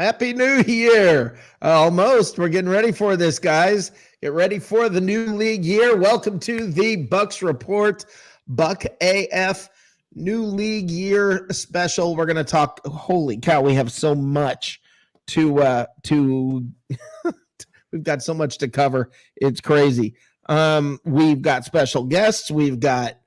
Happy New Year. Almost. We're getting ready for this, guys. Get ready for the new league year. Welcome to the Bucs Report, Buck AF new league year special. We're going to talk. Holy cow, we have so much to we've got so much to cover. It's crazy. We've got special guests. We've got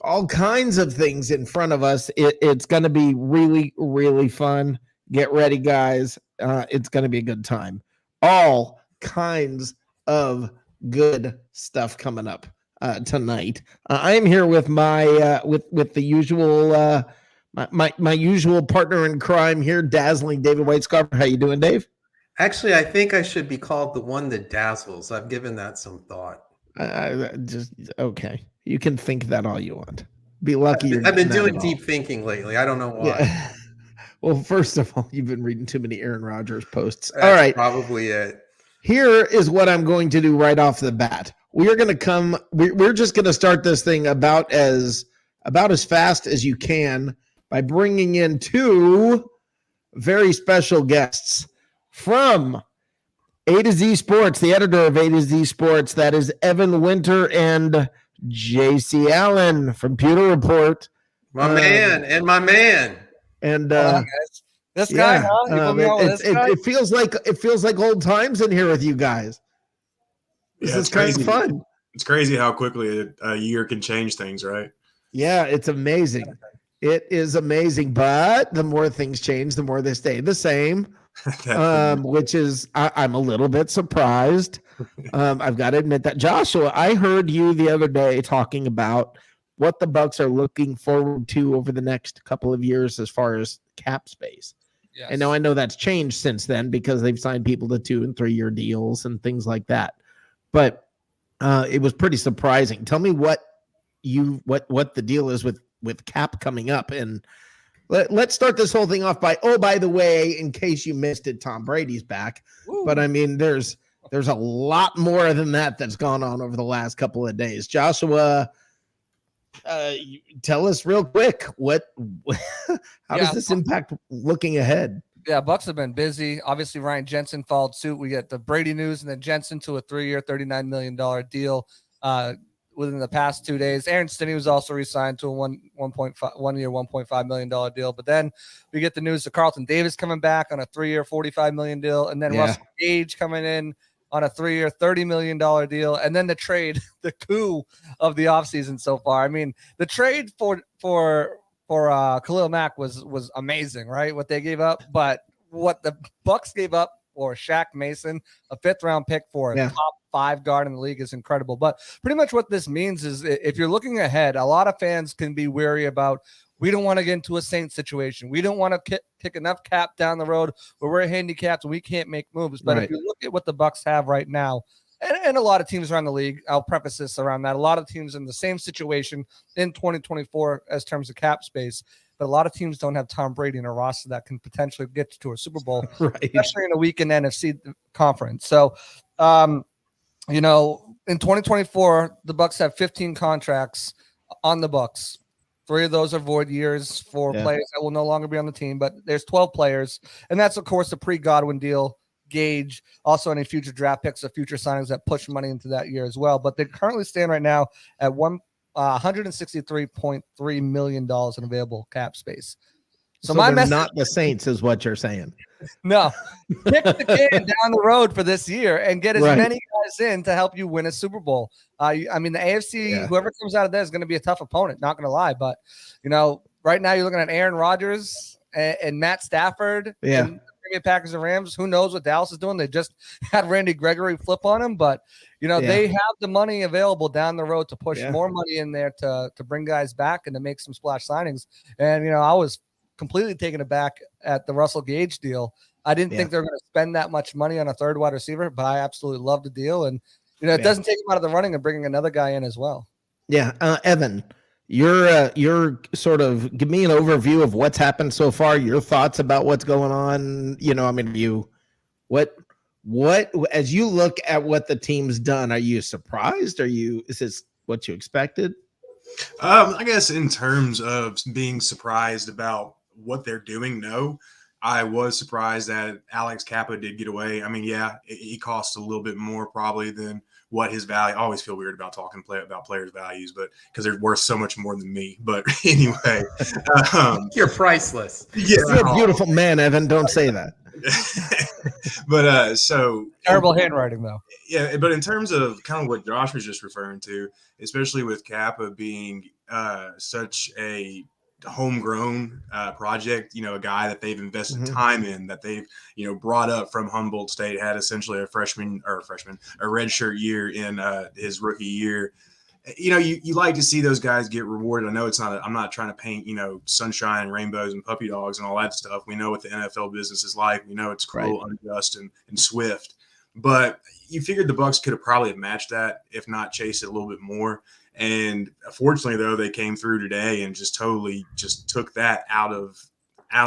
all kinds of things in front of us. It's going to be really, really fun. Get ready, guys. It's going to be a good time. All kinds of good stuff coming up tonight. I am here with my with the usual my usual partner in crime here, dazzling David Whitescarver. How you doing, Dave? Actually, I think I should be called the one that dazzles. I've given that some thought. Just okay. You can think that all you want. Be lucky. I've been doing deep thinking lately. I don't know why. Yeah. Well, first of all, you've been reading too many Aaron Rodgers posts. That's all right. Probably it. Here is what I'm going to do right off the bat. We are going to come. We're just going to start this thing about as fast as you can by bringing in two very special guests from A to Z Sports, the editor of A to Z Sports. That is Evan Winter and JC Allen from Pewter Report. My man. And this guy, huh? It feels like old times in here with you guys. This is kind of fun. It's crazy how quickly a year can change things, right? Yeah, it's amazing. It is amazing. But the more things change, the more they stay the same. Which is I'm a little bit surprised. I've got to admit that. Joshua, I heard you the other day talking about what the Bucs are looking forward to over the next couple of years as far as cap space. Yes. And now I know that's changed since then because they've signed people to 2 and 3 year deals and things like that. But it was pretty surprising. Tell me what the deal is with cap coming up. And let's start this whole thing off by the way, in case you missed it, Tom Brady's back. Ooh. But I mean, there's a lot more than that that's gone on over the last couple of days. Joshua, tell us real quick how does this impact looking ahead? Yeah, Bucs have been busy. Obviously, Ryan Jensen followed suit. We get the Brady news, and then Jensen to a 3-year, $39 million deal within the past 2 days. Aaron Stinney was also re-signed to a 1 year, $1.5 million deal. But then we get the news of Carlton Davis coming back on a 3-year, $45 million deal, and then Russell Gage coming in on a 3-year, $30 million deal, and then the trade, the coup of the offseason so far. I mean, the trade for Khalil Mack was amazing, right? What they gave up, but what the Bucs gave up for Shaq Mason, a 5th-round pick for a top 5 guard in the league is incredible. But pretty much what this means is if you're looking ahead, a lot of fans can be wary about, we don't want to get into a Saints situation. We don't want to kick enough cap down the road where we're handicapped and we can't make moves. But if you look at what the Bucs have right now, and a lot of teams around the league, I'll preface this around that, a lot of teams in the same situation in 2024 as terms of cap space. But a lot of teams don't have Tom Brady in a roster that can potentially get to a Super Bowl, especially in a weekend NFC conference. So, in 2024, the Bucs have 15 contracts on the books. 3 of those are void years for players that will no longer be on the team, but there's 12 players. And that's, of course, the pre-Godwin deal, Gage, also any future draft picks or future signings that push money into that year as well. But they currently stand right now at $163.3 million in available cap space. So my message, not the Saints is what you're saying. No, kick the can down the road for this year and get as many guys in to help you win a Super Bowl. I mean, the AFC, whoever comes out of there is going to be a tough opponent, not going to lie. But, right now you're looking at Aaron Rodgers and Matt Stafford and the Packers and Rams. Who knows what Dallas is doing? They just had Randy Gregory flip on him. But, they have the money available down the road to push more money in there to bring guys back and to make some splash signings. And, I was completely taken aback at the Russell Gage deal. I didn't think they were going to spend that much money on a 3rd wide receiver, but I absolutely love the deal. And, it doesn't take him out of the running and bringing another guy in as well. Yeah. Evan, you're sort of give me an overview of what's happened so far, your thoughts about what's going on. What, as you look at what the team's done, are you surprised? Is this what you expected? I guess in terms of being surprised about what they're doing, no. I was surprised that Alex Kappa did get away. I mean, yeah, he costs a little bit more probably than what his value. I always feel weird about talking about players' values, but because they're worth so much more than me. But anyway, You're priceless. yeah, You're a beautiful man, Evan. Don't say that. But so Terrible handwriting, though. yeah, but in terms of kind of what Josh was just referring to, especially with Kappa being such a homegrown project, a guy that they've invested time in, that they've brought up from Humboldt State, had essentially a redshirt year in his rookie year. You like to see those guys get rewarded. I know I'm not trying to paint sunshine, rainbows, and puppy dogs and all that stuff. We know what the NFL business is like. We know it's cruel, unjust, and swift. But you figured the Bucs could have probably matched that, if not chased it a little bit more. And fortunately, though, they came through today and just totally just took that out of.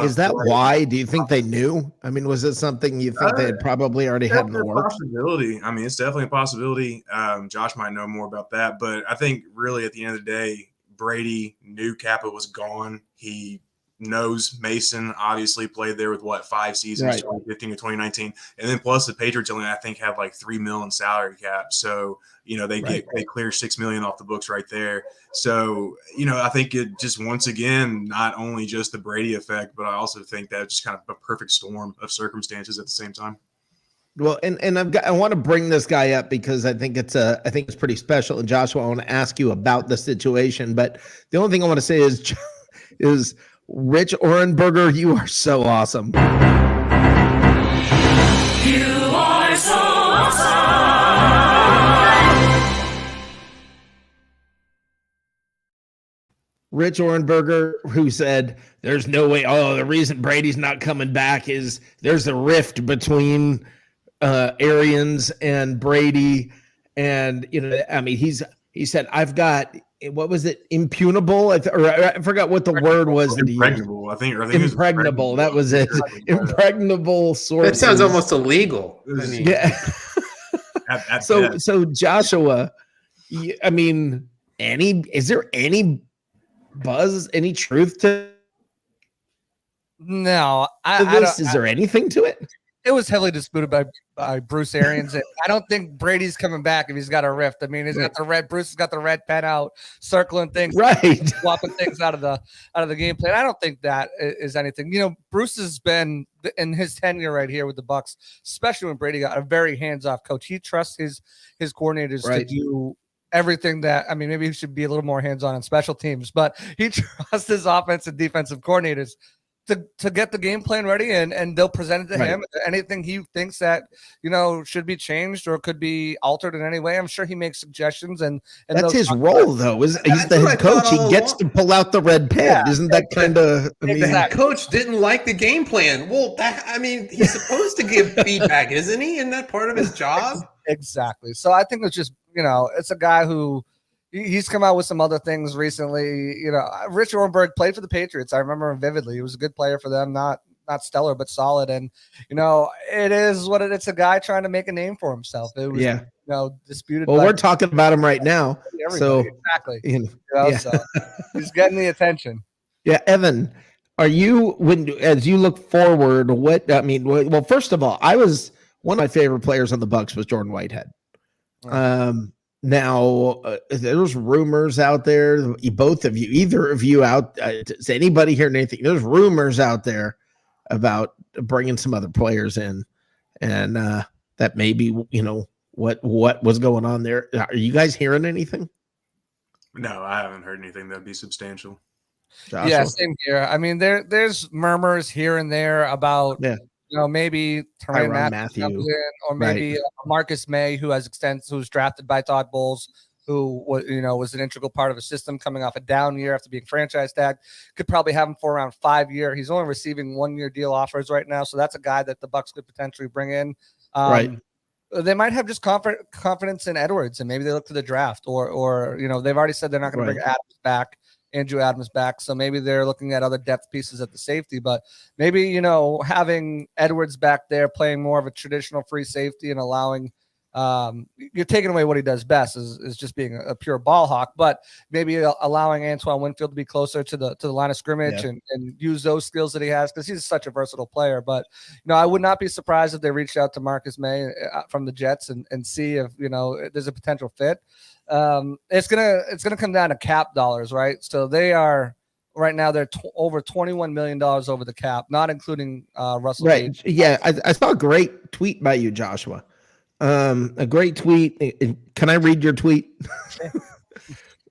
Is that why? Do you think they knew? I mean, was it something you think they had probably already had in the works? Possibility. I mean, it's definitely a possibility. Josh might know more about that, but I think really at the end of the day, Brady knew Kappa was gone. He knows Mason obviously played there with 5 seasons, 2015 to 2019, and then plus the Patriots only I think have like $3 million salary cap, so they clear $6 million off the books right there. So I think it just once again not only just the Brady effect, but I also think that's just kind of a perfect storm of circumstances at the same time. Well, and I want to bring this guy up because I think it's pretty special. And Joshua, I want to ask you about the situation, but the only thing I want to say is Rich Orenberger, you are so awesome. You are so awesome. Rich Orenberger, who said there's no way, the reason Brady's not coming back is there's a rift between Arians and Brady. And, I mean, he said, I've got, what was it? Impugnable? I forgot what the word was. Impregnable. I think impregnable. That was it. Impregnable sources. That sounds almost illegal. Yeah. So Joshua, I mean, is there any buzz, any truth to No, is there anything to it? It was heavily disputed by Bruce Arians. And I don't think Brady's coming back if he's got a rift. I mean, he's got Bruce has got the red pen out, circling things, swapping things out of the game plan. I don't think that is anything. Bruce has been in his tenure right here with the Bucs, especially when Brady got a very hands-off coach. He trusts his coordinators to do everything that, I mean, maybe he should be a little more hands-on in special teams, but he trusts his offensive and defensive coordinators to get the game plan ready, and they'll present it to him. Anything he thinks that should be changed or could be altered in any way, I'm sure he makes suggestions. And that's his role, though. He's the head coach. He gets to pull out the red pen. Isn't that kind of? The head coach didn't like the game plan. Well, he's supposed to give feedback, isn't he? Isn't that part of his job? Exactly. So I think it's just it's a guy who. He's come out with some other things recently. Rich Orenberg played for the Patriots. I remember him vividly. He was a good player for them, not stellar, but solid. And, it is what it's a guy trying to make a name for himself. It was, disputed. Well, we're talking about him right now. So exactly. So he's getting the attention. Yeah. Evan, as you look forward, well, first of all, one of my favorite players on the Bucs was Jordan Whitehead. Now, there's rumors out there, either of you out, is anybody hearing anything? There's rumors out there about bringing some other players in, and that maybe, what was going on there. Are you guys hearing anything? No, I haven't heard anything that'd be substantial. Joshua? Yeah, same here. I mean, there's murmurs here and there about maybe Tyrann Mathieu comes in, or maybe Marcus May, who's drafted by Todd Bowles, who was an integral part of a system coming off a down year after being franchise tagged. Could probably have him for around 5 years. He's only receiving 1-year deal offers right now, so that's a guy that the Bucs could potentially bring in. They might have just confidence in Edwards, and maybe they look to the draft, or they've already said they're not going to bring Andrew Adams back, so maybe they're looking at other depth pieces at the safety. But maybe having Edwards back there playing more of a traditional free safety and allowing you're taking away what he does best is just being a pure ball hawk, but maybe allowing Antoine Winfield to be closer to the line of scrimmage and use those skills that he has, because he's such a versatile player. But, I would not be surprised if they reached out to Marcus May from the Jets and see if, there's a potential fit. It's gonna come down to cap dollars, right? So they are right now they're over $21 million over the cap, not including Russell. Right? Gage. Yeah, I saw a great tweet by you, Joshua. A great tweet. Can I read your tweet?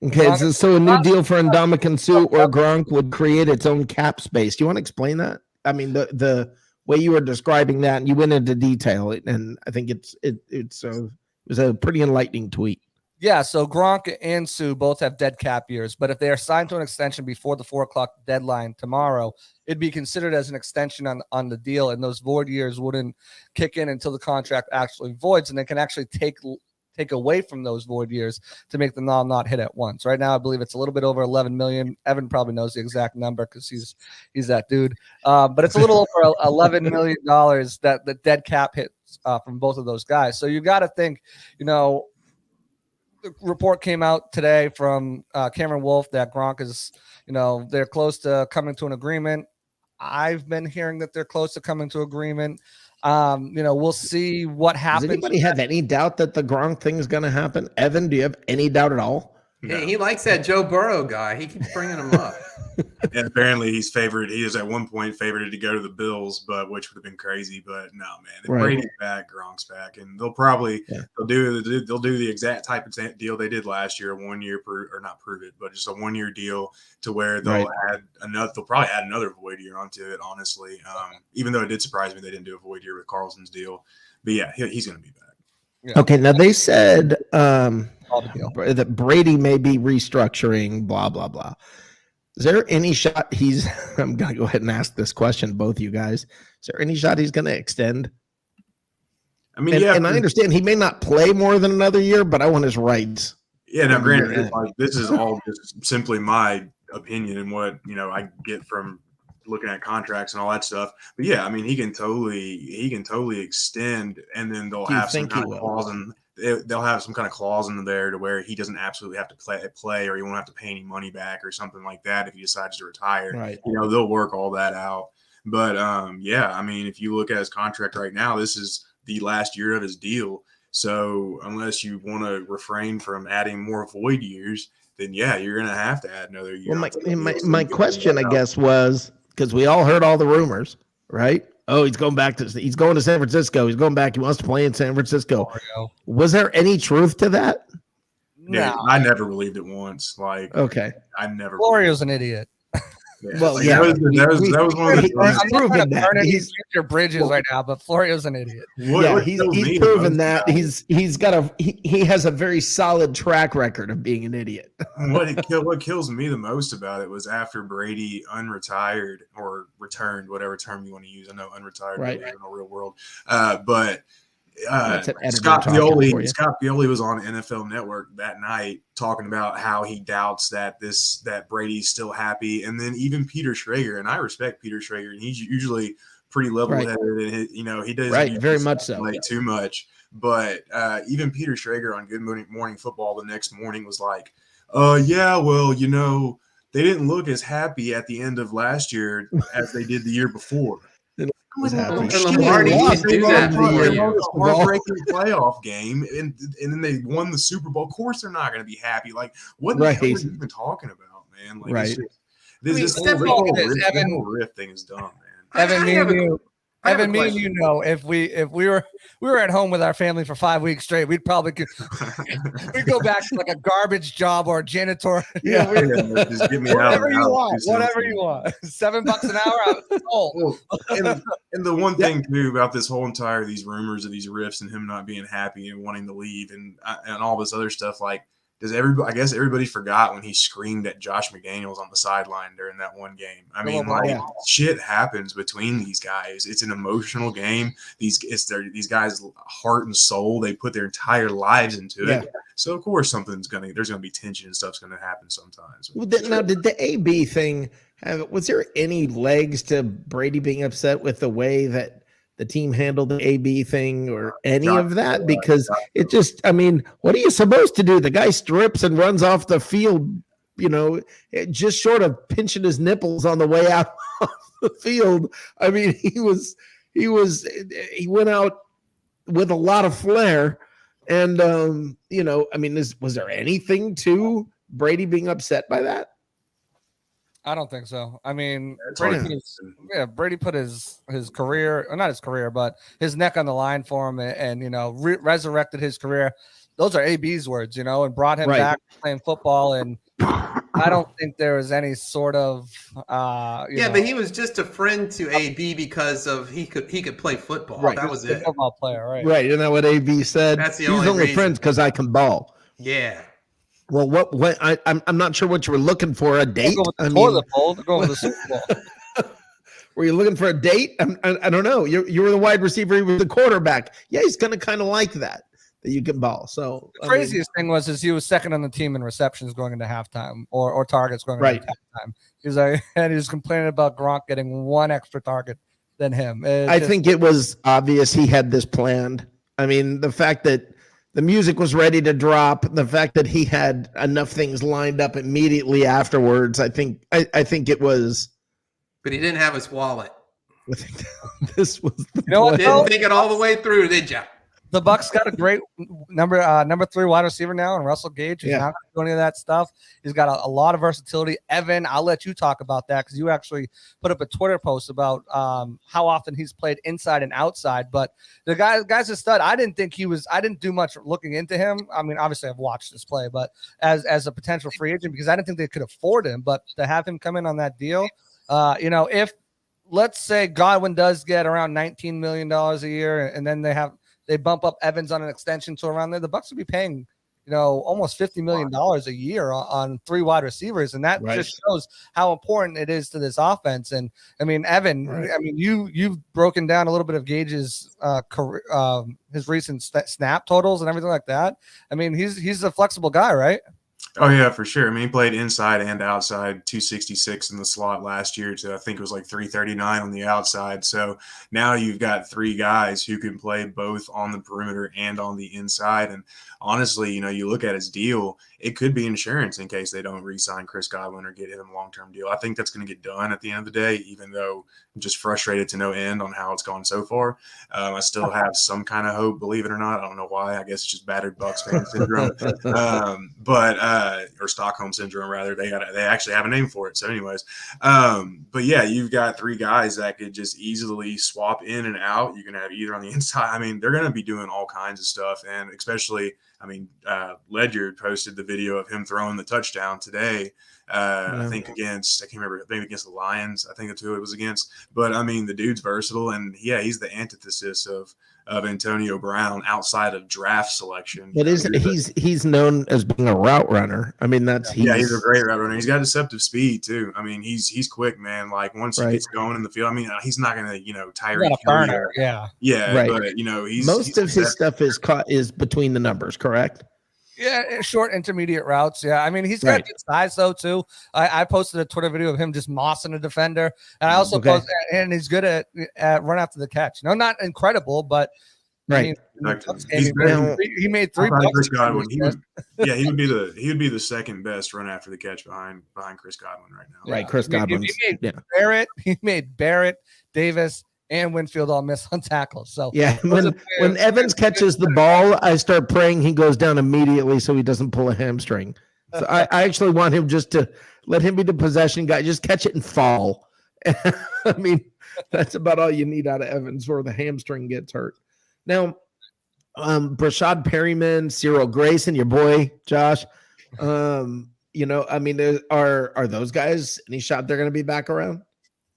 Okay, so a new deal for Ndamukong Suh or Gronk would create its own cap space. Do you want to explain that? I mean, the way you were describing that, and you went into detail, and I think it was a pretty enlightening tweet. Yeah, so Gronk and Sue both have dead cap years, but if they are signed to an extension before the 4:00 deadline tomorrow, it'd be considered as an extension on the deal, and those void years wouldn't kick in until the contract actually voids, and they can actually take away from those void years to make the not hit at once. Right now, I believe it's a little bit over 11 million. Evan probably knows the exact number because he's that dude. But it's a little over $11 million that the dead cap hits from both of those guys. So you got to think, the report came out today from Cameron Wolf that Gronk is, they're close to coming to an agreement. I've been hearing that they're close to coming to agreement. We'll see what happens. Does anybody have any doubt that the Gronk thing is going to happen? Evan, do you have any doubt at all? No. He likes that Joe Burrow guy. He keeps bringing him up. And apparently he's favored. He was at one point favored to go to the Bills, which would have been crazy. But no, man, if Brady's back, Gronk's back, and they'll probably they'll do the exact type of deal they did last year, a 1 year not prove it, but just a 1 year deal to where they'll add another. They'll probably add another void year onto it. Honestly, even though it did surprise me they didn't do a void year with Carlson's deal, but yeah, he's going to be back. Yeah. Okay, now they said that Brady may be restructuring, blah, blah, blah. Is there any shot I'm going to go ahead and ask this question, both of you guys. Is there any shot he's going to extend? I mean, and I understand he may not play more than another year, but I want his rights. Yeah, now granted, this is all just simply my opinion and what, I get from looking at contracts and all that stuff. But yeah, I mean, he can totally extend, and then they'll have some kind of clause they'll have some kind of clause in there to where he doesn't absolutely have to play, or he won't have to pay any money back or something like that if he decides to retire. Right. They'll work all that out. But yeah, I mean, if you look at his contract right now, this is the last year of his deal. So unless you want to refrain from adding more void years, then yeah, you're going to have to add another year. Well, my question, I guess, was, because we all heard all the rumors, right? Oh, he's going to San Francisco. He's going back. He wants to play in San Francisco. Was there any truth to that? No. I never believed it once. Okay. I never. Florio's an idiot. Yeah. Well, yeah, that was one of the. I'm proven that. He's future bridges right now, but Florio's an idiot. He's proven that. He has a very solid track record of being an idiot. What kills me the most about it was after Brady unretired or returned, whatever term you want to use. I know unretired in the real world, but. Scott Pioli was on NFL Network that night talking about how he doubts that Brady's still happy, and then even Peter Schrager, and I respect Peter Schrager, and he's usually pretty level-headed, and he doesn't very much so too much. But even Peter Schrager on Good Morning Football the next morning was like, yeah, well, they didn't look as happy at the end of last year as they did the year before. Lombardi didn't do that for you. Heartbreaking playoff game, and then they won the Super Bowl. Of course, they're not going to be happy. What the hell are you even talking about, man? This whole riff thing is dumb, man. Evan, me and you know, if we were at home with our family for 5 weeks straight, we'd probably we'd go back to a garbage job or a janitor. Just get me whatever you want. Whatever you want. $7 an hour. And the one thing too about this whole entire these rumors of these riffs and him not being happy and wanting to leave and all this other stuff, I guess everybody forgot when he screamed at Josh McDaniels on the sideline during that one game. I mean, shit happens between these guys. It's an emotional game. These guys' heart and soul, they put their entire lives into it. So of course there's gonna be tension and stuff's gonna happen sometimes. Well, now did the AB thing was there any legs to Brady being upset with the way that the team handle the AB thing or any of that? Because it just, I mean, what are you supposed to do? The guy strips and runs off the field, just short of pinching his nipples on the way out of the field. I mean, he went out with a lot of flair. And, I mean, was there anything to Brady being upset by that? I don't think so. I mean, Yeah, Brady put his career, or not his career, but his neck on the line for him, and resurrected his career. Those are AB's words, and brought him back playing football. And I don't think there was any sort of, but he was just a friend to AB because of he could play football. Right. That was it. Football player, right? Right. Isn't that what AB said? That's the He was only reason. friends because I can ball. Yeah. Well, I'm not sure what you were looking for, a date. Toilet bowl. They're going to the Super Bowl. Were you looking for a date? I don't know. You were the wide receiver. He was the quarterback. Yeah, he's going to kind of like that you can ball. So the craziest thing was he was second on the team in receptions going into halftime or targets going into halftime. He was complaining about Gronk getting one extra target than him. I think it was obvious he had this planned. I mean, the fact that the music was ready to drop, the fact that he had enough things lined up immediately afterwards, I think it was. But he didn't have his wallet. This was the didn't think it all the way through, did you? The Bucs got a great number 3 wide receiver now, and Russell Gage. He's not going to do any of that stuff. He's got a lot of versatility. Evan, I'll let you talk about that because you actually put up a Twitter post about how often he's played inside and outside. But the guy's a stud. I didn't do much looking into him. I mean, obviously I've watched this play, but as a potential free agent, because I didn't think they could afford him. But to have him come in on that deal, if let's say Godwin does get around $19 million a year, and then they bump up Evans on an extension to around there, the Bucs would be paying, almost $50 million a year on 3 wide receivers. And that just shows how important it is to this offense. And I mean, Evan, you've broken down a little bit of Gage's career, his recent snap totals and everything like that. I mean, he's a flexible guy, right? Oh, yeah, for sure. I mean, he played inside and outside, 266 in the slot last year to I think it was like 339 on the outside. So now you've got 3 guys who can play both on the perimeter and on the inside. And honestly, you look at his deal, it could be insurance in case they don't re-sign Chris Godwin or get him a long-term deal. I think that's going to get done at the end of the day, even though I'm just frustrated to no end on how it's gone so far. I still have some kind of hope, believe it or not. I don't know why. I guess it's just battered Bucs fan syndrome. Or Stockholm syndrome, rather. They actually have a name for it. So anyways, but yeah, you've got 3 guys that could just easily swap in and out. You can have either on the inside. I mean, they're going to be doing all kinds of stuff. And especially, Ledyard posted the video of him throwing the touchdown today. I think I can't remember, maybe against the Lions. I think that's who it was against. But I mean, the dude's versatile, and he's the antithesis of Antonio Brown outside of draft selection. But he's known as being a route runner. I mean, he's a great route runner. He's got deceptive speed too. I mean, he's quick, man. Like once he gets going in the field, I mean, he's not going to Tyreek burner. Yeah, right. But he's his stuff is between the numbers, correct? Yeah, short intermediate routes. Yeah, I mean, he's got good size though too. I posted a Twitter video of him just mossing a defender, and I also posted, and he's good at run after the catch. No, not incredible, but right. He made 3 bucks. He would be the second best run after the catch behind Chris Godwin right now. Right, Chris Godwin. He made Barrett, Davis, and Winfield all miss on tackles. So when Evans catches the ball, I start praying he goes down immediately so he doesn't pull a hamstring. So I actually want him just to let him be the possession guy, just catch it and fall. I mean, that's about all you need out of Evans where the hamstring gets hurt. Now, Brashad Perryman, Cyril Grayson, your boy Josh. I mean, are those guys any shot they're going to be back around?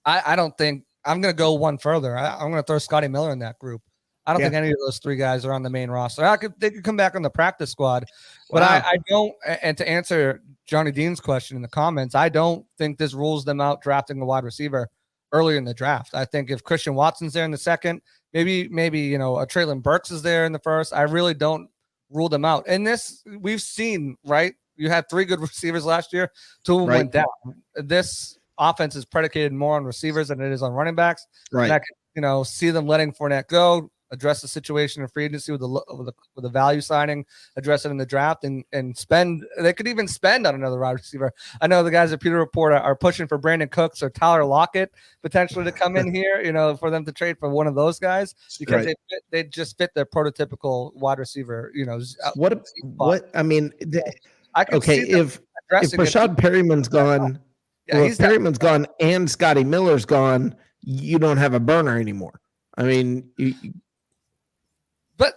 I don't think. I'm going to go one further. I'm going to throw Scotty Miller in that group. I don't think any of those 3 guys are on the main roster. They could come back on the practice squad, but I don't. And to answer Johnny Dean's question in the comments, I don't think this rules them out drafting a wide receiver early in the draft. I think if Christian Watson's there in the second, maybe a Treylon Burks is there in the first, I really don't rule them out. And this we've seen, right? You had 3 good receivers last year. 2 of them went down. This offense is predicated more on receivers than it is on running backs. Right. see them letting Fournette go, address the situation in free agency with the value signing, address it in the draft, and spend. They could even spend on another wide receiver. I know the guys at Peter Report are pushing for Brandon Cooks or Tyler Lockett potentially to come in here, for them to trade for one of those guys because they just fit their prototypical wide receiver. What I mean, I can see if Rashad Perryman's gone, if Perryman's gone and Scotty Miller's gone, you don't have a burner anymore. I mean, but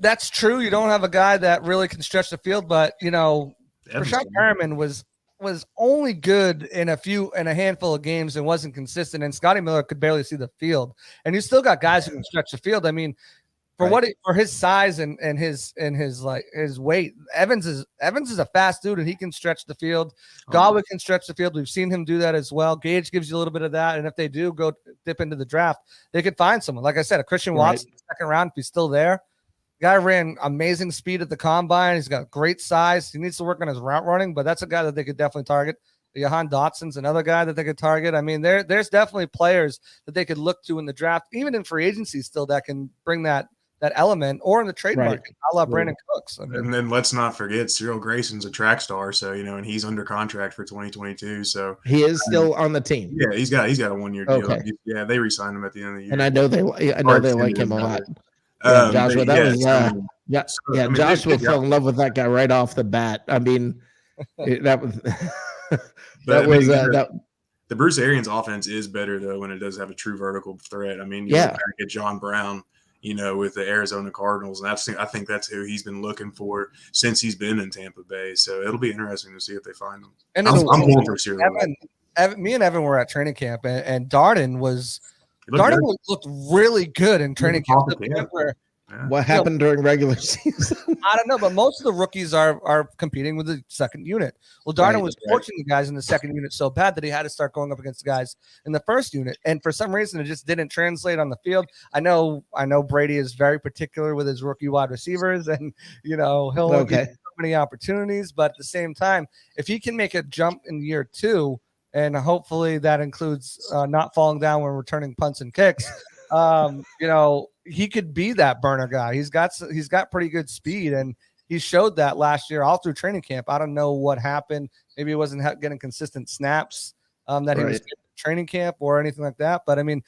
that's true. You don't have a guy that really can stretch the field, but Rashad Perriman was only good in a handful of games and wasn't consistent. And Scotty Miller could barely see the field. And you still got guys who can stretch the field. I mean, for his size and his weight, Evans is a fast dude and he can stretch the field. Godwin can stretch the field. We've seen him do that as well. Gage gives you a little bit of that, and if they do go dip into the draft, they could find someone. Like I said, a Christian Watson second round if he's still there. Guy ran amazing speed at the combine. He's got great size. He needs to work on his route running, but that's a guy that they could definitely target. Jahan Dotson's another guy that they could target. I mean, there's definitely players that they could look to in the draft, even in free agency still, that can bring that element, or in the trade market. I love Brandon Cooks. And then let's not forget Cyril Grayson's a track star, so and he's under contract for 2022. So he is still on the team. Yeah, he's got a 1-year deal. Okay. Yeah, they re-signed him at the end of the year. And I know they like him a lot. Joshua, Joshua fell in love with that guy right off the bat. I mean, that was the Bruce Arians offense is better though when it does have a true vertical threat. I mean, you get John Brown, with the Arizona Cardinals, and I think that's who he's been looking for since he's been in Tampa Bay. So it'll be interesting to see if they find him. And I'm going for Cyril. Me and Evan were at training camp, and Darden looked really good in training camp. What happened during regular season? I don't know, but most of the rookies are competing with the second unit. Well, Darden was torching the guys in the second unit so bad that he had to start going up against the guys in the first unit. And for some reason, it just didn't translate on the field. I know Brady is very particular with his rookie wide receivers, and he'll get so many opportunities. But at the same time, if he can make a jump in year 2, and hopefully that includes not falling down when returning punts and kicks, he could be that burner guy. He's got pretty good speed, and he showed that last year all through training camp. I don't know what happened. Maybe he wasn't getting consistent snaps that he was getting in training camp or anything like that. But I mean,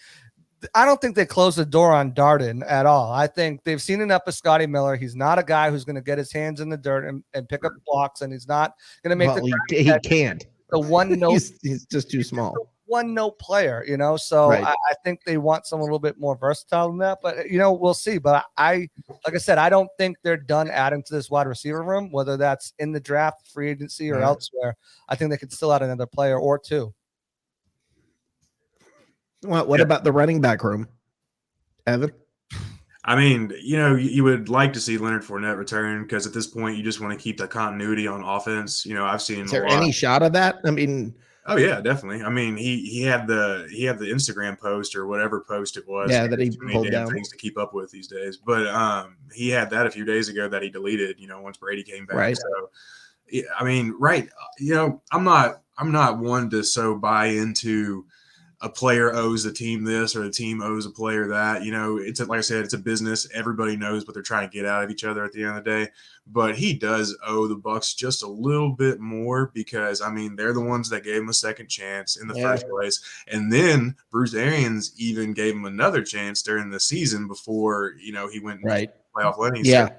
I don't think they closed the door on Darden at all. I think they've seen enough of Scotty Miller. He's not a guy who's going to get his hands in the dirt and pick up blocks, and he's not going to make he can't. The one note. He's just too small. One note player, so I think they want someone a little bit more versatile than that, but we'll see. But like I said, I don't think they're done adding to this wide receiver room, whether that's in the draft, free agency, or elsewhere. I think they could still add another player or two. What about the running back room, Evan? I mean, you would like to see Leonard Fournette return, because at this point you just want to keep the continuity on offense. I've seen. Is there any shot of that? I mean. Oh yeah, definitely. I mean, he had the Instagram post or whatever post it was. Yeah, that he pulled down. Things to keep up with these days, but he had that a few days ago that he deleted. Once Brady came back. Right. So, yeah, I mean, right. I'm not one to so buy into a player owes the team this or the team owes a player that. It's like I said, it's a business. Everybody knows what they're trying to get out of each other at the end of the day. But he does owe the Bucs just a little bit more, because they're the ones that gave him a second chance in the first place, and then Bruce Arians even gave him another chance during the season before he went playoff running. He said,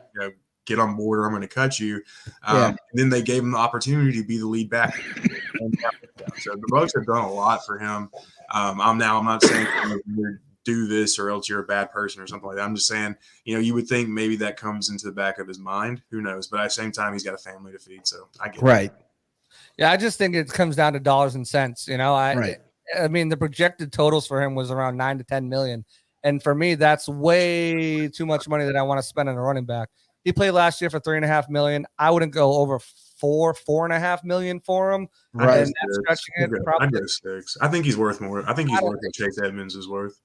get on board or I'm going to cut you. And then they gave him the opportunity to be the lead back. So the Bucs have done a lot for him. I'm not saying do this or else you're a bad person or something like that. I'm just saying, you would think maybe that comes into the back of his mind. Who knows? But at the same time, he's got a family to feed, so I get it. Yeah, I just think it comes down to dollars and cents. I mean, the projected totals for him was around 9 to 10 million, and for me, that's way too much money that I want to spend on a running back. He played last year for $3.5 million. I wouldn't go over $4.5 million for him. Right. And that's stretching it. I'd go 6. I think he's worth more. I think he's worth what Chase Edmonds is worth.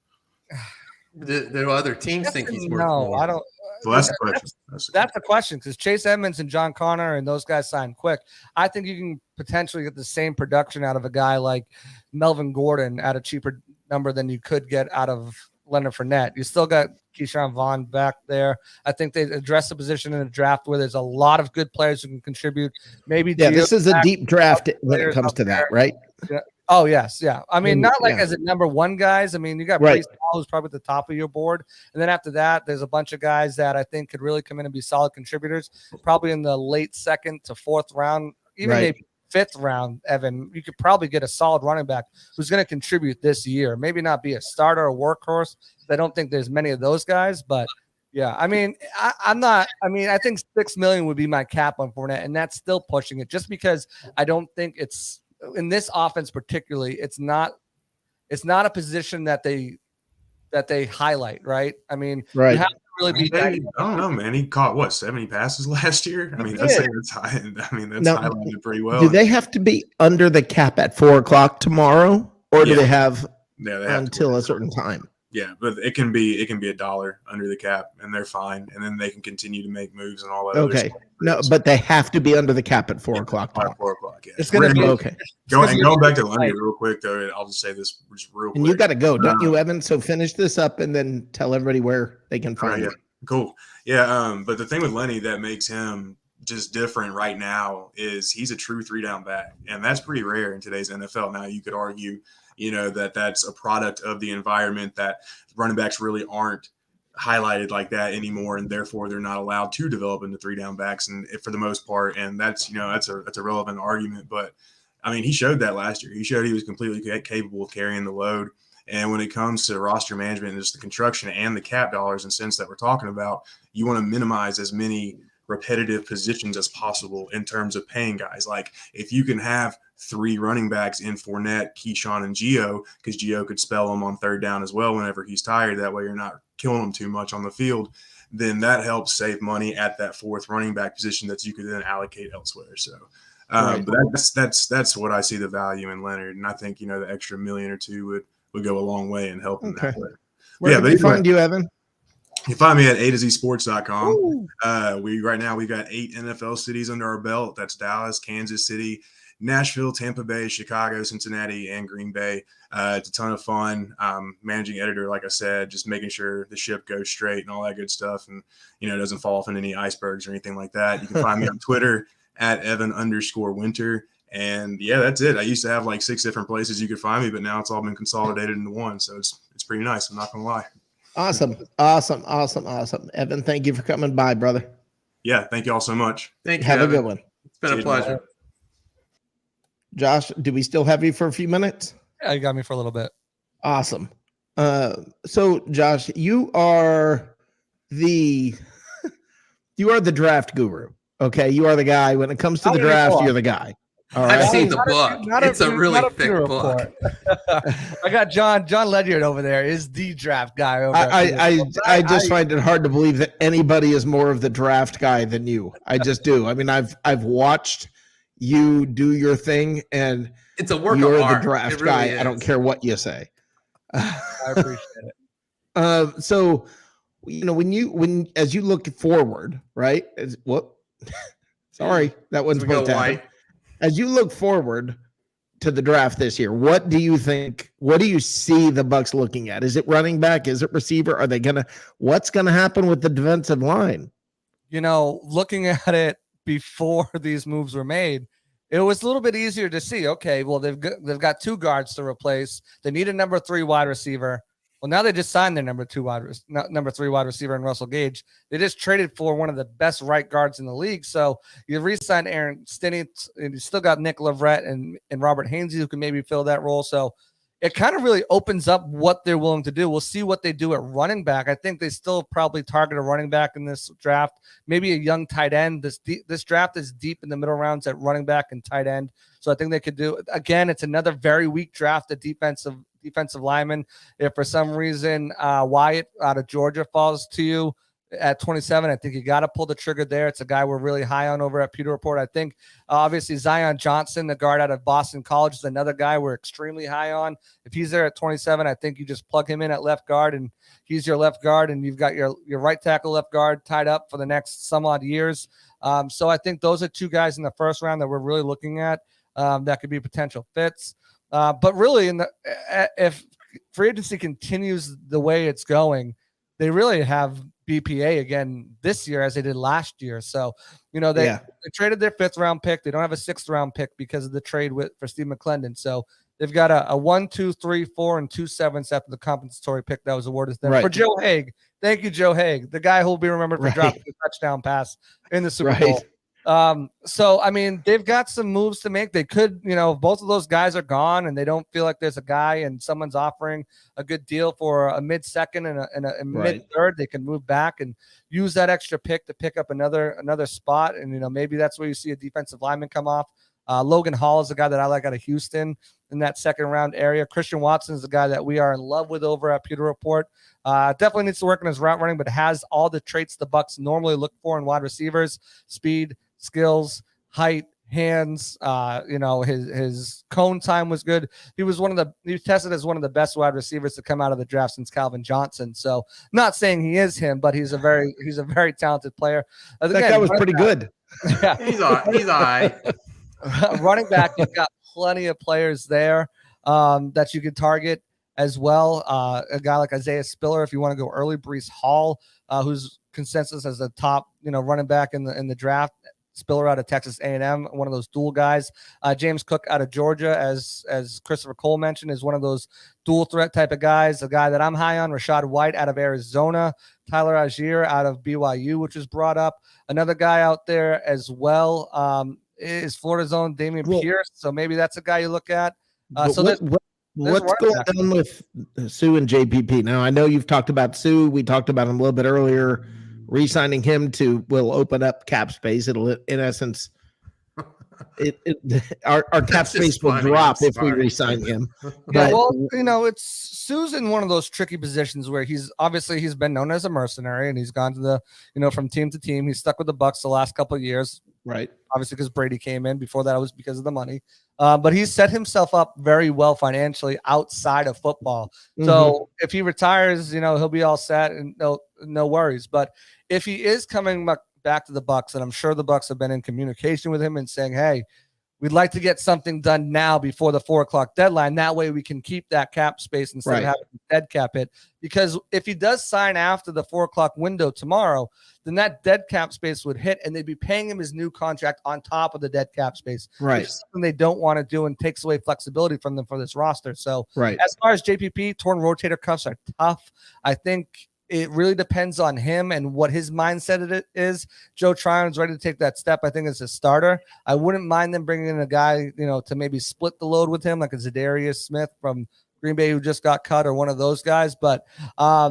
Do other teams think he's worth more? No, I don't. Well, that's the question. That's the question, because Chase Edmonds and John Connor and those guys signed quick. I think you can potentially get the same production out of a guy like Melvin Gordon at a cheaper number than you could get out of Leonard Fournette. You still got Keyshawn Vaughn back there. I think they address the position in the draft where there's a lot of good players who can contribute. Maybe this is a deep draft when it comes to that, right? Yeah. Oh, yes. Yeah. I mean, not like Yeah. as a number one guys. I mean, you got Right. Brees Hall, who's probably at the top of your board. And then after that, there's a bunch of guys that I think could really come in and be solid contributors, probably in the late second to fourth round, even Right. maybe fifth round, Evan. You could probably get a solid running back who's going to contribute this year. Maybe not be a starter or workhorse. I don't think there's many of those guys, but yeah, I mean, I think 6 million would be my cap on Fournette, and that's still pushing it just because I don't think it's in this offense particularly, it's not a position that they highlight, right? I mean, Right. you have to really be. I don't know, man. He caught 70 passes last year. I mean, that's high. I mean, that's Now, highlighted pretty well. Do they have to be under the cap at 4:00 tomorrow, or do Yeah. they have Yeah, they have to until win. a certain time? Yeah, but it can be $1 under the cap, and they're fine. And then they can continue to make moves and all that. Other Okay. stuff. No, but they have to be under the cap at 4:00 By tomorrow. 4:00. Yeah, It's gonna be Okay. Going back to Lundy real quick though. I'll just say this just real quick. And you got to go, don't you, Evan? So finish this up and then tell everybody where they can find yeah. you. Cool. Yeah. But the thing with Lenny that makes him just different right now is he's a true 3-down back, and that's pretty rare in today's NFL. Now you could argue, that that's a product of the environment that running backs really aren't highlighted like that anymore, and therefore they're not allowed to develop into 3-down backs, and for the most part, and that's that's a relevant argument. But I mean, he showed that last year. He showed he was completely capable of carrying the load. And when it comes to roster management and just the construction and the cap dollars and cents that we're talking about, you want to minimize as many repetitive positions as possible in terms of paying guys. Like if you can have 3 running backs in Fournette, Keyshawn, and Gio, because Gio could spell them on third down as well whenever he's tired. That way you're not killing him too much on the field. Then that helps save money at that 4th running back position that you could then allocate elsewhere. So, Right. but that's what I see the value in Leonard, and I think the extra $1 or $2 million would go a long way in helping Okay. that way. Where Yeah, can but we anyway, find you, Evan? you can find me at atozsports.com. Right now we've got 8 NFL cities under our belt. That's Dallas, Kansas City, Nashville, Tampa Bay, Chicago, Cincinnati, and Green Bay. It's a ton of fun. Managing editor, like I said, just making sure the ship goes straight and all that good stuff, and doesn't fall off in any icebergs or anything like that. You can find me on Twitter at Evan_Winter. And yeah, that's it. I used to have like 6 different places you could find me, but now it's all been consolidated into one. So it's pretty nice. I'm not gonna lie. Awesome. Evan, thank you for coming by, brother. Yeah, thank you all so much. Thank you. Have Evan. a good one. It's been a Cheers, pleasure. Josh, do we still have you for a few minutes? Yeah, you got me for a little bit. Awesome. So Josh, you are the draft guru. Okay. You are the guy when it comes to the draft, you're the guy. All I've right. seen the book. It's a really thick book. I got John Ledyard over there is the draft guy. Over I just find it hard to believe that anybody is more of the draft guy than you. I just do. I mean, I've watched you do your thing, and it's a work you're of the art. draft It really guy. is. I don't care what you say. I appreciate it. So, when as you look forward, right? Sorry, that wasn't We go supposed to happen. white. As you look forward to the draft this year, what do you think? What do you see the Bucs looking at? Is it running back? Is it receiver? What's gonna happen with the defensive line? Looking at it before these moves were made, it was a little bit easier to see. Okay, well they've got 2 guards to replace. They need a number 3 wide receiver. Well, now they just signed their number 3 wide receiver in Russell Gage. They just traded for one of the best right guards in the league. So you re-signed Aaron Stinney, and you still got Nick Leverett and Robert Hainsey who can maybe fill that role. So it kind of really opens up what they're willing to do. We'll see what they do at running back. I think they still probably target a running back in this draft, maybe a young tight end. This draft is deep in the middle rounds at running back and tight end. So I think they could do, again, it's another very weak draft at defensive lineman. If for some reason Wyatt out of Georgia falls to you at 27, I think you got to pull the trigger there. It's a guy we're really high on over at Pewter Report. I think obviously Zion Johnson, the guard out of Boston College, is another guy we're extremely high on. If he's there at 27, I think you just plug him in at left guard, and he's your left guard, and you've got your right tackle, left guard tied up for the next some odd years. So I think those are 2 guys in the first round that we're really looking at that could be potential fits. But really, if free agency continues the way it's going, they really have BPA again this year as they did last year. So, they traded their 5th round pick. They don't have a 6th round pick because of the trade for Steve McClendon. So they've got a 1, 2, 3, 4, and 2 7ths after the compensatory pick that was awarded to them for Joe Haig. Thank you, Joe Haig, the guy who will be remembered for dropping a touchdown pass in the Super Bowl. So, I mean, they've got some moves to make. They could, if both of those guys are gone and they don't feel like there's a guy and someone's offering a good deal for a mid-second and a mid-third, they can move back and use that extra pick to pick up another spot. And, maybe that's where you see a defensive lineman come off. Logan Hall is the guy that I like out of Houston in that 2nd round area. Christian Watson is the guy that we are in love with over at Pewter Report. Definitely needs to work on his route running, but has all the traits the Bucs normally look for in wide receivers: speed, skills, height, hands. His cone time was good. He was tested as one of the best wide receivers to come out of the draft since Calvin Johnson. So, not saying he is him, but he's a very talented player. That guy was pretty good. Yeah, he's all right. Running back, you've got plenty of players there that you could target as well. A guy like Isaiah Spiller, if you want to go early. Breece Hall, who's consensus as the top, running back in the draft. Spiller out of Texas A&M, one of those dual guys. James Cook out of Georgia, as Christopher Cole mentioned, is one of those dual threat type of guys. A guy that I'm high on, Rashad White out of Arizona. Tyler Algier out of BYU, which was brought up. Another guy out there as well is Florida's own Damian Pierce. So maybe that's a guy you look at. What's going on with Sue and JPP? Now, I know you've talked about Sue. We talked about him a little bit earlier. Re-signing him will open up cap space. It'll, in essence, our cap space will drop if we re-sign him. But, it's Sue's in one of those tricky positions where he's been known as a mercenary, and he's gone to the, from team to team. He's stuck with the Bucs the last couple of years. Right. Obviously, because Brady came in. Before that, it was because of the money. But he's set himself up very well financially outside of football. So if he retires, he'll be all set and no worries. But if he is coming back to the Bucs, and I'm sure the Bucs have been in communication with him and saying, hey, we'd like to get something done now before the 4:00 deadline. That way we can keep that cap space instead of having dead cap hit. Because if he does sign after the 4:00 window tomorrow, then that dead cap space would hit, and they'd be paying him his new contract on top of the dead cap space. Right. Which is something they don't want to do and takes away flexibility from them for this roster. So as far as JPP, torn rotator cuffs are tough. I think it really depends on him and what his mindset is. Joe Tryon's ready to take that step, I think, as a starter. I wouldn't mind them bringing in a guy, to maybe split the load with him, like a Zadarius Smith from Green Bay who just got cut, or one of those guys. But, I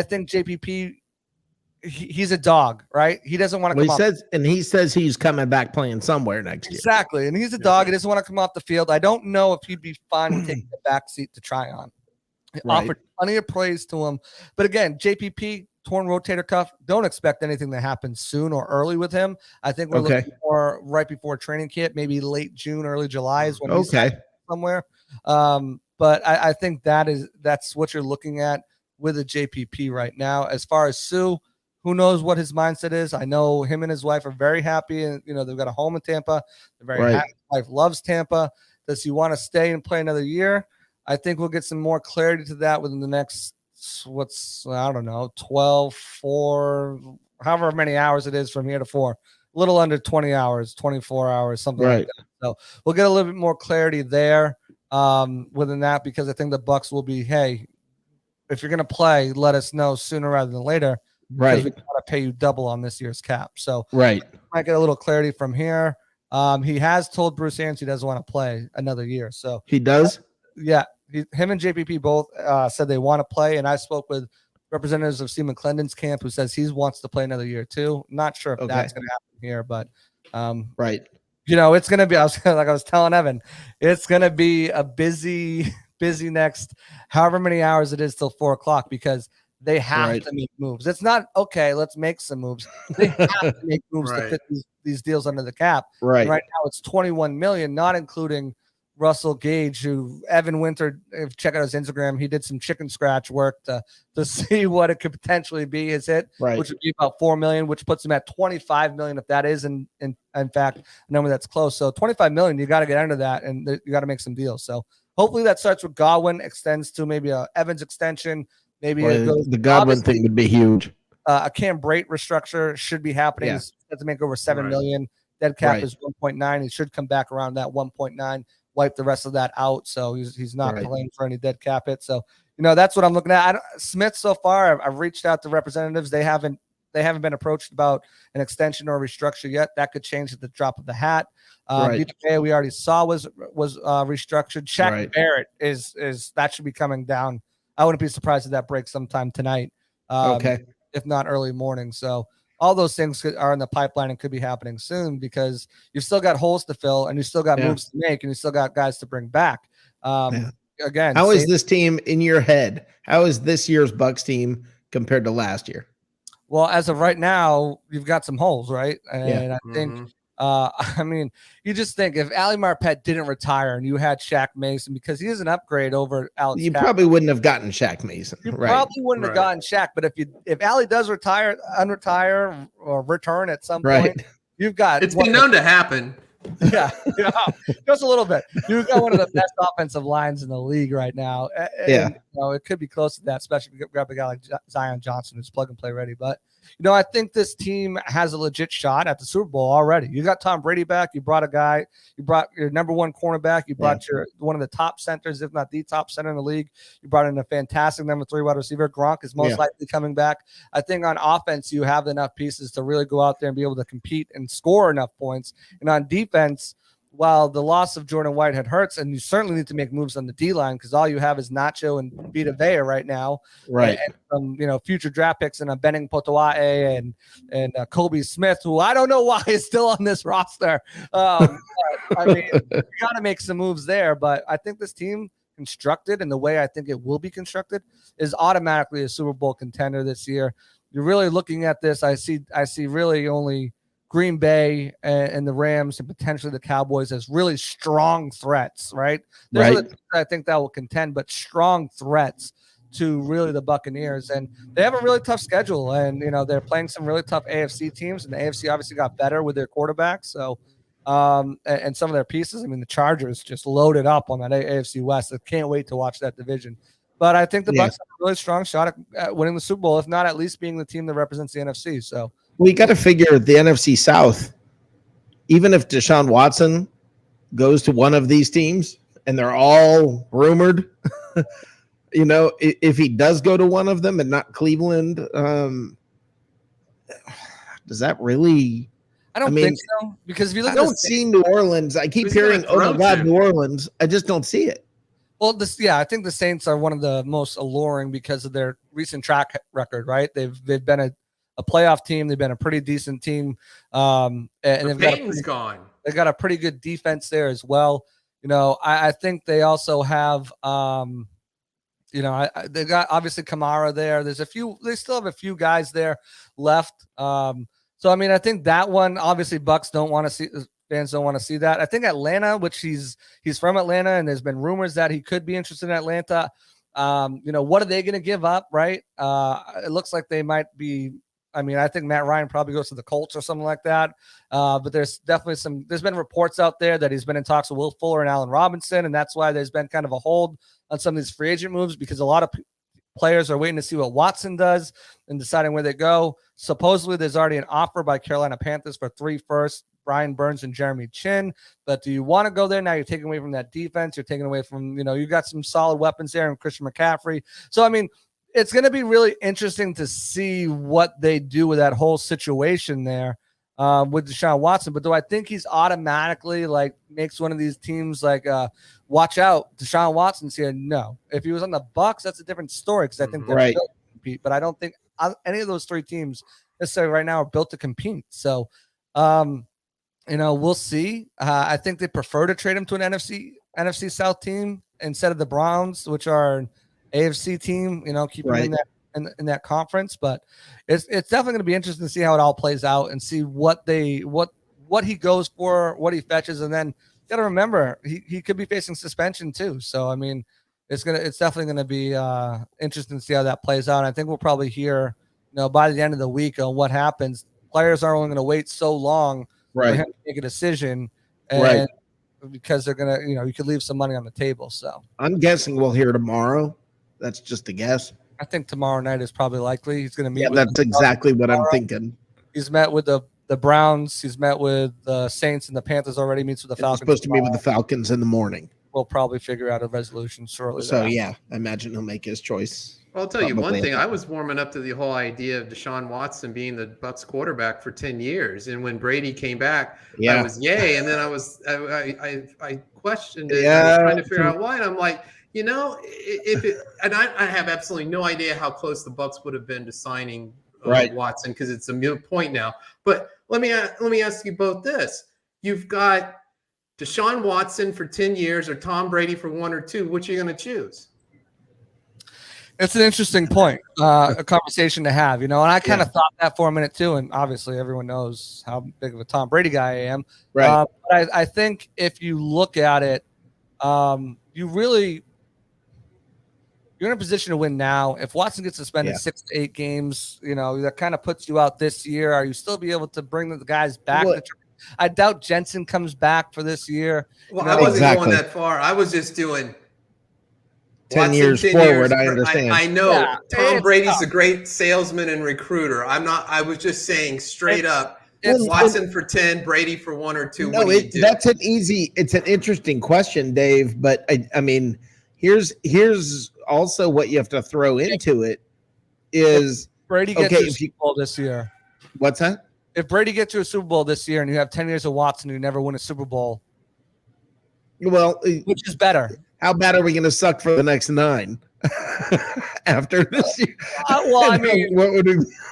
think JPP, he's a dog, right? He doesn't want to come off. He says he's coming back playing somewhere next year. Exactly. And he's a dog. He doesn't want to come off the field. I don't know if he'd be fine taking the back seat to Tryon. Offered plenty of praise to him. But again, JPP, torn rotator cuff, don't expect anything to happen soon or early with him. I think we're looking for right before training camp, maybe late June, early July is when he's somewhere. But I think that's what you're looking at with a JPP right now. As far as Sue, who knows what his mindset is? I know him and his wife are very happy, and they've got a home in Tampa. They're very happy. His wife loves Tampa. Does he want to stay and play another year? I think we'll get some more clarity to that within the next, 12, 4, however many hours it is from here to 4. A little under 20 hours, 24 hours, something like that. So we'll get a little bit more clarity there within that, because I think the Bucs will be, hey, if you're going to play, let us know sooner rather than later. Because we got to pay you double on this year's cap. So might get a little clarity from here. He has told Bruce Arians he doesn't want to play another year. So he does? Yeah. Him and JPP both said they want to play, and I spoke with representatives of Steve McClendon's camp who says he wants to play another year too. Not sure if that's going to happen here, but it's going to be. I was telling Evan, it's going to be a busy next however many hours it is till 4:00, because they have to make moves. It's not okay. Let's make some moves. They have to make moves to fit these deals under the cap. Right. And right now it's $21 million, not including Russell Gage, who Evan Winter, if check out his Instagram, he did some chicken scratch work to see what it could potentially be his hit, which would be about $4 million, which puts him at $25 million if that is in fact a number that's close. So $25 million, you got to get under that, and you got to make some deals. So hopefully that starts with Godwin, extends to maybe a Evans extension. Maybe Boy, it goes. the Godwin Obviously, thing would be huge. a Cam Brate restructure should be happening. Yeah. He's set to make over $7 Right. million. Dead cap Right. is 1.9. He should come back around that 1.9, wipe the rest of that out. So he's not Right. playing for any dead cap hit. So that's what I'm looking at. Smith so far, I've reached out to representatives. They haven't been approached about an extension or restructure yet. That could change at the drop of the hat. Right. BPA we already saw was restructured. Shaq Right. Barrett is that should be coming down. I wouldn't be surprised if that breaks sometime tonight. Okay. If not early morning. So all those things are in the pipeline and could be happening soon because you've still got holes to fill and you still got Yeah. moves to make and you still got guys to bring back. Yeah. Again, How is this team in your head? How is this year's Bucs team compared to last year? well, as of right now, you've got some holes, right? And I think Mhm. I mean, you just think if Ali Marpet didn't retire and you had Shaq Mason because he is an upgrade over Alex. You Kaplan, probably wouldn't have gotten Shaq Mason. you Right. probably wouldn't have Right. gotten Shaq. But if Ali does unretire or return at some Right. point, you've got It's been known to happen. yeah, just a little bit. You've got one of the best offensive lines in the league right now. Yeah. It could be close to that, especially if you grab a guy like Zion Johnson who's plug and play ready. But I think this team has a legit shot at the Super Bowl already. You got Tom Brady back. You brought a guy. You brought your number one cornerback. You brought one of the top centers, if not the top center in the league. You brought in a fantastic number 3 wide receiver. Gronk is most likely coming back. I think on offense, you have enough pieces to really go out there and be able to compete and score enough points. And on defense, while the loss of Jordan Whitehead hurts, and you certainly need to make moves on the D line because all you have is Nacho and Vita Vea right now, Right. And some future draft picks and a Benning Potoa'e and Kobe Smith, who I don't know why is still on this roster. But, I mean, you got to make some moves there. But I think this team constructed and the way I think it will be constructed is automatically a Super Bowl contender this year. You're really looking at this. I see really only Green Bay and the Rams and potentially the Cowboys as really strong threats, right? There's other teams I think that will contend, but strong threats to really the Buccaneers. And they have a really tough schedule. And, they're playing some really tough AFC teams. And the AFC obviously got better with their quarterbacks. So, and some of their pieces. I mean, the Chargers just loaded up on that AFC West. I can't wait to watch that division. But I think the Bucs have a really strong shot at winning the Super Bowl, if not at least being the team that represents the NFC. So, well, you got to figure the NFC South, even if Deshaun Watson goes to one of these teams and they're all rumored, if he does go to one of them and not Cleveland, does that really? I don't think so, because if you look, I don't see New Orleans. I keep hearing, "Oh my God, New Orleans!" I just don't see it. Well, I think the Saints are one of the most alluring because of their recent track record. Right? They've been a playoff team. They've been a pretty decent team, and they've gone. They've got a pretty good defense there as well. I think they also have. They got obviously Kamara there. They still have a few guys there left. So I mean, I think that one, obviously Bucs fans don't want to see that. I think Atlanta, which he's from Atlanta, and there's been rumors that he could be interested in Atlanta. What are they going to give up? Right. It looks like they might be. I mean, I think Matt Ryan probably goes to the Colts or something like that. But there's definitely there's been reports out there that he's been in talks with Will Fuller and Allen Robinson. And that's why there's been kind of a hold on some of these free agent moves because a lot of players are waiting to see what Watson does and deciding where they go. Supposedly there's already an offer by Carolina Panthers for 3 firsts, Brian Burns and Jeremy Chin. But do you want to go there? Now you're taking away from that defense. You're taking away from, you got some solid weapons there and Christian McCaffrey. So, I mean, it's going to be really interesting to see what they do with that whole situation there with Deshaun Watson. But do I think he's automatically makes one of these teams watch out, Deshaun Watson's here? No. If he was on the Bucs, that's a different story because I think they're built to compete. But I don't think any of those 3 teams necessarily right now are built to compete. So, we'll see. I think they prefer to trade him to an NFC South team instead of the Browns, which are AFC team, keep him in that conference. But it's definitely going to be interesting to see how it all plays out and see what he goes for, what he fetches, and then you got to remember he could be facing suspension too. So I mean, it's definitely going to be interesting to see how that plays out. And I think we'll probably hear by the end of the week on what happens. Players are only going to wait so long for him to make a decision, and because they're gonna, you could leave some money on the table. So I'm guessing we'll hear tomorrow. That's just a guess. I think tomorrow night is probably likely. He's gonna meet. Yeah, with that's exactly what I'm thinking. He's met with the Browns. He's met with the Saints and the Panthers already. Meets with the He's Falcons. supposed to meet with the Falcons in the morning. We'll probably figure out a resolution shortly. So yeah, I imagine he'll make his choice. Well, I'll tell you one Probably. thing. I was warming up to the whole idea of Deshaun Watson being the Bucs quarterback for 10 years. And when Brady came back, I was yay. And then I questioned it. I was trying to figure out why. And I'm like, if it, and I have absolutely no idea how close the Bucs would have been to signing Watson, because it's a moot point now. But let me ask you both this. You've got Deshaun Watson for 10 years or Tom Brady for 1 or 2. Which are you going to choose? It's an interesting point, a conversation to have, and I kind of thought that for a minute too. And obviously everyone knows how big of a Tom Brady guy I am. Right. But I think if you look at it, you're in a position to win now. If Watson gets suspended 6 to 8 games, that kind of puts you out this year. Are you still be able to bring the guys back? I doubt Jensen comes back for this year. Well, I wasn't going that far. I was just doing 10 years forward. I understand. I know Tom Brady's a great salesman and recruiter. I was just saying straight up. Watson for 10, Brady for 1 or 2. No, that's it's an interesting question, Dave. But I mean, here's also what you have to throw into it is if Brady gets to a Super Bowl this year. What's that? If Brady gets to a Super Bowl this year and you have 10 years of Watson who never win a Super Bowl, well, which is better? How bad are we going to suck for the next 9 after this year? Well, I mean,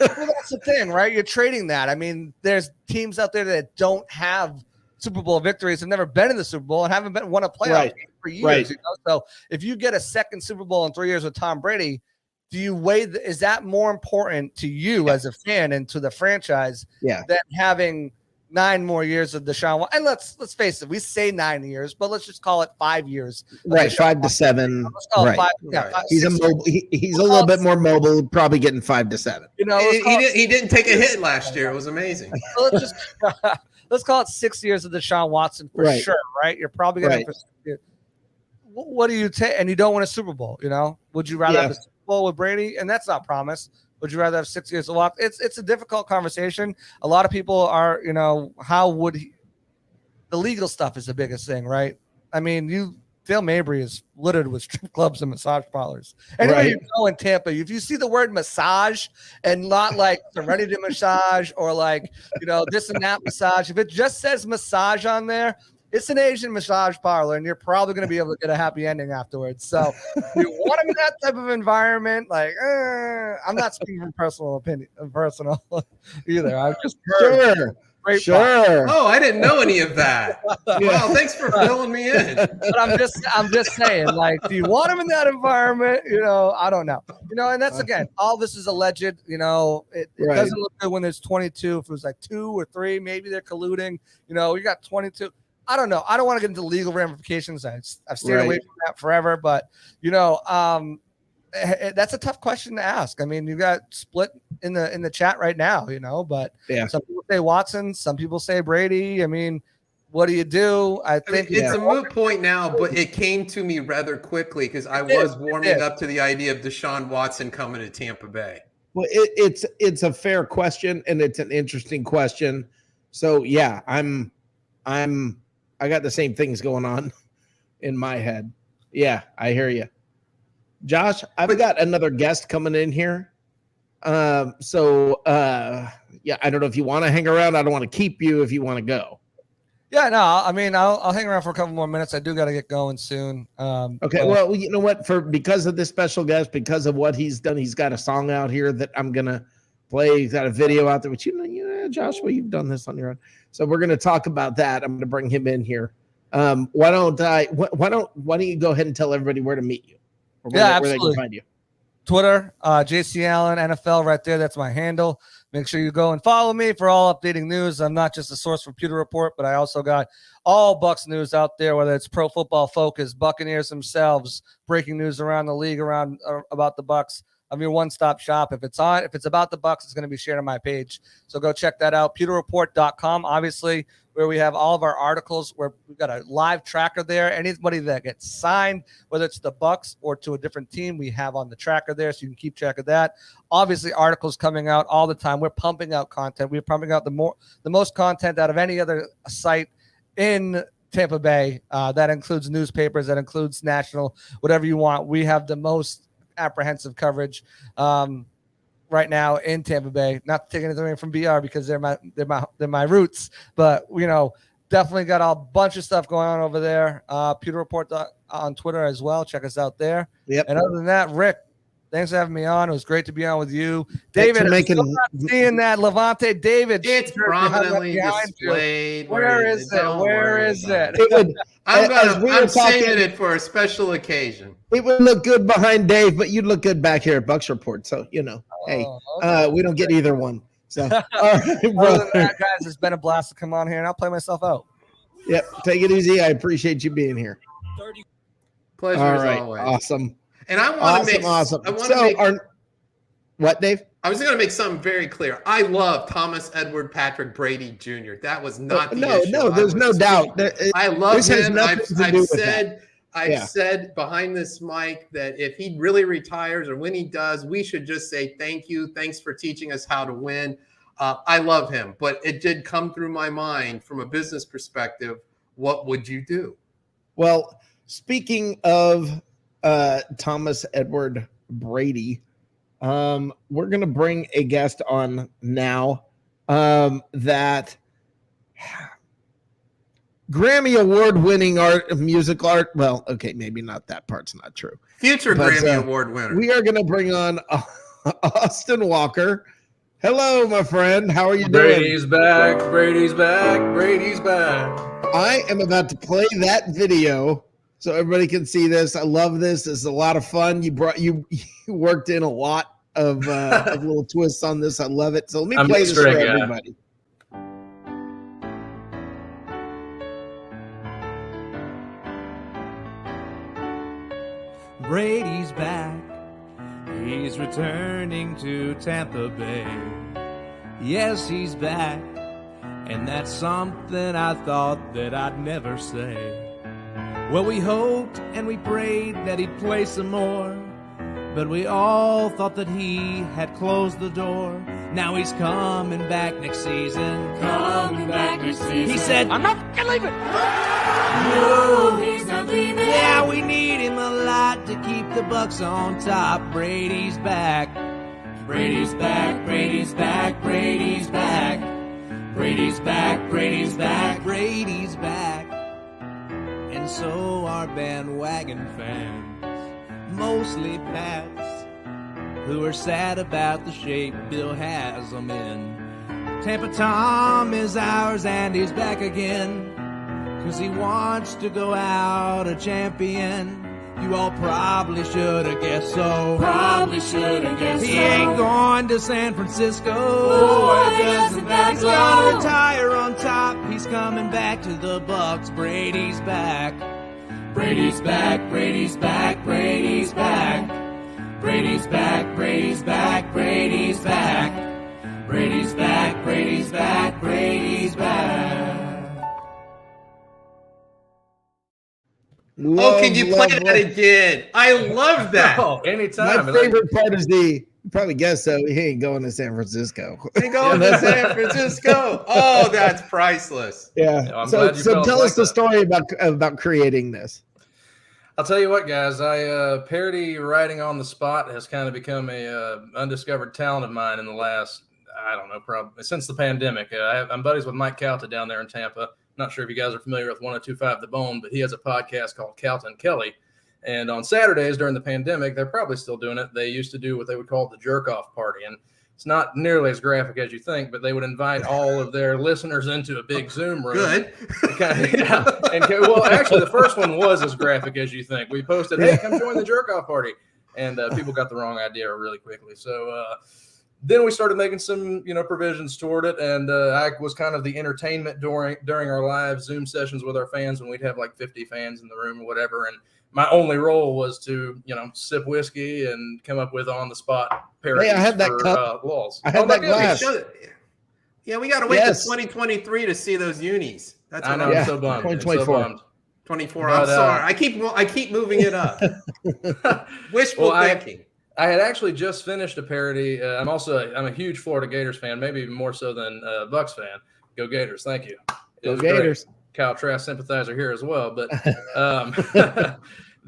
that's the thing, right? You're trading that. I mean, there's teams out there that don't have Super Bowl victories, have never been in the Super Bowl, and haven't won a playoff game for years. Right. So if you get a second Super Bowl in 3 years with Tom Brady, do you weigh? Is that more important to you as a fan and to the franchise than having 9 more years of Deshaun Watson? And let's face it, we say 9 years, but let's just call it 5 years. Right, 5 to 7. Let's call it 5. Yeah, 5, he's he's a little bit more mobile, probably getting 5 to 7. He didn't take a hit last year. It was amazing. So let's call it 6 years of Deshaun Watson for sure. Right, you're probably going to. What do you take? And you don't win a Super Bowl. Would you rather have a Super Bowl with Brady? And that's not promise. Would you rather have 6 years of Watson? It's a difficult conversation. A lot of people are, how would the legal stuff is the biggest thing, right? I mean, Dale Mabry is littered with strip clubs and massage parlors. Anyway, you go in Tampa, if you see the word massage and not like Serenity massage or like, this and that massage, if it just says massage on there, it's an Asian massage parlor, and you're probably going to be able to get a happy ending afterwards. So you want them in that type of environment. Like, I'm not speaking from personal either. I'm just Sure. Oh, I didn't know any of that. Wow, thanks for filling me in. But I'm just saying, like, do you want them in that environment? I don't know. And that's again, all this is alleged. It doesn't look good when there's 22. If it was like 2 or 3, maybe they're colluding. You got 22. I don't know. I don't want to get into legal ramifications. I've stayed away from that forever. But that's a tough question to ask. I mean, you got split in the chat right now. But some people say Watson, some people say Brady. I mean, what do you do? I think it's a moot point now, but it came to me rather quickly because I was warming up to the idea of Deshaun Watson coming to Tampa Bay. Well, it's a fair question, and it's an interesting question. So yeah, I got the same things going on in my head. Yeah, I hear you. Josh, I've got another guest coming in here. I don't know if you want to hang around. I don't want to keep you if you want to go. Yeah, no, I mean, I'll hang around for a couple more minutes. I do got to get going soon. Okay, well, you know what? Because of this special guest, because of what he's done, he's got a song out here that I'm going to play. He's got a video out there, which, Joshua, you've done this on your own. So we're going to talk about that. I'm going to bring him in here. Why don't you go ahead and tell everybody where to meet you? Or where they can find you. Twitter, JC Allen, NFL right there. That's my handle. Make sure you go and follow me for all updating news. I'm not just a source for Pewter Report, but I also got all Bucs news out there, whether it's Pro Football Focus, Buccaneers themselves, breaking news around the league, about the Bucs. I'm your one-stop shop. If it's about the Bucs, it's going to be shared on my page. So go check that out. PewterReport.com, obviously, where we have all of our articles, where we've got a live tracker there. Anybody that gets signed, whether it's the Bucs or to a different team, we have on the tracker there, so you can keep track of that. Obviously, articles coming out all the time. We're pumping out content. We're pumping out the most content out of any other site in Tampa Bay. That includes newspapers, that includes national, whatever you want. We have the most apprehensive coverage right now in Tampa Bay. Not to take anything away from BR because they're my roots, but definitely got a bunch of stuff going on over there. Pewter Report on Twitter as well. Check us out there. Yep. And other than that, Rick, thanks for having me on. It was great to be on with you. David, I'm still not seeing that Levante David. It's prominently displayed. Where is it? Where is it? I'm saving it for a special occasion. It would look good behind Dave, but you'd look good back here at Bucs Report. So, okay. We don't get either one. So, all right, other than that, guys, it's been a blast to come on here, and I'll play myself out. Yep. Take it easy. I appreciate you being here. Pleasure as always. Awesome. And I want to make awesome. What, Dave? I was going to make something very clear. I love Thomas Edward Patrick Brady Jr. That was not the issue. No, there's no doubt. I love him. I've said behind this mic that if he really retires or when he does, we should just say thank you. Thanks for teaching us how to win. I love him, but it did come through my mind from a business perspective. What would you do? Well, speaking of Thomas Edward Brady, we're going to bring a guest on now that Grammy award-winning musical art. Well, okay, maybe not that part's not true. Future Grammy award winner. We are going to bring on Austin Walker. Hello, my friend. How are you doing? Brady's back. Brady's back. Brady's back. I am about to play that video so everybody can see this. I love this. It's a lot of fun. You worked in a lot of little twists on this. I love it. So let me play this for everybody. Brady's back. He's returning to Tampa Bay. Yes, he's back. And that's something I thought that I'd never say. Well, we hoped and we prayed that he'd play some more, but we all thought that he had closed the door. Now he's coming back next season. Coming back next season. He said, I'm not fucking leaving. No, he's not leaving. Yeah, we need him a lot to keep the Bucs on top. Brady's back. Brady's back. Brady's back. Brady's back. Brady's back. Brady's back. Brady's back. And so are bandwagon fans, mostly Pats, who are sad about the shape Bill has them in. Tampa Tom is ours and he's back again, 'cause he wants to go out a champion. You all probably should have guessed so. Probably should have guessed so. He ain't going to San Francisco. Boy, doesn't that He's go. gonna retire on top. He's coming back to the Bucs. Brady's back. Brady's back. Brady's back. Brady's back. Brady's back. Brady's back. Brady's back. Brady's back. Brady's back. Brady's back. Can you play that again? I love that. Oh, anytime. My favorite part is you probably guessed so he ain't going to San Francisco. They go to San Francisco. Oh, that's priceless. Yeah. I'm So glad you felt tell like us the that. story about creating this. I'll tell you what, guys. Parody writing on the spot has kind of become a undiscovered talent of mine in the last, I don't know, probably since the pandemic. I'm buddies with Mike Calta down there in Tampa. Not sure if you guys are familiar with 102.5 The Bone, but he has a podcast called Calta and Kelly. And on Saturdays during the pandemic, they're probably still doing it. They used to do what they would call the jerk-off party. And it's not nearly as graphic as you think, but they would invite all of their listeners into a big Zoom room. Good. Well, actually, the first one was as graphic as you think. We posted, hey, come join the jerk-off party. And people got the wrong idea really quickly. So then we started making some, provisions toward it. And I was kind of the entertainment during our live Zoom sessions with our fans when we'd have like 50 fans in the room or whatever. And my only role was to, sip whiskey and come up with on the spot parodies I had that for cup. laws. I had that good. glass. Yeah, we got to wait Yes. to 2023 to see those unis. That's I what know. Yeah, I'm so bummed. 2024. 24. But, I'm sorry. I keep moving it up. Wishful thinking. I had actually just finished a parody. I'm a huge Florida Gators fan, maybe even more so than Bucs fan. Go Gators! Thank you. It Go was Gators! Great. Kyle Trask sympathizer here as well. But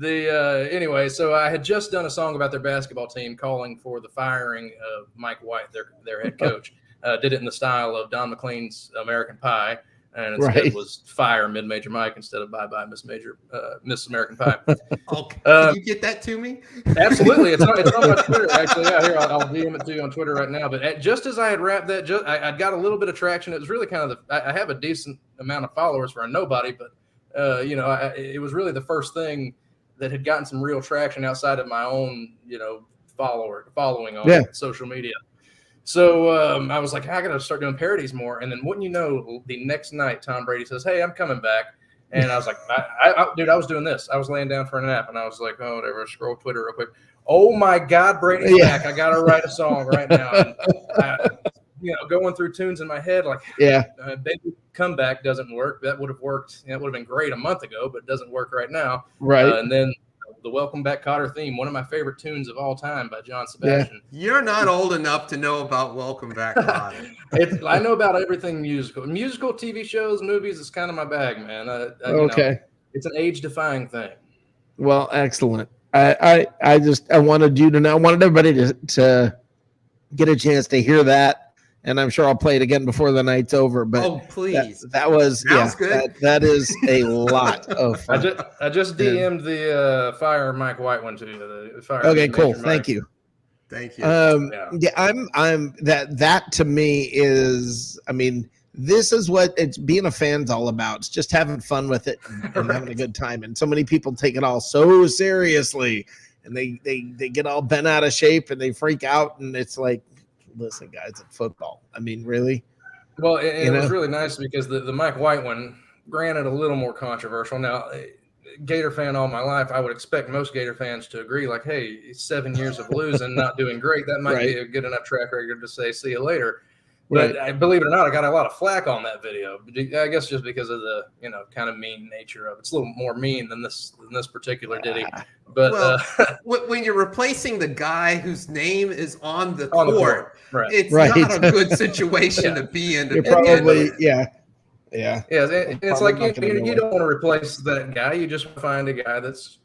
anyway, so I had just done a song about their basketball team calling for the firing of Mike White, their head coach. Did it in the style of Don McLean's American Pie. And instead was fire Mid-Major Mike instead of bye-bye Miss American Pie. Can you get that to me? Absolutely. It's on my Twitter. Actually, yeah, here, I'll DM it to you on Twitter right now. But just as I had wrapped that, I'd got a little bit of traction. It was really kind of I have a decent amount of followers for a nobody, but, it was really the first thing that had gotten some real traction outside of my own, following on social media. So I was like, I got to start doing parodies more. And then wouldn't you know, the next night, Tom Brady says, hey, I'm coming back. And I was like, dude, I was doing this. I was laying down for a nap. And I was like, oh, whatever, scroll Twitter real quick. Oh, my God, Brady's back. I got to write a song right now. And, going through tunes in my head, like, Baby Comeback doesn't work. That would have worked. It would have been great a month ago, but it doesn't work right now. Right. And then the Welcome Back Kotter theme, one of my favorite tunes of all time by John Sebastian. Yeah. You're not old enough to know about Welcome Back Kotter. I know about everything musical. Musical, TV shows, movies is kind of my bag, man. Okay. It's an age-defying thing. Well, excellent. I wanted you to know. I wanted everybody to get a chance to hear that. And I'm sure I'll play it again before the night's over. But please. That was good. That is a lot of fun. I just DM'd the Fire Mike White one to you. The Fire okay, cool. Thank you. Thank you. I'm that to me is, I mean, this is what it's being a fan's all about. It's just having fun with it and having a good time. And so many people take it all so seriously, and they get all bent out of shape and they freak out, and it's like, listen, guys, it's football. I mean, really? Well, it was really nice because the Mike White one, granted, a little more controversial. Now, Gator fan all my life, I would expect most Gator fans to agree, like, hey, 7 years of losing, not doing great. That might be a good enough track record to say, see you later. But I believe it or not, I got a lot of flack on that video. I guess just because of the, kind of mean nature of it. It's a little more mean than this particular ditty. But when you're replacing the guy whose name is on the court, it's not a good situation to be in. You're probably, It's like you don't want to replace that guy. You just find a guy that's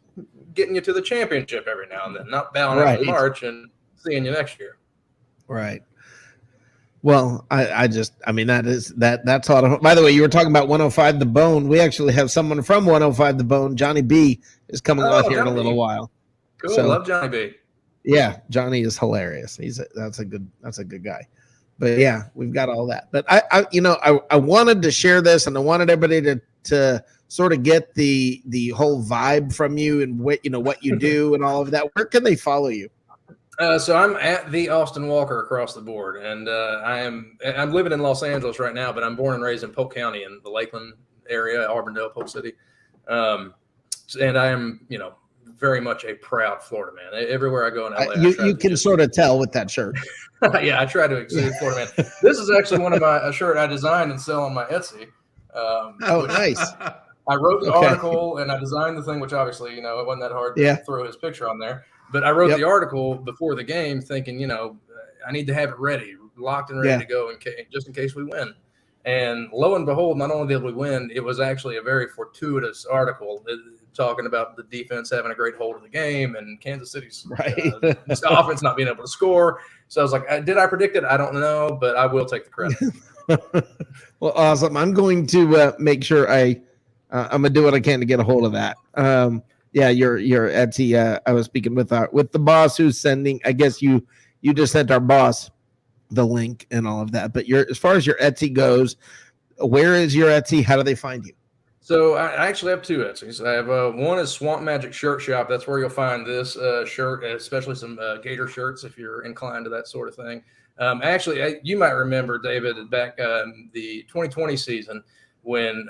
getting you to the championship every now and then, not bowing out in March and seeing you next year. Right. Well, I mean, that's all. By the way, you were talking about 105 The Bone. We actually have someone from 105 The Bone. Johnny B is coming on here in a little while. Cool. So, love Johnny B. Yeah, Johnny is hilarious. That's a good guy. But yeah, we've got all that. But I wanted to share this, and I wanted everybody to sort of get the whole vibe from you and what you do and all of that. Where can they follow you? So I'm at the Austin Walker across the board, and I'm living in Los Angeles right now, but I'm born and raised in Polk County in the Lakeland area, Auburndale, Polk City, and I am very much a proud Florida man. Everywhere I go in LA, you can sort of tell with that shirt. Yeah, I try to exude Florida man. This is actually one of a shirt I designed and sell on my Etsy. Nice. I wrote the article and I designed the thing, which obviously it wasn't that hard to throw his picture on there. But I wrote the article before the game thinking, I need to have it ready, locked and ready to go just in case we win. And lo and behold, not only did we win, it was actually a very fortuitous article talking about the defense having a great hold of the game and Kansas City's offense not being able to score. So I was like, did I predict it? I don't know, but I will take the credit. Well, awesome. I'm going to make sure I'm going to do what I can to get a hold of that. Yeah, your Etsy. I was speaking with the boss who's sending. I guess you just sent our boss the link and all of that. But as far as your Etsy goes, where is your Etsy? How do they find you? So I actually have two Etsys. I have one is Swamp Magic Shirt Shop. That's where you'll find this shirt, especially some Gator shirts if you're inclined to that sort of thing. Actually, you might remember, David, back the 2020 season when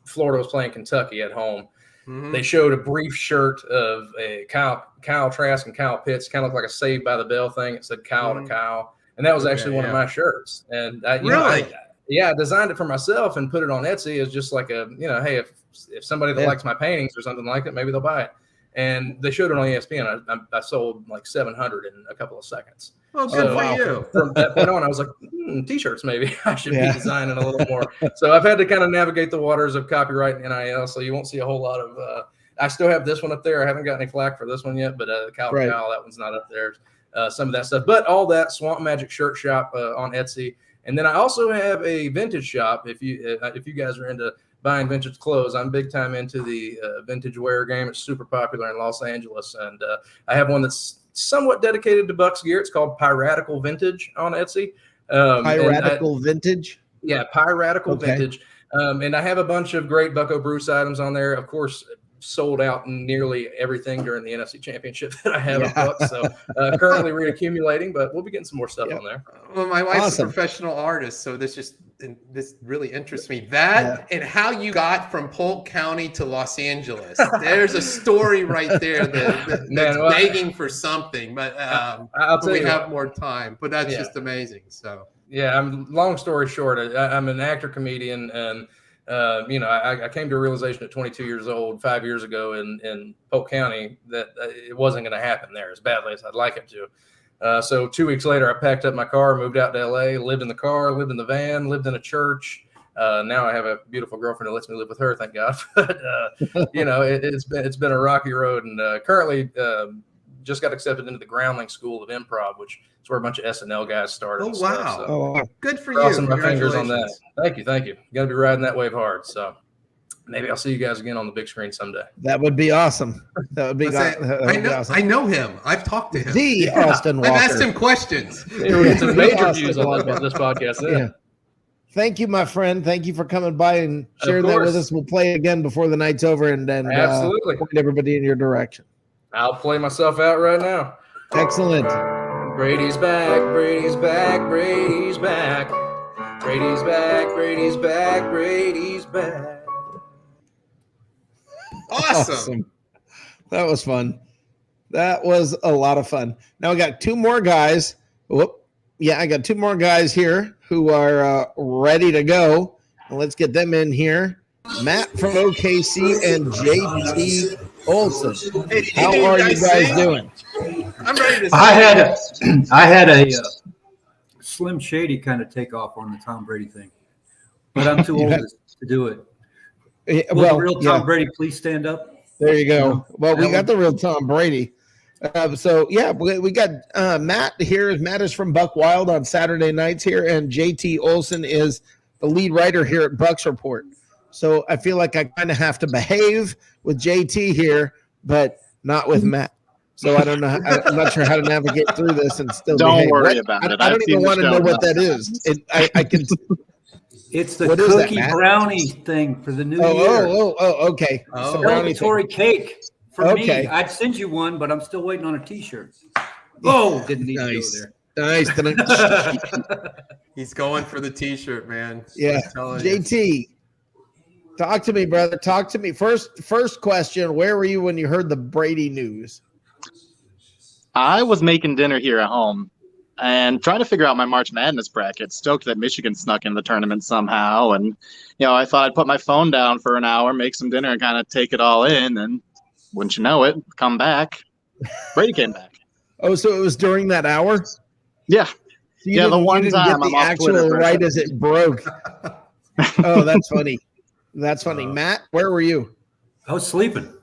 Florida was playing Kentucky at home. They showed a brief shirt of a Kyle Trask and Kyle Pitts, kind of looked like a Saved by the Bell thing. It said Kyle to Kyle, and that was actually one of my shirts. And I designed it for myself and put it on Etsy as just like a, hey, if somebody that likes my paintings or something like it, maybe they'll buy it. And they showed it on ESPN. I sold like 700 in a couple of seconds. Oh, good for you. From that point on, I was like, T-shirts, maybe I should be designing a little more. So I've had to kind of navigate the waters of copyright and NIL. So you won't see a whole lot of. I still have this one up there. I haven't got any flack for this one yet, but Kyle, that one's not up there. Some of that stuff, but all that Swamp Magic Shirt Shop on Etsy, and then I also have a vintage shop. If you guys are into buying vintage clothes, I'm big time into the vintage wear game. It's super popular in Los Angeles, and I have one that's somewhat dedicated to Bucs gear. It's called Piratical Vintage on Etsy. Piratical Vintage? Yeah, Piratical Vintage. And I have a bunch of great Bucko Bruce items on there. Of course, sold out nearly everything during the NFC Championship that I have at Bucs. So currently reaccumulating, but we'll be getting some more stuff on there. Well, my wife's a professional artist, so this really interests me. And how you got from Polk County to Los Angeles. There's a story right there that's begging for something, but I'll tell you, have more time. But that's just amazing. So long story short, I'm an actor comedian, and I came to a realization at 22 years old 5 years ago in Polk County that it wasn't going to happen there as badly as I'd like it to. So 2 weeks later, I packed up my car, moved out to LA, lived in the car, lived in the van, lived in a church. Now I have a beautiful girlfriend who lets me live with her, thank God. But it's been a rocky road, and currently just got accepted into the Groundling School of Improv, which is where a bunch of SNL guys started. Oh, wow. So, good for crossing you. My fingers on that. Thank you. You got to be riding that wave hard. So maybe I'll see you guys again on the big screen someday. That would be awesome. That would be awesome. I know him. I've talked to him. Austin Walker. I've asked him questions. We're getting some major views on this podcast. Yeah. Thank you, my friend. Thank you for coming by and sharing that with us. We'll play again before the night's over and then absolutely point everybody in your direction. I'll play myself out right now. Excellent. Brady's back. Brady's back. Brady's back. Brady's back. Brady's back. Brady's back. Awesome. That was fun. That was a lot of fun. Now we got two more guys. I got two more guys here who are ready to go. And let's get them in here. Matt from OKC and JT Olson. How are you guys doing? I'm ready to I had a Slim Shady kind of takeoff on the Tom Brady thing, but I'm too old to do it. Will the real Tom Brady please stand up? There you go. Well, we got the real Tom Brady. We got Matt here. Matt is from Buck Wild on Saturday nights here, and JT Olson is the lead writer here at Bucs Report. So I feel like I kind of have to behave with JT here, but not with Matt. So I don't know. I'm not sure how to navigate through this and still don't worry about it. I don't even want to know what that is. I can. It's the cookie brownie thing for the new year. Okay. Celebratory cake for me. I'd send you one, but I'm still waiting on a T-shirt. Oh, didn't need to go there. Nice. He's going for the T-shirt, man. Yeah. JT, talk to me, brother. Talk to me. First question, where were you when you heard the Brady news? I was making dinner here at home and trying to figure out my March Madness bracket. Stoked that Michigan snuck in the tournament somehow. And, I thought I'd put my phone down for an hour, make some dinner, and kind of take it all in. And wouldn't you know it, come back. Brady came back. Oh, so it was during that hour? Yeah. So the one time I'm off Twitter right as it broke. Oh, that's funny. That's funny. Matt, where were you? I was sleeping.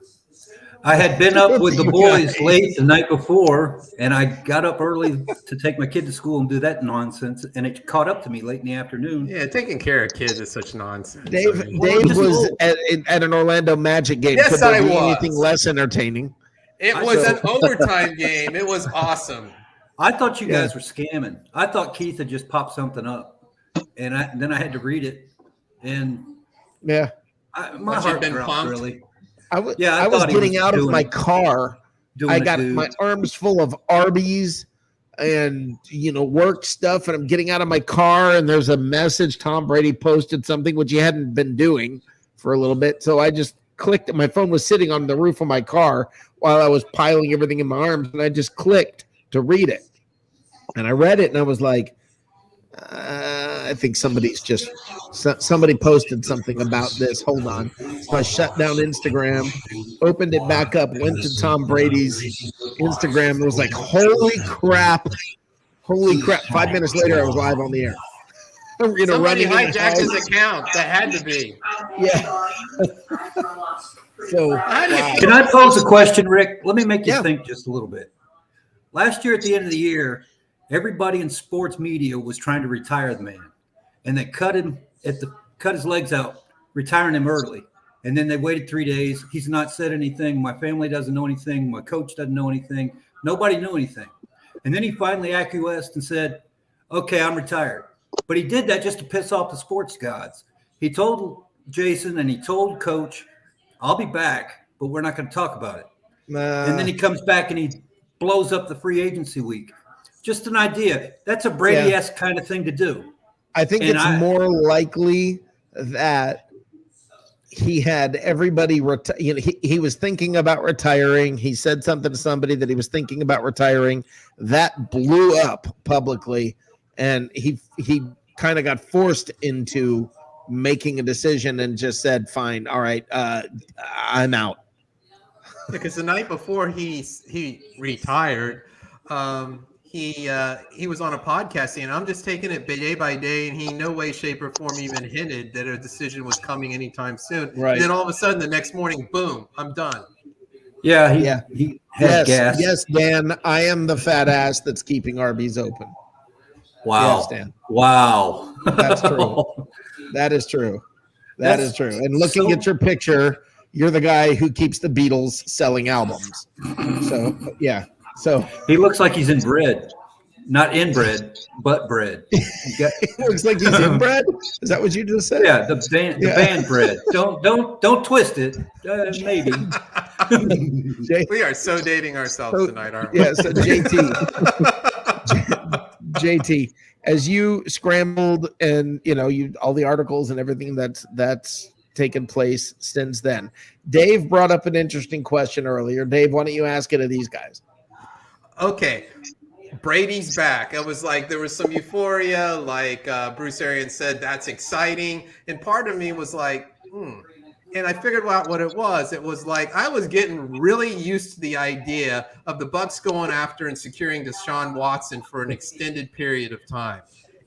I had been up with the boys late the night before, and I got up early to take my kid to school and do that nonsense, and it caught up to me late in the afternoon. Yeah, taking care of kids is such nonsense. Dave was at an Orlando Magic game. Yes, I was. Anything less entertaining? It was an overtime game. It was awesome. I thought you guys were scamming. I thought Keith had just popped something up, and then I had to read it, and my heart dropped really. I was getting out of my car. I got my arms full of Arby's and, work stuff. And I'm getting out of my car and there's a message. Tom Brady posted something, which he hadn't been doing for a little bit. So I just clicked. My phone was sitting on the roof of my car while I was piling everything in my arms, and I just clicked to read it. And I read it, and I was like, I think somebody posted something about this. Hold on. So I shut down Instagram, opened it back up, went to Tom Brady's Instagram, and was like, holy crap. 5 minutes later, I was live on the air. Somebody hijacked his account. That had to be. Yeah. So, wow. Can I pose a question, Rick? Let me make you think just a little bit. Last year at the end of the year, everybody in sports media was trying to retire the man, and they cut his legs out, retiring him early. And then they waited 3 days. He's not said anything. My family doesn't know anything. My coach doesn't know anything. Nobody knew anything. And then he finally acquiesced and said, okay, I'm retired. But he did that just to piss off the sports gods. He told Jason and he told Coach, I'll be back, but we're not going to talk about it. And then he comes back and he blows up the free agency week. Just an idea. That's a Brady-esque kind of thing to do. I think it's more likely that he had everybody he was thinking about retiring. He said something to somebody that he was thinking about retiring. That blew up publicly, and he kind of got forced into making a decision and just said, fine, all right, I'm out. Because the night before he retired, he was on a podcast saying, I'm just taking it day by day, and he in no way, shape, or form even hinted that a decision was coming anytime soon. Right. And then all of a sudden, the next morning, boom, I'm done. Yeah, he has gas. Yes, Dan, I am the fat ass that's keeping Arby's open. Wow. Yes, Dan. Wow. That's true. That is true. That is true. And looking at your picture, you're the guy who keeps the Beatles selling albums. So, yeah. So he looks like he's inbred. Not inbred, but bread. It looks like he's inbred? Is that what you just said? Yeah, the band bread. Don't twist it. Maybe. We are so dating ourselves tonight, aren't we? Yeah, so JT, as you scrambled and you all the articles and everything that's taken place since then, Dave brought up an interesting question earlier. Dave, why don't you ask it of these guys? Okay, Brady's back. It was like there was some euphoria, like Bruce Arians said, that's exciting. And part of me was like, And I figured out what it was. It was like I was getting really used to the idea of the Bucs going after and securing Deshaun Watson for an extended period of time.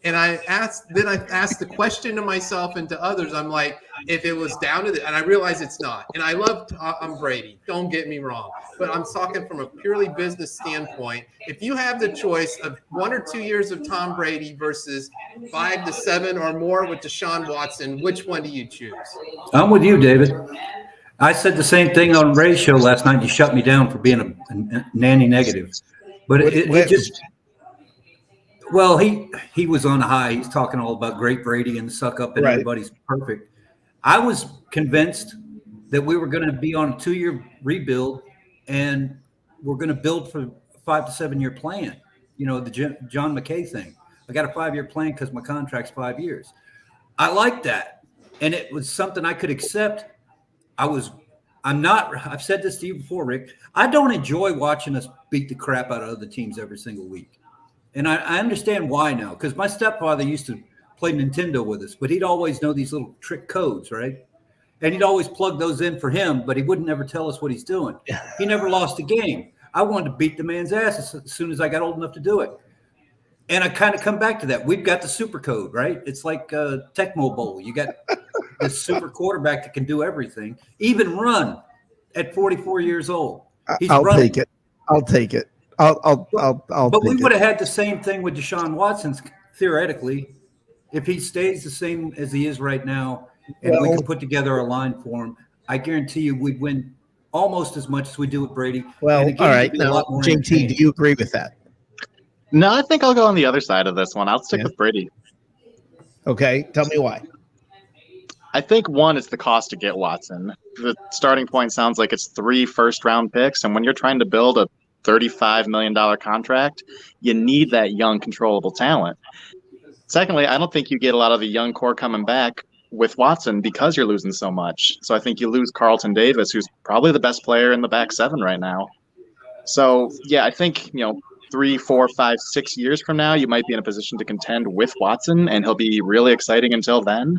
And I asked the question to myself and to others. I'm like, if it was down to and I realize it's not. And I love Tom Brady. Don't get me wrong. But I'm talking from a purely business standpoint. If you have the choice of 1 or 2 years of Tom Brady versus 5 to 7 or more with Deshaun Watson, which one do you choose? I'm with you, David. I said the same thing on Ray's show last night. You shut me down for being a nanny negative. But it just – well, he was on a high. He's talking all about great Brady and suck up and everybody's perfect. I was convinced that we were going to be on a 2-year rebuild and we're going to build for a 5 to 7 year plan. The John McKay thing. I got a 5-year plan because my contract's 5 years. I like that. And it was something I could accept. I've said this to you before, Rick. I don't enjoy watching us beat the crap out of other teams every single week. And I understand why now, because my stepfather used to play Nintendo with us, but he'd always know these little trick codes, right? And he'd always plug those in for him, but he wouldn't ever tell us what he's doing. He never lost a game. I wanted to beat the man's ass as soon as I got old enough to do it. And I kind of come back to that. We've got the super code, right? It's like Tecmo Bowl. You got this super quarterback that can do everything, even run at 44 years old. I'll take it. But we would have had the same thing with Deshaun Watson, theoretically, if he stays the same as he is right now, and we can put together a line for him. I guarantee you, we'd win almost as much as we do with Brady. Well, all right. Now, JT, do you agree with that? No, I think I'll go on the other side of this one. I'll stick with Brady. Okay, tell me why. I think one is the cost to get Watson. The starting point sounds like it's 3 first-round picks, and when you're trying to build a $35 million contract, you need that young, controllable talent. Secondly, I don't think you get a lot of the young core coming back with Watson because you're losing so much. So I think you lose Carlton Davis, who's probably the best player in the back seven right now. So yeah, I think 3, 4, 5, 6 years from now, you might be in a position to contend with Watson, and he'll be really exciting until then.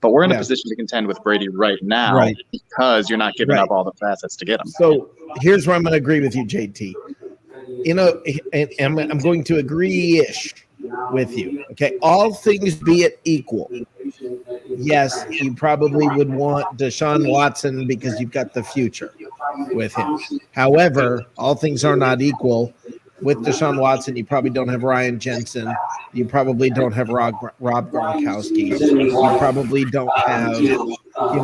But we're in a position to contend with Brady right now because you're not giving up all the facets to get him. So here's where I'm going to agree with you, JT. And I'm going to agree-ish with you. Okay, all things be it equal. Yes, you probably would want Deshaun Watson because you've got the future with him. However, all things are not equal. With Deshaun Watson, you probably don't have Ryan Jensen. You probably don't have Rob Gronkowski. You probably don't have,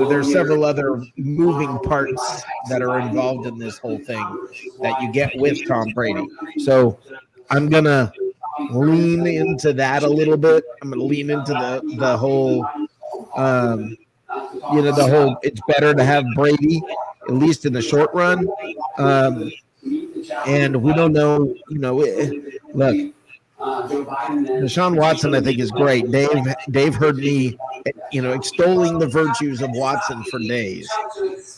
there's several other moving parts that are involved in this whole thing that you get with Tom Brady. So I'm going to lean into that a little bit. I'm going to lean into the whole, it's better to have Brady, at least in the short run. And we don't know, look, Deshaun Watson, I think, is great. Dave heard me, extolling the virtues of Watson for days.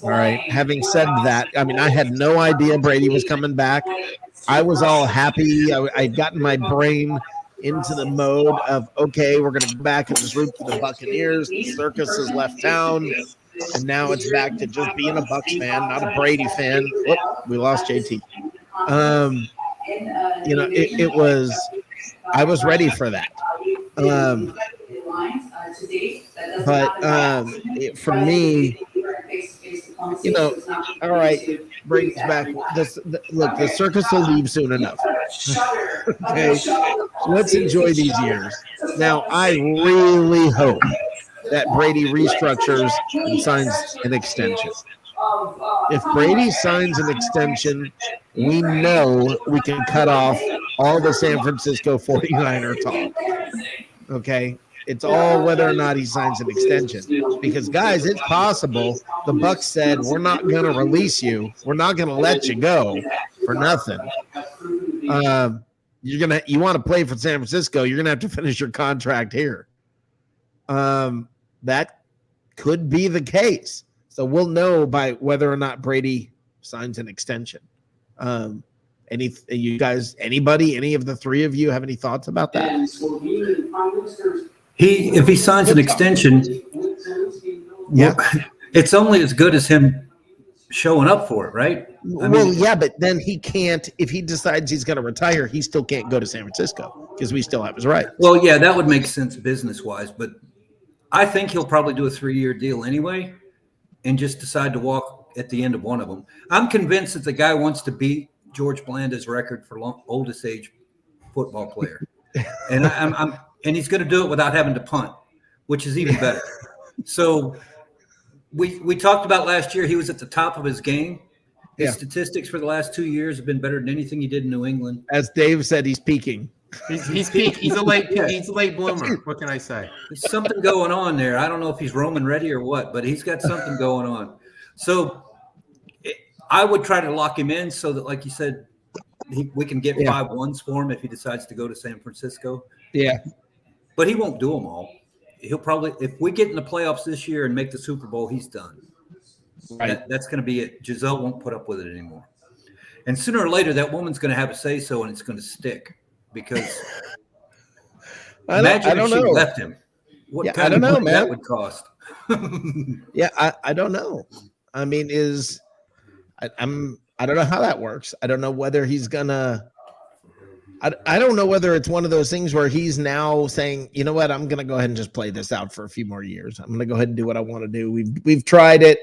All right. Having said that, I mean, I had no idea Brady was coming back. I was all happy. I'd gotten my brain into the mode of, okay, we're going to go back and just root for the Buccaneers. The circus has left town. And now it's back to just being a Bucs fan, not a Brady fan. Whoop, we lost JT. It was, I was ready for that. For me, all right, Brady's back. Look, the circus will leave soon enough. Okay, let's enjoy these years. Now, I really hope that Brady restructures and signs an extension. If Brady signs an extension, we know we can cut off all the San Francisco 49er talk. Okay? It's all whether or not he signs an extension. Because, guys, it's possible the Bucs said, we're not going to release you. We're not going to let you go for nothing. You want to play for San Francisco, you're going to have to finish your contract here. That could be the case. So we'll know by whether or not Brady signs an extension. Any of the three of you have any thoughts about that? If he signs an extension, it's only as good as him showing up for it, right? But then he can't. If he decides he's going to retire, he still can't go to San Francisco because we still have his rights. Well, yeah, that would make sense business-wise, but I think he'll probably do a 3-year deal anyway and just decide to walk at the end of one of them. I'm convinced that the guy wants to beat George Blanda's record for oldest age football player. And and he's going to do it without having to punt, which is even better. So we talked about last year, he was at the top of his game. His statistics for the last 2 years have been better than anything he did in New England. As Dave said, he's peaking. He's a late bloomer. What can I say? There's something going on there. I don't know if he's Roman ready or what, but he's got something going on. So I would try to lock him in so that, like you said, we can get 5-1s for him if he decides to go to San Francisco. Yeah. But he won't do them all. He'll probably, if we get in the playoffs this year and make the Super Bowl, he's done. Right. That's going to be it. Giselle won't put up with it anymore. And sooner or later, that woman's going to have a say-so, and it's going to stick. Because imagine if she left him. What kind of money that would cost? I don't know. I mean, I don't know how that works. I don't know whether he's gonna. I don't know whether it's one of those things where he's now saying, you know what, I'm gonna go ahead and just play this out for a few more years. I'm gonna go ahead and do what I want to do. We've tried it.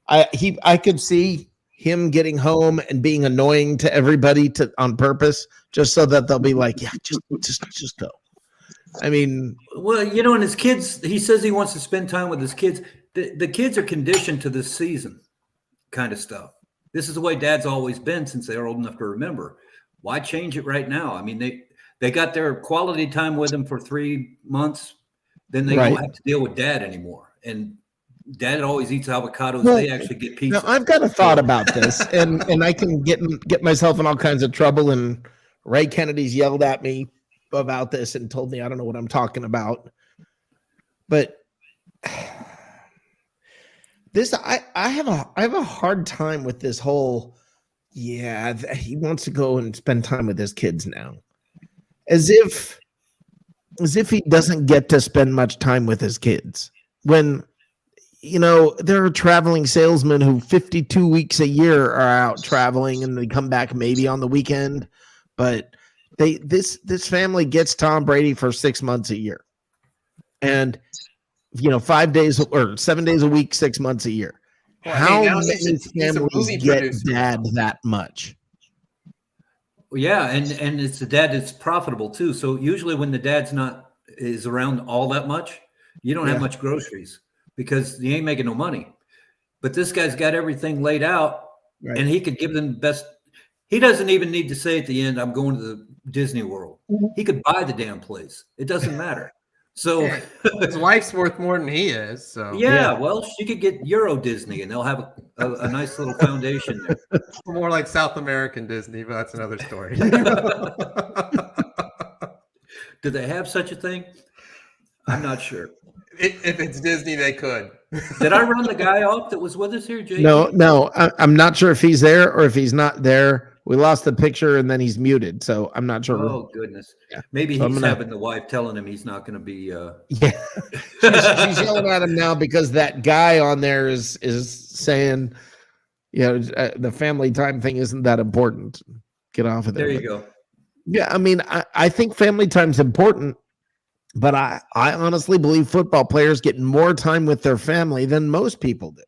I could see him getting home and being annoying to everybody on purpose, just so that they'll be like, yeah, just go. I mean, well, and his kids, he says he wants to spend time with his kids. The kids are conditioned to this season kind of stuff. This is the way Dad's always been since they were old enough to remember. Why change it right now? I mean, they got their quality time with him for 3 months. Then they don't have to deal with Dad anymore. And Dad always eats avocados. Well, they actually get pizza. Now, I've got a thought about this, and I can get myself in all kinds of trouble. And Ray Kennedy's yelled at me about this and told me I don't know what I'm talking about. But this I have a hard time with this whole. Yeah, he wants to go and spend time with his kids now, as if he doesn't get to spend much time with his kids when. There are traveling salesmen who 52 weeks a year are out traveling and they come back maybe on the weekend, but this family gets Tom Brady for 6 months a year. And 5 days or 7 days a week, 6 months a year. Well, How now many he's a families movie get producer. dad that much? Yeah, and it's the dad that's profitable too. So usually when the dad's is around all that much, you don't have much groceries because you ain't making no money. But this guy's got everything laid out, Right. and he could give them the best. He doesn't even need to say at the end, "I'm going to the Disney World." He could buy the damn place. It doesn't matter. So His wife's worth more than he is. So yeah, well, she could get Euro Disney, and they'll have a nice little foundation there. more like South American Disney, but that's another story. Do they have such a thing? I'm not sure. If it's Disney, they could. Did I run the guy off that was with us here, JT? No, I'm not sure if he's there or if he's not there. We lost the picture and then he's muted, so I'm not sure. Oh goodness! Yeah. Maybe So he's having the wife telling him he's not going to be. Yeah, she's yelling at him now because that guy on there is saying, the family time thing isn't that important. Get off of there. There you go. Yeah, I mean, I think family time's important, but I honestly believe football players get more time with their family than most people do.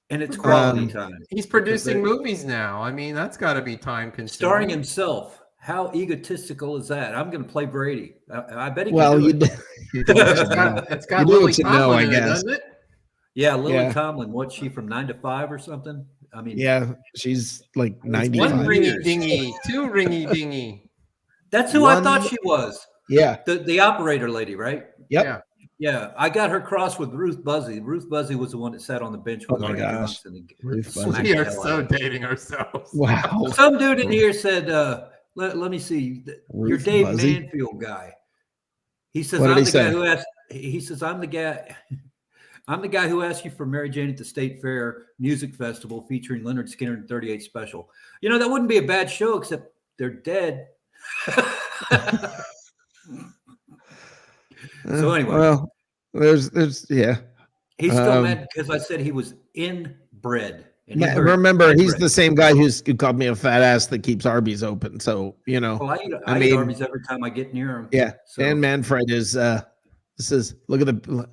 And it's quality time. He's producing movies now. I mean, that's got to be time consuming. Starring himself. How egotistical is that? I'm going to play Brady. I bet he Well, can do it. It's got Lily Tomlin in it, doesn't it? Yeah, Lily Tomlin. What's she from 9 to 5 or something? I mean, yeah, she's like 95. One ringy dingy, two ringy dingy. That's who I thought she was. Yeah, the operator lady, right? Yep. Yeah, I got her crossed with Ruth Buzzy. Ruth Buzzy was the one that sat on the bench with my gosh. Ruth Buzzy. We are so dating ourselves. Wow. Some dude in here said, let me see, you're Dave Buzzy? Manfield guy. He says, What did I'm he the say? guy who asked, he says, I'm the guy who asked you for Mary Jane at the State Fair Music Festival featuring Leonard Skinner and 38 Special. That wouldn't be a bad show, except they're dead. So anyway, well, there's yeah. He's still mad because I said he was inbred. And remember, he's the same guy who called me a fat ass that keeps Arby's open. So Well, I eat Arby's every time I get near him. Yeah, So. Dan Manfred is. This is look at the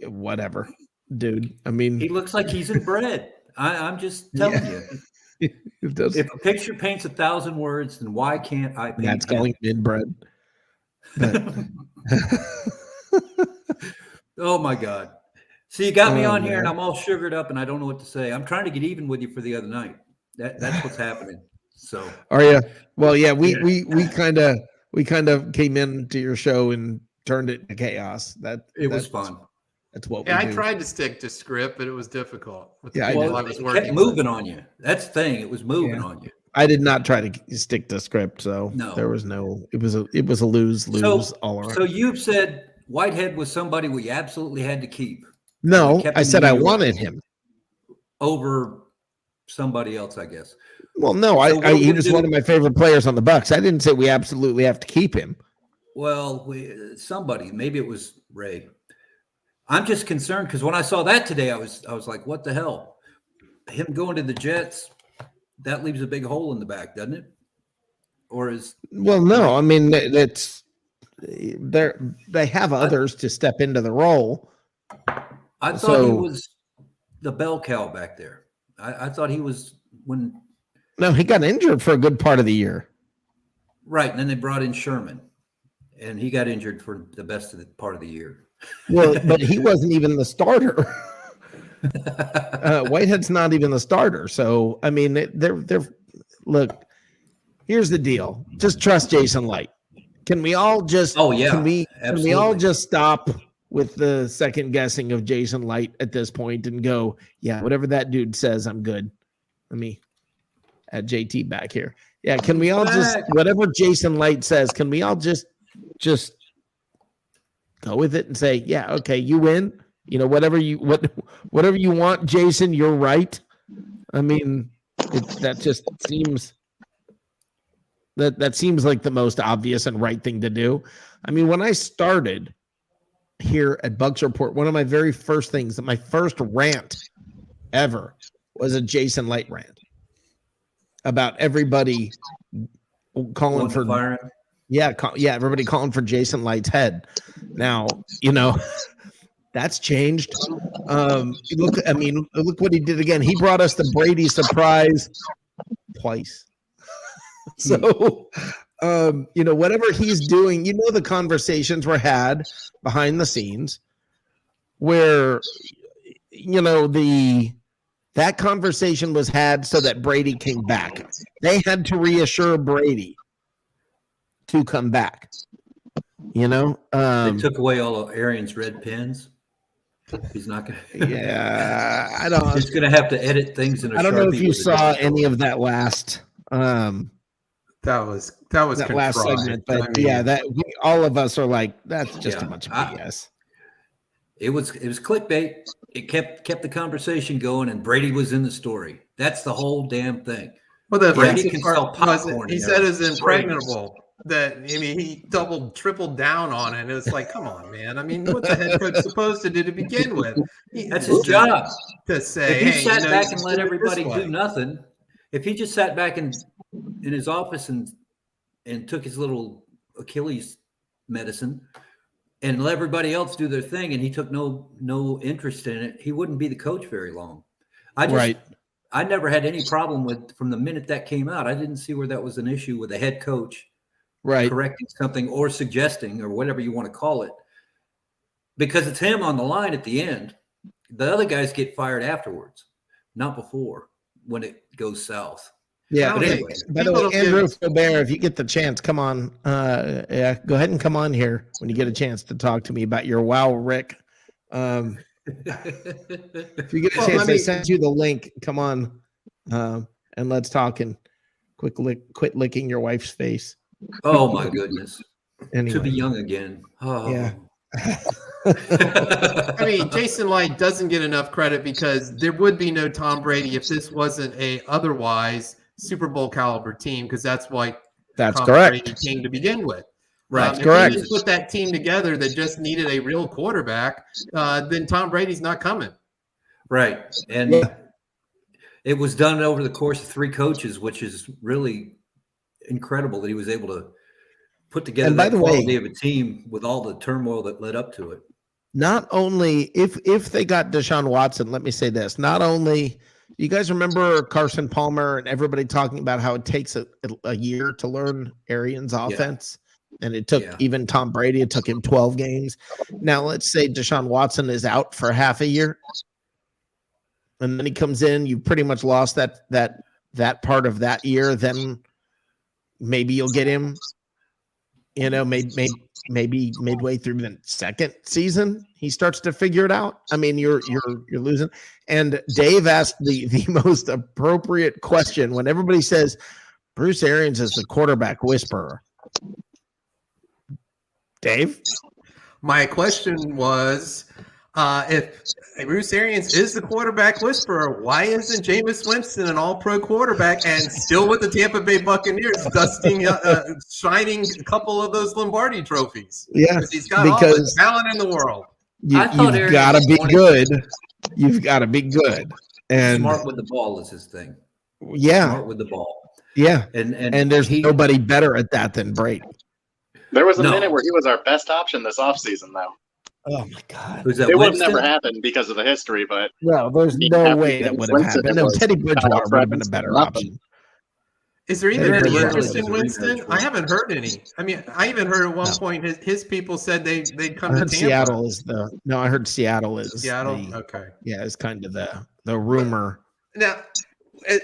whatever, dude. I mean, he looks like he's inbred. I'm just telling you. It does. If a picture paints 1,000 words, then why can't I paint? That's calling him inbred. Oh my God. So you got me on here and I'm all sugared up and I don't know what to say. I'm trying to get even with you for the other night. That's what's happening. So are you? Well, yeah, we kind of came into your show and turned it into chaos. It was fun. That's what I do. tried to stick to script, but it was difficult. With the Yeah, people I was working kept moving on you. That's the thing. It was moving on you. I did not try to stick to script, so No. there was no. It was a lose all around. So you've said Whitehead was somebody we absolutely had to keep. No, kept I him said in I New York. wanted him. Over somebody else, I guess. Well, no, So he was one of my favorite players on the Bucs. I didn't say we absolutely have to keep him. Well, somebody, maybe it was Ray. I'm just concerned because when I saw that today, I was like, what the hell? Him going to the Jets, that leaves a big hole in the back, doesn't it? Or is Well, no, I mean they have others to step into the role. I thought he was the bell cow back there. I thought he was when. No, he got injured for a good part of the year. Right, and then they brought in Sherman, and he got injured for the best of the part of the year. Well, but he wasn't even the starter. Whitehead's not even the starter. So I mean, they're look. Here's the deal. Just trust Jason Light. Can we all just? Oh yeah. Can we absolutely. all just stop with the second guessing of Jason Light at this point and go, yeah, whatever that dude says, I'm good. Let me add JT back here. Yeah, can we all just whatever Jason Light says? Can we all just go with it and say, yeah, okay, you win. You know, whatever you want, Jason, you're right. I mean, that just seems that seems like the most obvious and right thing to do. I mean, when I started here at Bucs Report, one of my very first things, my first rant ever was a Jason Light rant about everybody calling for fire him. Yeah, everybody calling for Jason Light's head. Now, that's changed. Look what he did again. He brought us the Brady surprise twice. So, whatever he's doing, the conversations were had behind the scenes where, that conversation was had so that Brady came back. They had to reassure Brady to come back. They took away all of Arian's red pens. He's not going to. Yeah, I don't. He's going to have to edit things in a. I don't know if you saw any of that last. That was that last segment, but all of us are like, that's just a bunch of BS. It was clickbait. It kept the conversation going, and Brady was in the story. That's the whole damn thing. Well, the Brady can sell popcorn. He said it's impregnable. He tripled down on it. And it's like, come on, man. I mean, what's the head coach supposed to do to begin with? That's his job. To say, if he sat back and let everybody do nothing, if he just sat back in his office and took his little Achilles medicine and let everybody else do their thing, and he took no interest in it, he wouldn't be the coach very long. I never had any problem with, from the minute that came out, I didn't see where that was an issue with a head coach correcting something or suggesting or whatever you want to call it, because it's him on the line at the end. The other guys get fired afterwards, not before, when it goes south. Yeah. But anyway, by the way, Andrew Faubert, if you get the chance, come on. Go ahead and come on here when you get a chance to talk to me about your Wow Rick. If you get a chance, I send you the link. Come on, and let's talk and quit licking your wife's face. Oh my goodness! Anyway. To be young again. Oh. Yeah. I mean, Jason Light doesn't get enough credit because there would be no Tom Brady if this wasn't a otherwise Super Bowl caliber team, because that's why Tom Brady came to begin with. Right, if correct. you just put that team together that just needed a real quarterback, then Tom Brady's not coming. Right, and it was done over the course of 3 coaches, which is really incredible that he was able to put together that quality of a team with all the turmoil that led up to it. Not only if they got Deshaun Watson, let me say this, not only you guys remember Carson Palmer and everybody talking about how it takes a year to learn Arians' offense, and it took even Tom Brady, it took him 12 games. Now let's say Deshaun Watson is out for half a year, and then he comes in, you pretty much lost that part of that year. Then maybe you'll get him, maybe midway through the second season, he starts to figure it out. I mean, you're losing. And Dave asked the most appropriate question when everybody says Bruce Arians is the quarterback whisperer. Dave? My question was, if Bruce Arians is the quarterback whisperer, why isn't Jameis Winston an all-pro quarterback and still with the Tampa Bay Buccaneers dusting, shining a couple of those Lombardi trophies? Yeah, because he's got all the talent in the world. You've got to be good. You've got to be good. And smart with the ball is his thing. Yeah. Smart with the ball. Yeah. And there's nobody better at that than Brady. There was a minute where he was our best option this offseason, though. Oh, my God. It would have never happened because of the history, but... No, there's no way that would have happened. No, Teddy Bridgewater would have been a better option. Is there even any interest in Winston? I haven't heard any. I mean, I even heard at one point his people said they'd come to Tampa. Seattle is I heard Seattle is okay. Yeah, it's kind of the rumor. Now,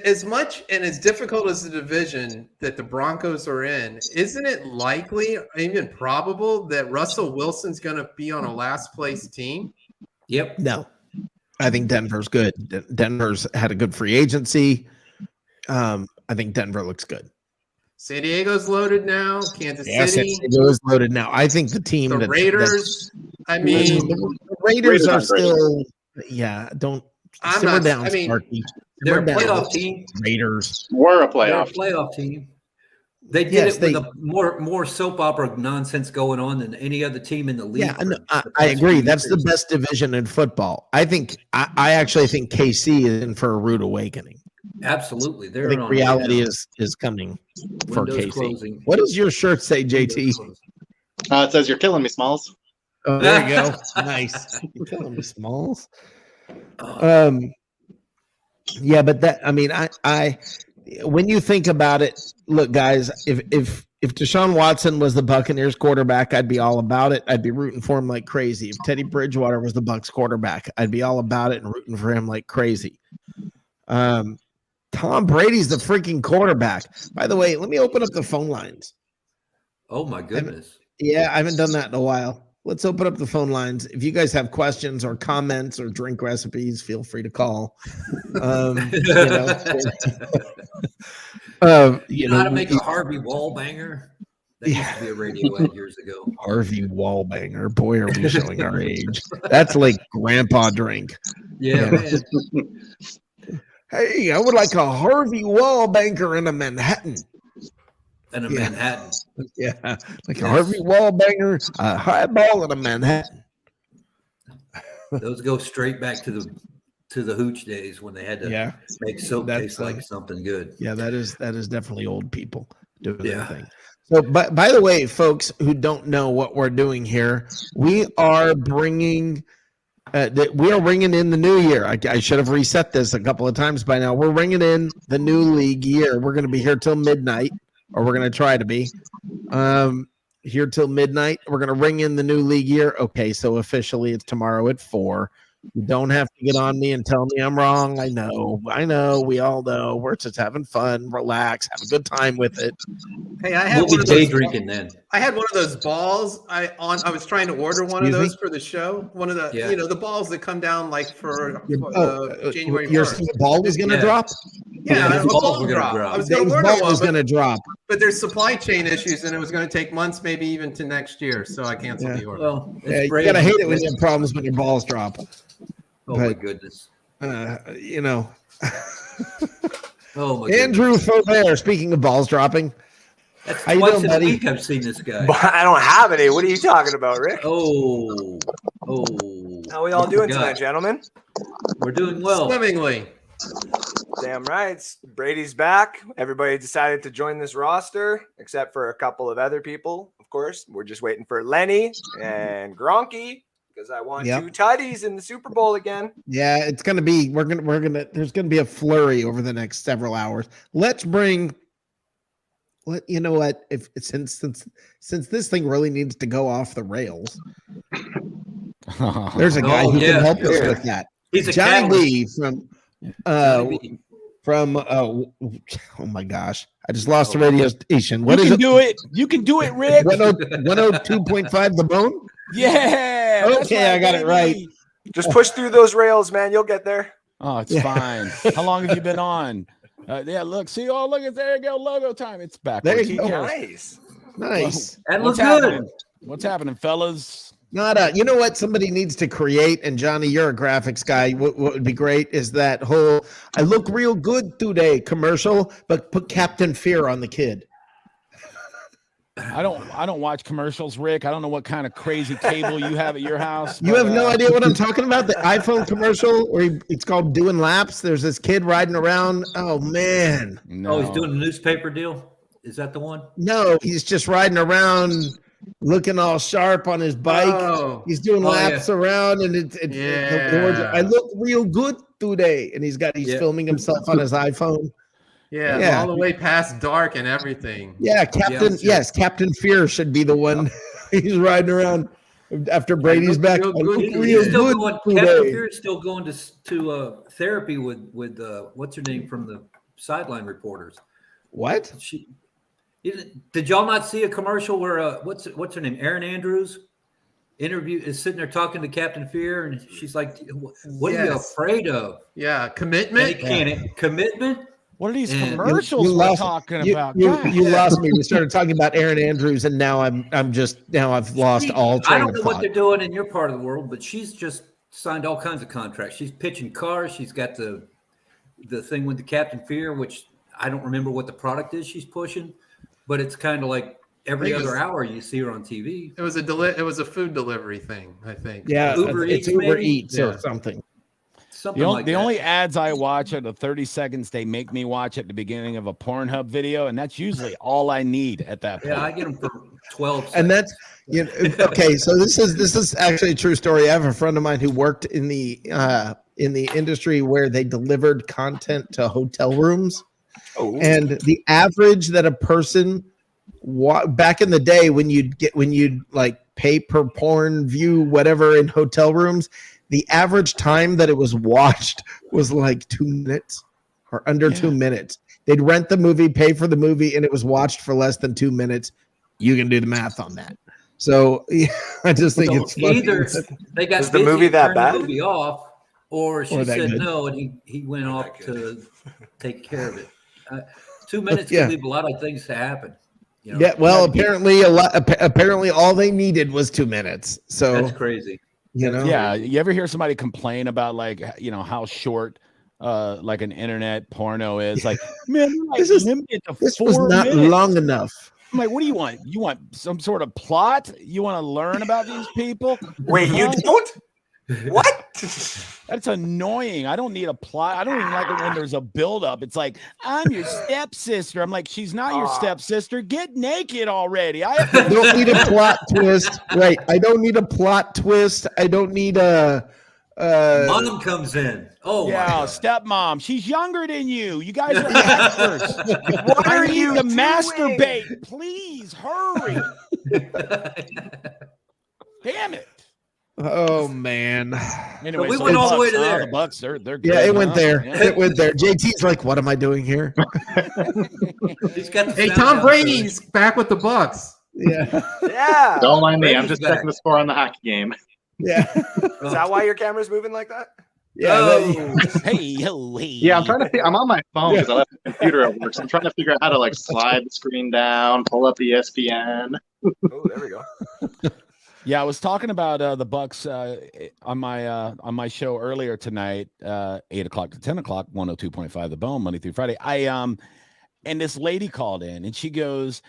as much and as difficult as the division that the Broncos are in, isn't it likely, even probable, that Russell Wilson's going to be on a last place team? Yep. No, I think Denver's good. Denver's had a good free agency. I think Denver looks good. San Diego's loaded now. Kansas City. San Diego is loaded now. I think the team the Raiders. I mean, the Raiders are still. Yeah, don't I'm simmer not. down, I mean, Sparky. They're a Simmer down. playoff team. Raiders. We're a They're a playoff. playoff team. They did Yes, it with a more soap opera nonsense going on than any other team in the league. Yeah, for the I past agree. few That's the years. best division in football. I actually think KC is in for a rude awakening. Absolutely. I They're think on reality right is coming for Windows KC. closing. What does your shirt say, Windows JT? closing. It says you're killing me, Smalls. Oh, there you go. Nice. You're killing me, Smalls. Oh, Yeah, but that I mean, I when you think about it, look, guys, if Deshaun Watson was the Buccaneers quarterback, I'd be all about it. I'd be rooting for him like crazy. If Teddy Bridgewater was the Bucs quarterback, I'd be all about it and rooting for him like crazy. Tom Brady's the freaking quarterback. By the way, let me open up the phone lines. oh my goodness. Yeah, I haven't done that in a while. Let's open up the phone lines. If you guys have questions or comments or drink recipes, feel free to call. You know, You know how to make a Harvey Wallbanger? That used to be a radio ad years ago. Harvey Wallbanger. Boy, are we showing our age. That's like grandpa drink. Yeah, man. Hey, I would like a Harvey Wallbanger in a Manhattan. And a Yeah. Manhattan. Yeah, like a Harvey Wallbanger, a highball in a Manhattan. Those go straight back to the hooch days when they had to make soap taste like something good. Yeah, that is definitely old people doing their Yeah. thing. So, by the way, folks who don't know what we're doing here, we are bringing in the new year. I should have reset this a couple of times by now. We're ringing in the new league year. We're going to be here till midnight, or we're going to try to be here till midnight. We're going to ring in the new league year. Okay, so officially it's tomorrow at 4. You don't have to get on me and tell me I'm wrong. I know. We all know. We're just having fun, relax, have a good time with it. Hey, I had We'll be day drinking then. I had one of those balls. I was trying to order one Excuse of me? those for the show. One of the Yeah. The balls that come down like for January Your 1st. ball was going to Yeah. drop? Yeah, his a balls ball were gonna drop. drop. I was going Dave's to order ball one, was going to drop. but there's supply chain issues, and it was going to take months, maybe even to next year. So I canceled the order. Well, Yeah, you got to hate it when you have problems when your balls drop. Oh my goodness. You know. Oh my Andrew Faubert, speaking of balls dropping. That's How you twice doing, in buddy? a week I've seen this guy. I don't have any. What are you talking about, Rick? Oh. How are we all doing forgot. tonight, gentlemen? We're doing well. Swimmingly. Damn right. Brady's back. Everybody decided to join this roster, except for a couple of other people, of course. We're just waiting for Lenny and Gronky because I want 2 tutties in the Super Bowl again. Yeah, it's gonna be there's gonna be a flurry over the next several hours. You know what? If since this thing really needs to go off the rails, there's a guy who can help us with that. He's a Johnny catalyst. Lee from oh my gosh, I just lost the radio station. What you is can it? do it. You can do it, Rick. 102.5 The Bone. Yeah. that's Okay, I got it right. baby. Just push through those rails, man. You'll get there. Oh, it's fine. How long have you been on? Yeah, look, see, look at there you go, logo time. It's back. There you go. Nice. Nice. That What's looks good. happening? What's happening, fellas? You know what somebody needs to create, and Johnny, you're a graphics guy. What would be great is that whole "I look real good today" commercial, but put Captain Fear on the kid. I don't watch commercials, Rick. I don't know what kind of crazy cable you have at your house. You have no idea what I'm talking about? The iPhone commercial where it's called Doing Laps. There's this kid riding around. Oh man. No. Oh, he's doing a newspaper deal? Is that the one? No, he's just riding around looking all sharp on his bike. Oh. He's doing laps around, and it's the words, I look real good today. And he's filming himself on his iPhone. Yeah, all the way past dark and everything. Yeah, Captain Fear should be the one. He's riding around after Brady's back. Captain Fear is still going to therapy with what's her name from the sideline reporters. What? Did y'all not see a commercial where what's her name? Erin Andrews is sitting there talking to Captain Fear, and she's like, "What are you afraid of?" Yeah, commitment. Commitment. What are these And commercials you we're lost- talking You, about? you, God. you lost me. We started talking about Aaron Andrews, and now I've lost all I train don't of know what thought. they're doing in your part of the world, but she's just signed all kinds of contracts. She's pitching cars. She's got the thing with the Captain Fear, which I don't remember what the product is she's pushing, but it's kind of like every other hour you see her on TV. It was a food delivery thing, I think. Yeah, Uber it's Eats, Uber maybe? Eats or Yeah. something. Something like The that. only ads I watch are the 30 seconds they make me watch at the beginning of a Pornhub video, and that's usually all I need at that point. Yeah, I get them for 12 seconds. And that's okay. So this is actually a true story. I have a friend of mine who worked in the industry where they delivered content to hotel rooms, and the average that a person back in the day when you'd like pay per porn view whatever in hotel rooms, the average time that it was watched was like 2 minutes or under 2 minutes. They'd rent the movie, pay for the movie, and it was watched for less than 2 minutes. You can do the math on that. So I just think it's funny. Either they got Is the busy movie and that turned bad? the movie off, or she Or that said good. no, and he went off to take care of it. 2 minutes Yeah. can leave a lot of things to happen. You know? Yeah, well, apparently all they needed was 2 minutes. So That's crazy. you know, Yeah, you ever hear somebody complain about like how short like an internet porno is? Like, man, This is- limited to this 4 was not minutes. long enough. I'm like, what do you want? You want some sort of plot? You want to learn about these people? Wait, you Huh? don't? What? That's annoying. I don't need a plot. I don't even like it when there's a buildup. It's like, I'm your stepsister. I'm like, she's not your stepsister. Get naked already. I don't need a plot twist. Right. I don't need a plot twist. I don't need a Mom comes in. Oh, my yeah, God. stepmom. She's younger than you. You guys are actors. What I are need you to doing? masturbate. Please hurry. Damn it. Oh man. Anyway, we so went all the way to Bucs, there. The Bucs, they're good. Yeah, it went huh? there. Yeah. It went there. JT's like, what am I doing here? He's got the Hey, sound Tom down Brady's back with the Bucs. Yeah. Yeah. Don't mind me. I'm Brady's just back. checking the score on the hockey game. Yeah. Is that why your camera's moving like that? Yeah. Oh. Hey, ho, hey. Yeah, I'm trying to. I'm on my phone because I left the computer at work. So I'm trying to figure out how to like slide the screen down, pull up ESPN. Oh, there we go. Yeah, I was talking about the Bucs on my show earlier tonight, 8 o'clock to 10 o'clock, 102.5 The Bone, Monday through Friday. And this lady called in and she goes,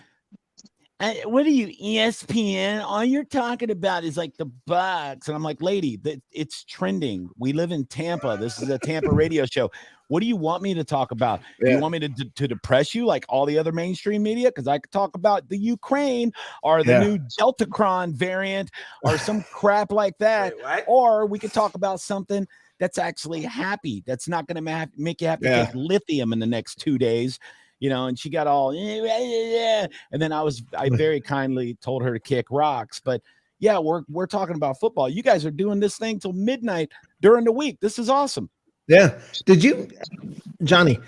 what are you, ESPN? All you're talking about is like the Bucs. And I'm like, lady, it's trending. We live in Tampa. This is a Tampa radio show. What do you want me to talk about? Do you want me to depress you like all the other mainstream media? Because I could talk about the Ukraine or the new Deltacron variant or some crap like that. Wait, what? Or we could talk about something that's actually happy. That's not going to make you have to take lithium in the next 2 days. You know, and she got all, and then I very kindly told her to kick rocks. But yeah, we're talking about football. You guys are doing this thing till midnight during the week. This is awesome. Yeah. Did you, Johnny,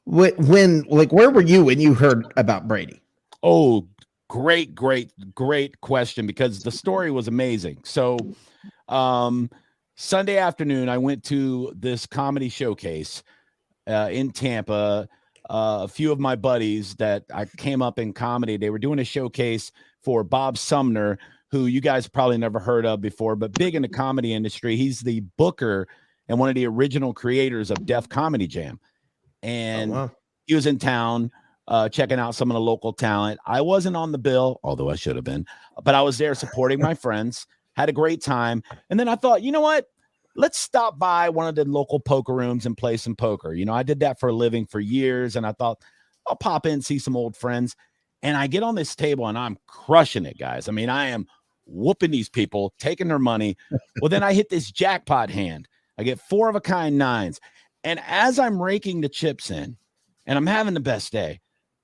when like, where were you when you heard about Brady? Oh, great question, because the story was amazing. So Sunday afternoon, I went to this comedy showcase in Tampa. A few of my buddies that I came up in comedy, they were doing a showcase for Bob Sumner, who you guys probably never heard of before, but big in the comedy industry. He's the booker and one of the original creators of Def Comedy Jam. And he was in town checking out some of the local talent. I wasn't on the bill, although I should have been, but I was there supporting my friends, had a great time. And then I thought, you know what? Let's stop by one of the local poker rooms and play some poker. You know, I did that for a living for years, and I thought I'll pop in, see some old friends. And I get on this table and I'm crushing it, guys. I mean, I am whooping these people, taking their money. Well, then I hit this jackpot hand. I get 4 of a kind nines. And as I'm raking the chips in and I'm having the best day,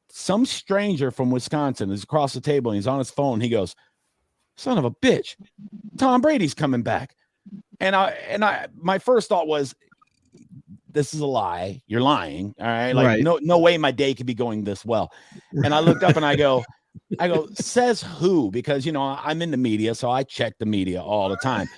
some stranger from Wisconsin is across the table and he's on his phone. He goes, son of a bitch, Tom Brady's coming back. And my first thought was, this is a lie. You're lying. All right. Like no way my day could be going this well. And I looked up and I go, says who? Because, you know, I'm in the media, so I check the media all the time.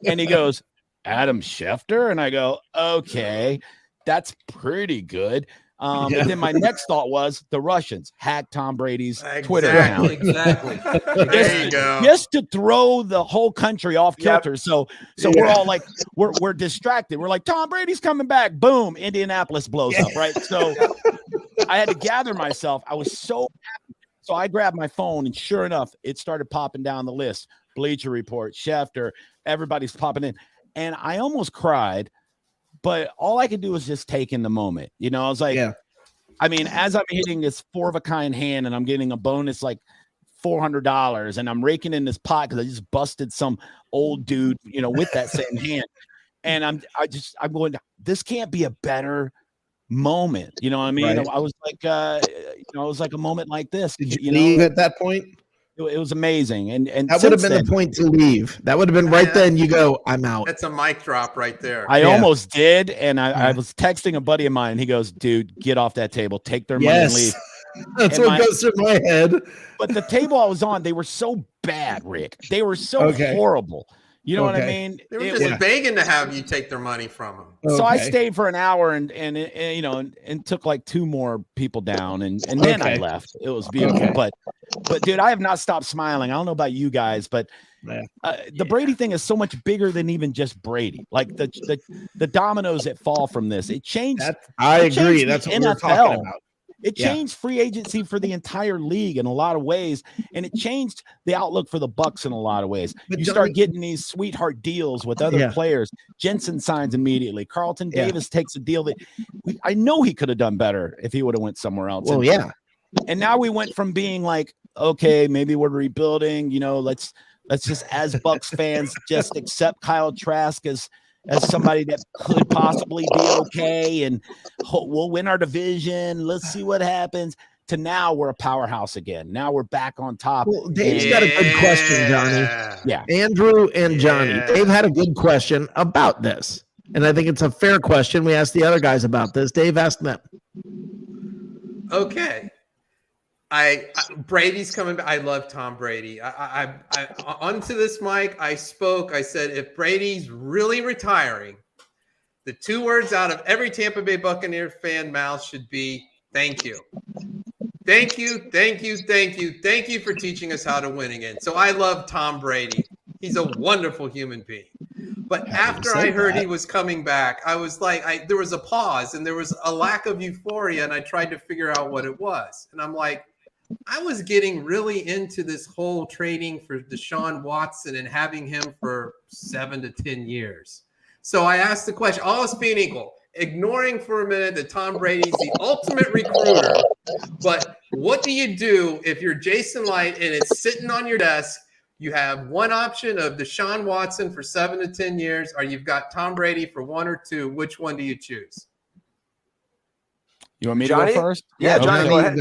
And he goes, Adam Schefter. And I go, okay, that's pretty good. But then my next thought was the Russians hacked Tom Brady's Twitter Exactly. account. Exactly. There you go. Just to throw the whole country off kilter. Yep. So we're all like, we're distracted. We're like, Tom Brady's coming back. Boom, Indianapolis blows up, right? So I had to gather myself. I was so happy. So I grabbed my phone, and sure enough, it started popping down the list. Bleacher Report, Schefter, everybody's popping in. And I almost cried, but all I could do was just take in the moment. You know, I was like, I mean, as I'm hitting this 4-of-a-kind hand and I'm getting a bonus like $400 and I'm raking in this pot because I just busted some old dude, you know, with that same hand. And I'm going, this can't be a better moment. You know what I mean? Right. I was like, it was like a moment like this. Did you leave at that point? It was amazing. And that would have been the point to leave. That would have been right then. You go, I'm out. That's a mic drop right there. I almost did. And I was texting a buddy of mine. And he goes, dude, get off that table. Take their money and leave. That's what goes through my head. But the table I was on, they were so bad, Rick. They were so horrible. You know what I mean? They were just begging to have you take their money from them. So I stayed for an hour and you know, and took like 2 more people down, and then I left. It was beautiful, but dude, I have not stopped smiling. I don't know about you guys, but the Brady thing is so much bigger than even just Brady. Like the dominoes that fall from this, it changed. I agree. That's what we're talking about. It changed free agency for the entire league in a lot of ways, and it changed the outlook for the Bucs in a lot of ways. You start getting these sweetheart deals with other players. Jensen signs immediately. Carlton Davis takes a deal that I know he could have done better if he would have went somewhere else. Well, and now we went from being like, okay, maybe we're rebuilding. You know, let's just, as Bucs fans, just accept Kyle Trask as somebody that could possibly be okay, and we'll win our division. Let's see what happens. To now we're a powerhouse again. Now we're back on top. Well, Dave's got a good question, Johnny. Yeah. Andrew and Johnny, Dave had a good question about this. And I think it's a fair question. We asked the other guys about this. Dave asked them. Okay. Brady's coming back. I love Tom Brady. I onto this mic, I spoke. I said, if Brady's really retiring, the 2 words out of every Tampa Bay Buccaneer fan mouth should be thank you. Thank you, thank you, thank you. Thank you for teaching us how to win again. So I love Tom Brady. He's a wonderful human being. But after I heard he was coming back, I was like, there was a pause and there was a lack of euphoria, and I tried to figure out what it was. And I'm like, I was getting really into this whole trading for Deshaun Watson and having him for 7 to 10 years. So I asked the question, all else being equal, ignoring for a minute that Tom Brady's the ultimate recruiter, but what do you do if you're Jason Light and it's sitting on your desk? You have one option of Deshaun Watson for 7 to 10 years, or you've got Tom Brady for 1 or 2. Which one do you choose? You want me Johnny? to go first? Yeah, Johnny, go ahead.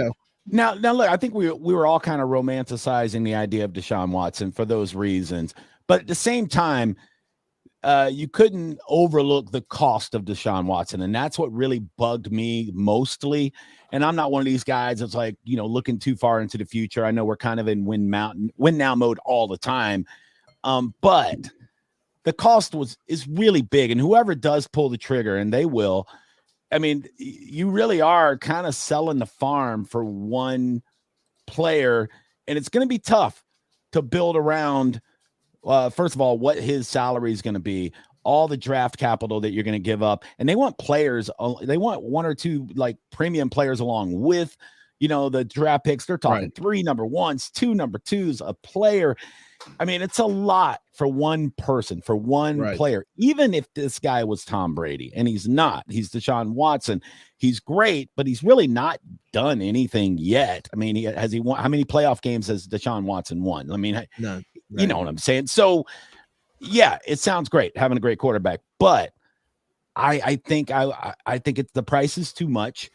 Now, look, I think we were all kind of romanticizing the idea of Deshaun Watson for those reasons. But at the same time, you couldn't overlook the cost of Deshaun Watson. And that's what really bugged me mostly. And I'm not one of these guys that's like, you know, looking too far into the future. I know we're kind of in win now mode all the time. But the cost is really big. And whoever does pull the trigger, and they will, I mean, you really are kind of selling the farm for one player, and it's going to be tough to build around. First of all, what his salary is going to be, all the draft capital that you're going to give up, and they want players. They want 1 or 2 like premium players along with, you know, the draft picks. They're talking 3 number 1s, 2 number 2s, a player. I mean, it's a lot for one person, for one player. Even if this guy was Tom Brady, and he's not, he's Deshaun Watson. He's great, but he's really not done anything yet. I mean, has he won? How many playoff games has Deshaun Watson won? I mean, none. You know what I'm saying? So, yeah, it sounds great having a great quarterback, but I think it's the price is too much.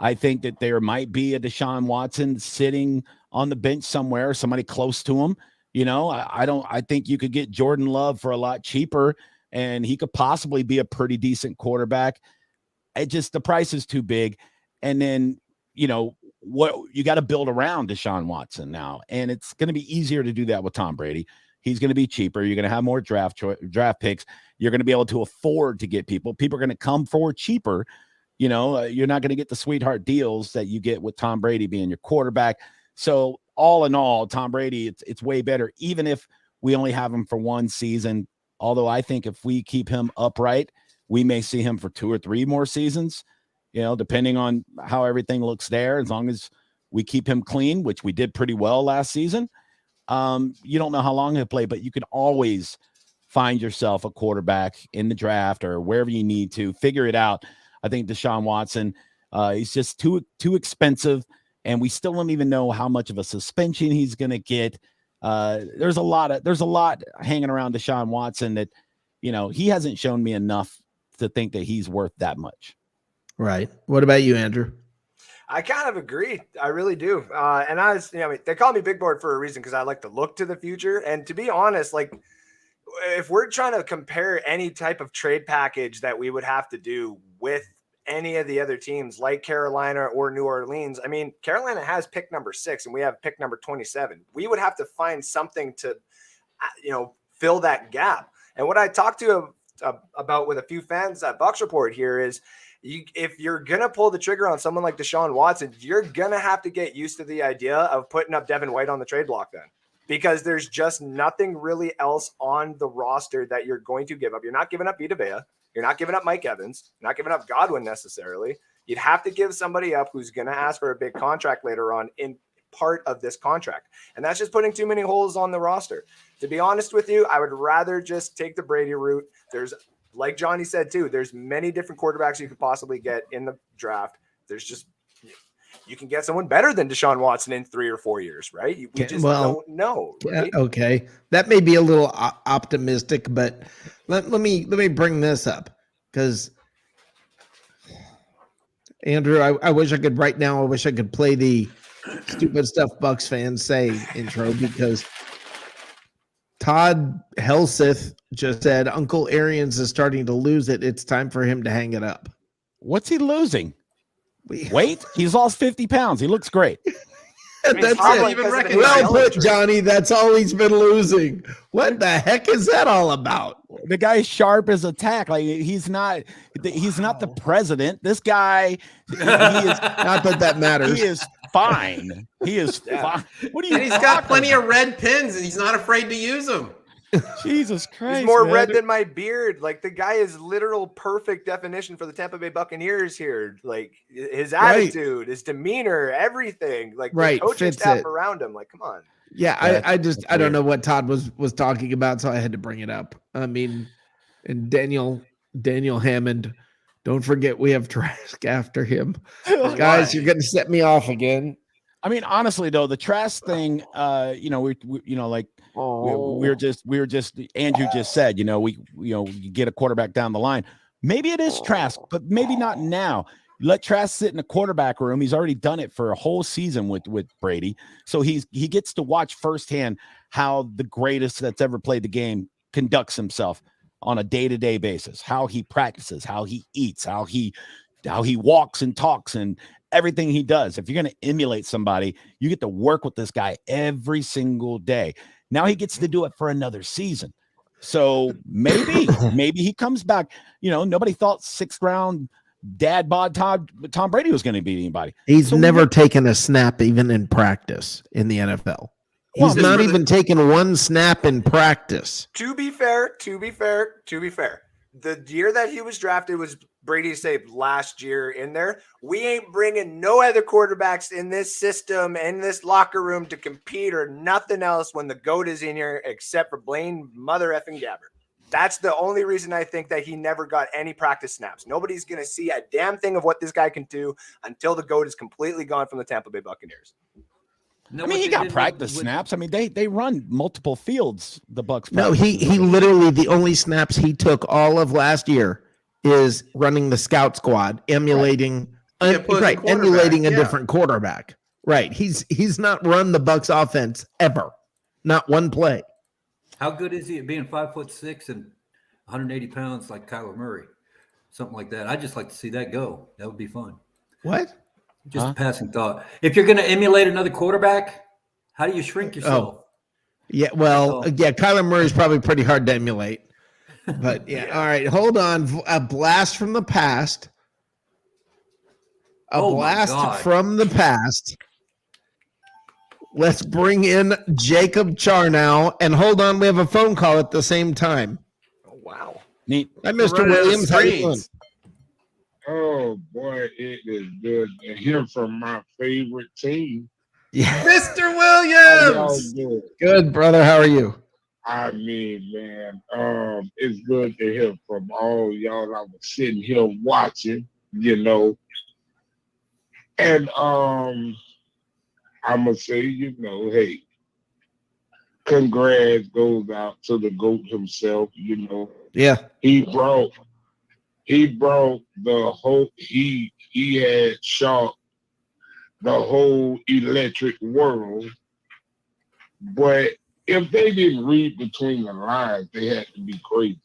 I think that there might be a Deshaun Watson sitting on the bench somewhere, somebody close to him. You know, I think you could get Jordan Love for a lot cheaper, and he could possibly be a pretty decent quarterback. The price is too big. And then, you know, what you got to build around Deshaun Watson now. And it's going to be easier to do that with Tom Brady. He's going to be cheaper. You're going to have more draft picks. You're going to be able to afford to get people. People are going to come for cheaper. You're not going to get the sweetheart deals that you get with Tom Brady being your quarterback. So all in all, Tom Brady, it's way better, even if we only have him for one season. Although I think if we keep him upright, we may see him for 2 or 3 more seasons, depending on how everything looks there. As long as we keep him clean, which we did pretty well last season. You don't know how long he'll play, but you can always find yourself a quarterback in the draft or wherever you need to figure it out. I think Deshaun Watson, he's just too expensive, and we still don't even know how much of a suspension he's going to get. There's a lot hanging around Deshaun Watson that, he hasn't shown me enough to think that he's worth that much. Right. What about you, Andrew? I kind of agree. I really do. And I was, they call me Big Board for a reason, because I like to look to the future. And to be honest, like, if we're trying to compare any type of trade package that we would have to do with any of the other teams like Carolina or New Orleans, I mean, Carolina has pick number 6 and we have pick number 27. We would have to find something to, fill that gap. And what I talked to about with a few fans at Bucs Report here is, if you're going to pull the trigger on someone like Deshaun Watson, you're going to have to get used to the idea of putting up Devin White on the trade block then, because there's just nothing really else on the roster that you're going to give up. You're not giving up Vita Vea. You're not giving up Mike Evans. You're not giving up Godwin necessarily. You'd have to give somebody up who's going to ask for a big contract later on in part of this contract. And that's just putting too many holes on the roster. To be honest with you, I would rather just take the Brady route. There's, like Johnny said too, there's many different quarterbacks you could possibly get in the draft. There's just, you can get someone better than Deshaun Watson in 3 or 4 years, right? We just don't know. Right? Okay. That may be a little optimistic, but let me bring this up, because Andrew, I wish I could right now. I wish I could play the stupid stuff Bucs fans say intro, because Todd Helseth just said Uncle Arians is starting to lose it. It's time for him to hang it up. What's he losing? Weight? He's lost 50 pounds. He looks great. That's it. Well put, Johnny. That's all he's been losing. What the heck is that all about? The guy's sharp as a tack. Like, he's not the president. This guy, he is not that matters. He is fine. He is fine. What do you? And he's got plenty of red pins, and he's not afraid to use them. Jesus Christ! He's more red than my beard. Like, the guy is literal perfect definition for the Tampa Bay Buccaneers here. Like, his attitude, his demeanor, everything. Like, the coaching staff around him. Like, come on. Yeah, I don't know what Todd was talking about, so I had to bring it up. I mean, and Daniel Hammond, don't forget we have Trask after him. Guys, you're going to set me off again. I mean, honestly though, the Trask thing, we're just Andrew just said, you get a quarterback down the line. Maybe it is Trask, but maybe not now. Let Trask sit in the quarterback room. He's already done it for a whole season with Brady. So he gets to watch firsthand how the greatest that's ever played the game conducts himself on a day-to-day basis, how he practices, how he eats, how he walks and talks and everything he does. If you're going to emulate somebody, you get to work with this guy every single day. Now he gets to do it for another season. So maybe he comes back. Nobody thought 6th round dad bod Tom Brady was going to beat anybody. He's never taken a snap even in practice in the NFL. He's not even taken one snap in practice. To be fair, the year that he was drafted was Brady's last year in there. We ain't bringing no other quarterbacks in this system, in this locker room to compete or nothing else when the GOAT is in here except for Blaine mother effing Gabbert. That's the only reason I think that he never got any practice snaps. Nobody's going to see a damn thing of what this guy can do until the GOAT is completely gone from the Tampa Bay Buccaneers. I mean, he got practice snaps. I mean, they run multiple fields, the Bucs. No, he literally, the only snaps he took all of last year is running the scout squad, emulating a different quarterback. Right. He's not run the Bucs offense ever. Not one play. How good is he at being 5'6" and 180 pounds like Kyler Murray? Something like that. I'd just like to see that go. That would be fun. What? Just a passing thought. If you're going to emulate another quarterback, how do you shrink yourself? Oh. Yeah, well, Kyler Murray's probably pretty hard to emulate. But, all right, hold on. A blast from the past. A Oh, my blast God. from the past. Let's bring in Jacob Charnow. And hold on, we have a phone call at the same time. Oh, wow. Neat. Hi, We're Mr. running out of Williams. How you doing? screens. Oh boy, it is good to hear from my favorite team. Yeah. Mr. How y'all Williams. doing? Good, brother. How are you? I mean, man, it's good to hear from all y'all. I was sitting here watching, and I'm gonna say, hey, congrats goes out to the GOAT himself. Yeah. He brought the whole. He had shocked the whole electric world, but if they didn't read between the lines, they had to be crazy,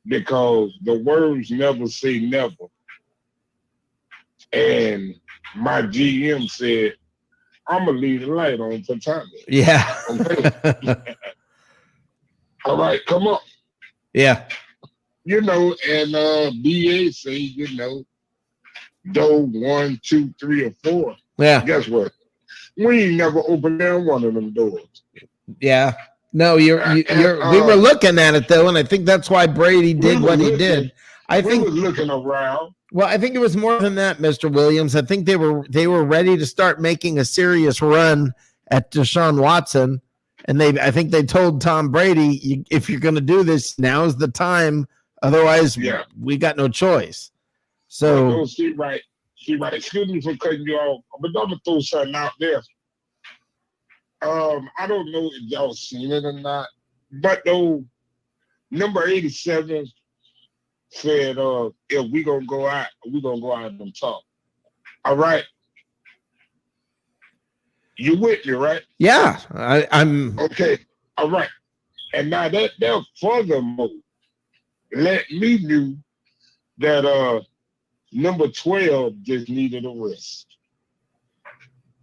because the words never say never. And my GM said, I'm going to leave the light on for Tommy. Yeah. Okay. All right, come on. Yeah. And BA say, door 1, 2, 3, or 4. Yeah. Guess what? We ain't never opened down one of them doors. Yeah. No, we were looking at it though, and I think that's why Brady did what he did. I think we were looking around. Well, I think it was more than that, Mr. Williams. I think they were ready to start making a serious run at Deshaun Watson, and I think they told Tom Brady, if you're going to do this, now's the time. Otherwise, we got no choice. So, she right. Excuse me for cutting you off, but I'm gonna throw something out there. I don't know if y'all seen it or not, but though number 87 said, if we gonna go out, and talk. All right. You with me, right? Yeah, I'm okay. All right. And now that furthermore let me know that number 12 just needed a rest.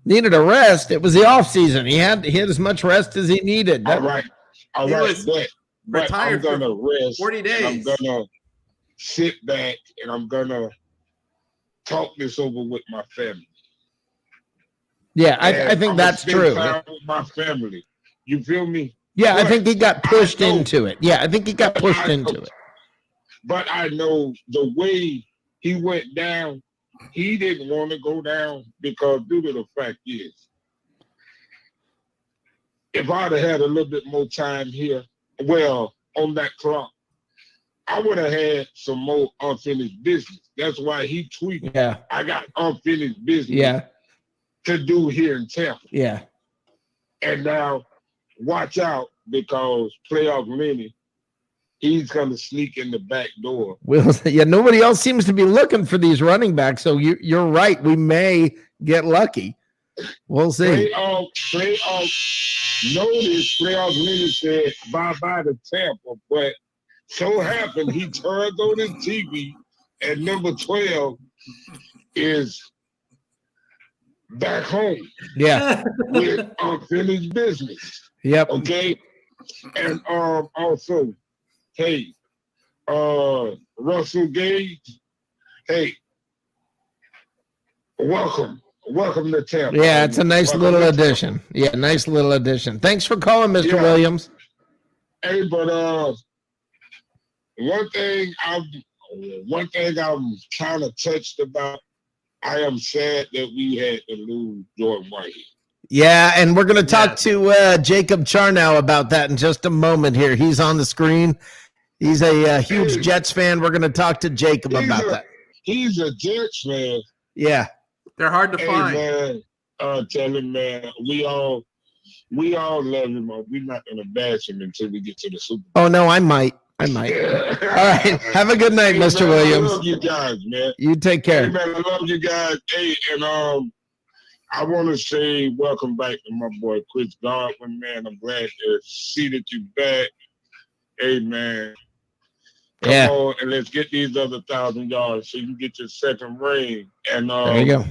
Needed a rest. It was the off season. He had as much rest as he needed. All right. But retired I'm gonna rest. 40 days. I'm gonna sit back and I'm gonna talk this over with my family. Yeah, I think that's true. Time with my family. You feel me? Yeah, I think he got pushed into it. Yeah, I think he got pushed into it. But I know the way he went down, he didn't want to go down, because due to the fact is, if I'd have had a little bit more time here, on that clock, I would have had some more unfinished business. That's why he tweeted, I got unfinished business to do here in Tampa. Yeah. And now, watch out, because playoff Lenny, he's going to sneak in the back door. Well, nobody else seems to be looking for these running backs, so you're right. We may get lucky. We'll see. Notice playoff Lenny said bye-bye to Tampa, but so happened he turned on his TV, and number 12 is back home. Yeah. With unfinished business. Yep. Okay. And also, hey, Russell Gage, hey, welcome to Tampa. Yeah, it's a nice little addition. Yeah, nice little addition. Thanks for calling, Mr. Williams. Hey, but one thing I'm kind of touched about, I am sad that we had to lose Jordan Whitehead. Yeah, and we're going to talk to Jacob Charnow about that in just a moment here. He's on the screen. He's a huge Jets fan. We're going to talk to Jacob about that. He's a Jets fan. Yeah. They're hard to find. Man, tell him, man, we all love him. We're not going to bash him until we get to the Super Bowl. Oh, no, I might. All right. Have a good night, Mr. Man, Williams. I love you guys, man. You take care. Hey, man, I love you guys. Hey, and I want to say welcome back to my boy Chris Godwin, man. I'm glad to see that you're back. Hey, man. Come on, and let's get these other 1,000 yards so you can get your second ring. And there you go.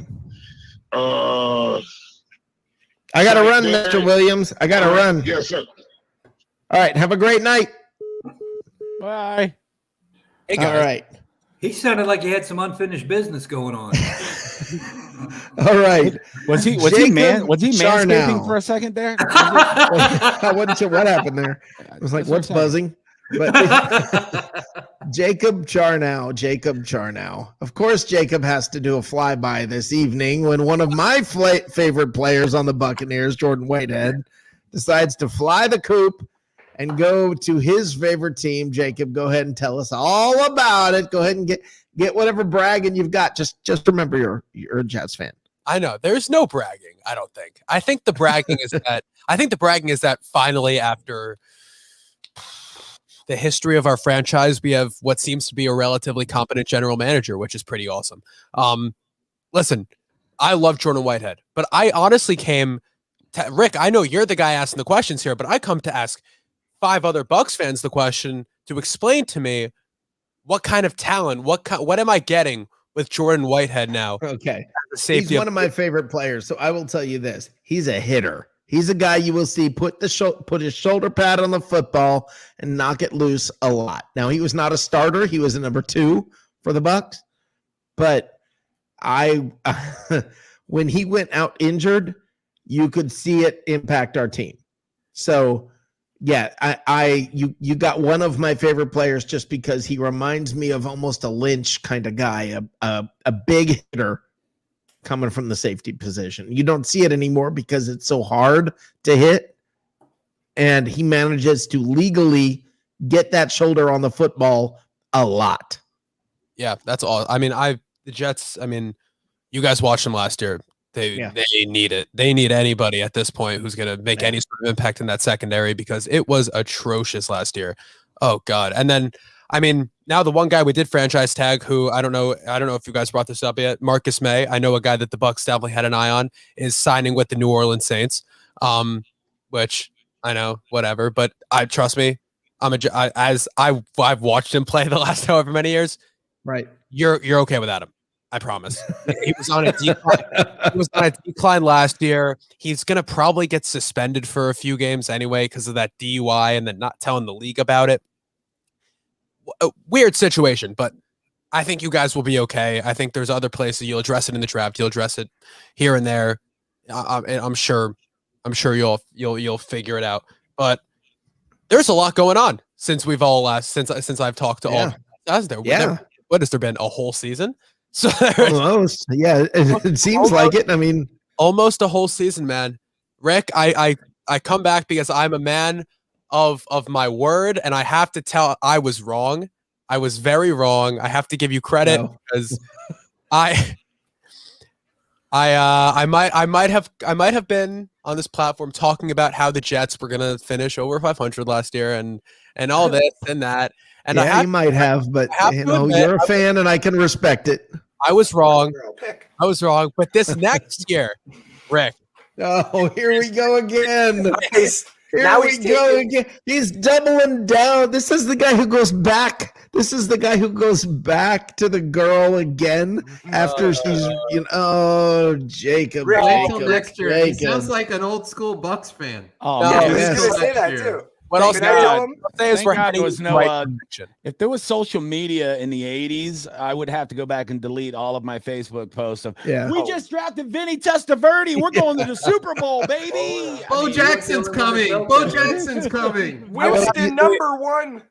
I got to run, Mr. Williams. I got to run. Yes, sir. All right. Have a great night. Bye. Hey, guys. All right. He sounded like he had some unfinished business going on. All right. Was he Jacob manscaping Charnow. for a second there? I wasn't sure what happened there. I was like, That's what's buzzing? But Jacob Charnow. Of course, Jacob has to do a flyby this evening when one of my favorite players on the Buccaneers, Jordan Whitehead, decides to fly the coop and go to his favorite team. Jacob, go ahead and tell us all about it. Go ahead and get whatever bragging you've got. Just remember you're a Jets fan. I know there's no bragging. I don't think. I think the bragging is that finally, after the history of our franchise, we have what seems to be a relatively competent general manager, which is pretty awesome. Listen, I love Jordan Whitehead, but I honestly came to Rick. I know you're the guy asking the questions here, but I come to ask 5 other Bucs fans the question to explain to me what kind of talent, what am I getting with Jordan Whitehead now? Okay. He's one of my favorite players. So I will tell you this. He's a hitter. He's a guy you will see put his shoulder pad on the football and knock it loose a lot. Now, he was not a starter. He was a number 2 for the Bucs. But when he went out injured, you could see it impact our team. So yeah, you got one of my favorite players just because he reminds me of almost a Lynch kind of guy, a big hitter coming from the safety position. You don't see it anymore because it's so hard to hit, and he manages to legally get that shoulder on the football a lot. Yeah, that's all. I mean, the Jets, I mean, you guys watched them last year. They need it. They need anybody at this point who's going to make any sort of impact in that secondary because it was atrocious last year. Oh God. And then, I mean, now the one guy we did franchise tag who I don't know if you guys brought this up yet, Marcus May. I know a guy that the Bucs definitely had an eye on is signing with the New Orleans Saints. Which I know, whatever, but trust me, I've watched him play the last however many years. Right. You're okay without him. I promise. He was on a decline. He was on a decline last year. He's gonna probably get suspended for a few games anyway because of that DUI and then not telling the league about it. A weird situation, but I think you guys will be okay. I think there's other places you'll address it in the draft. You'll address it here and there. I'm sure you'll figure it out. But there's a lot going on since we've all since I've talked to all. Has there? Yeah. What has there been? A whole season? So almost, yeah, it seems like it. I mean, almost a whole season, man. Rick, I come back because I'm a man of my word, and I have to tell I was wrong. I was very wrong. I have to give you credit because I might have been on this platform talking about how the Jets were gonna finish over 500 last year and all this and that. And yeah, you might have, but you know, you're a fan, and I can respect it. I was wrong. But this next year, Rick. Oh, here we go again. Nice. Here we go again. He's doubling down. This is the guy who goes back. This is the guy who goes back to the girl again after she's, Jacob. Wait till next year. He sounds like an old school Bucs fan. Oh, yeah, I was going to say that too. What else? If there was social media in the 80s, I would have to go back and delete all of my Facebook posts of we just drafted Vinny Testaverde. We're going to the Super Bowl, baby. Bo Jackson's coming. Bo Jackson's coming. Winston #1.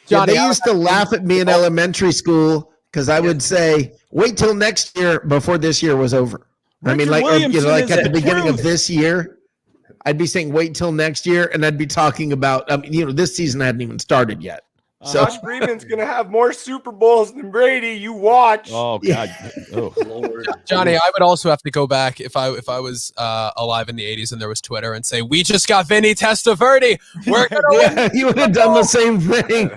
Johnny, they used to laugh at me in elementary school because I would say, "Wait till next year before this year was over." I mean, like at the beginning of this year. I'd be saying wait till next year, and I'd be talking about this season hadn't even started yet. So Josh Freeman's gonna have more Super Bowls than Brady. You watch. Oh God, oh Lord, Johnny. I would also have to go back if I was alive in the '80s and there was Twitter and say we just got Vinny Testaverde. We're gonna win. You would have done the same thing.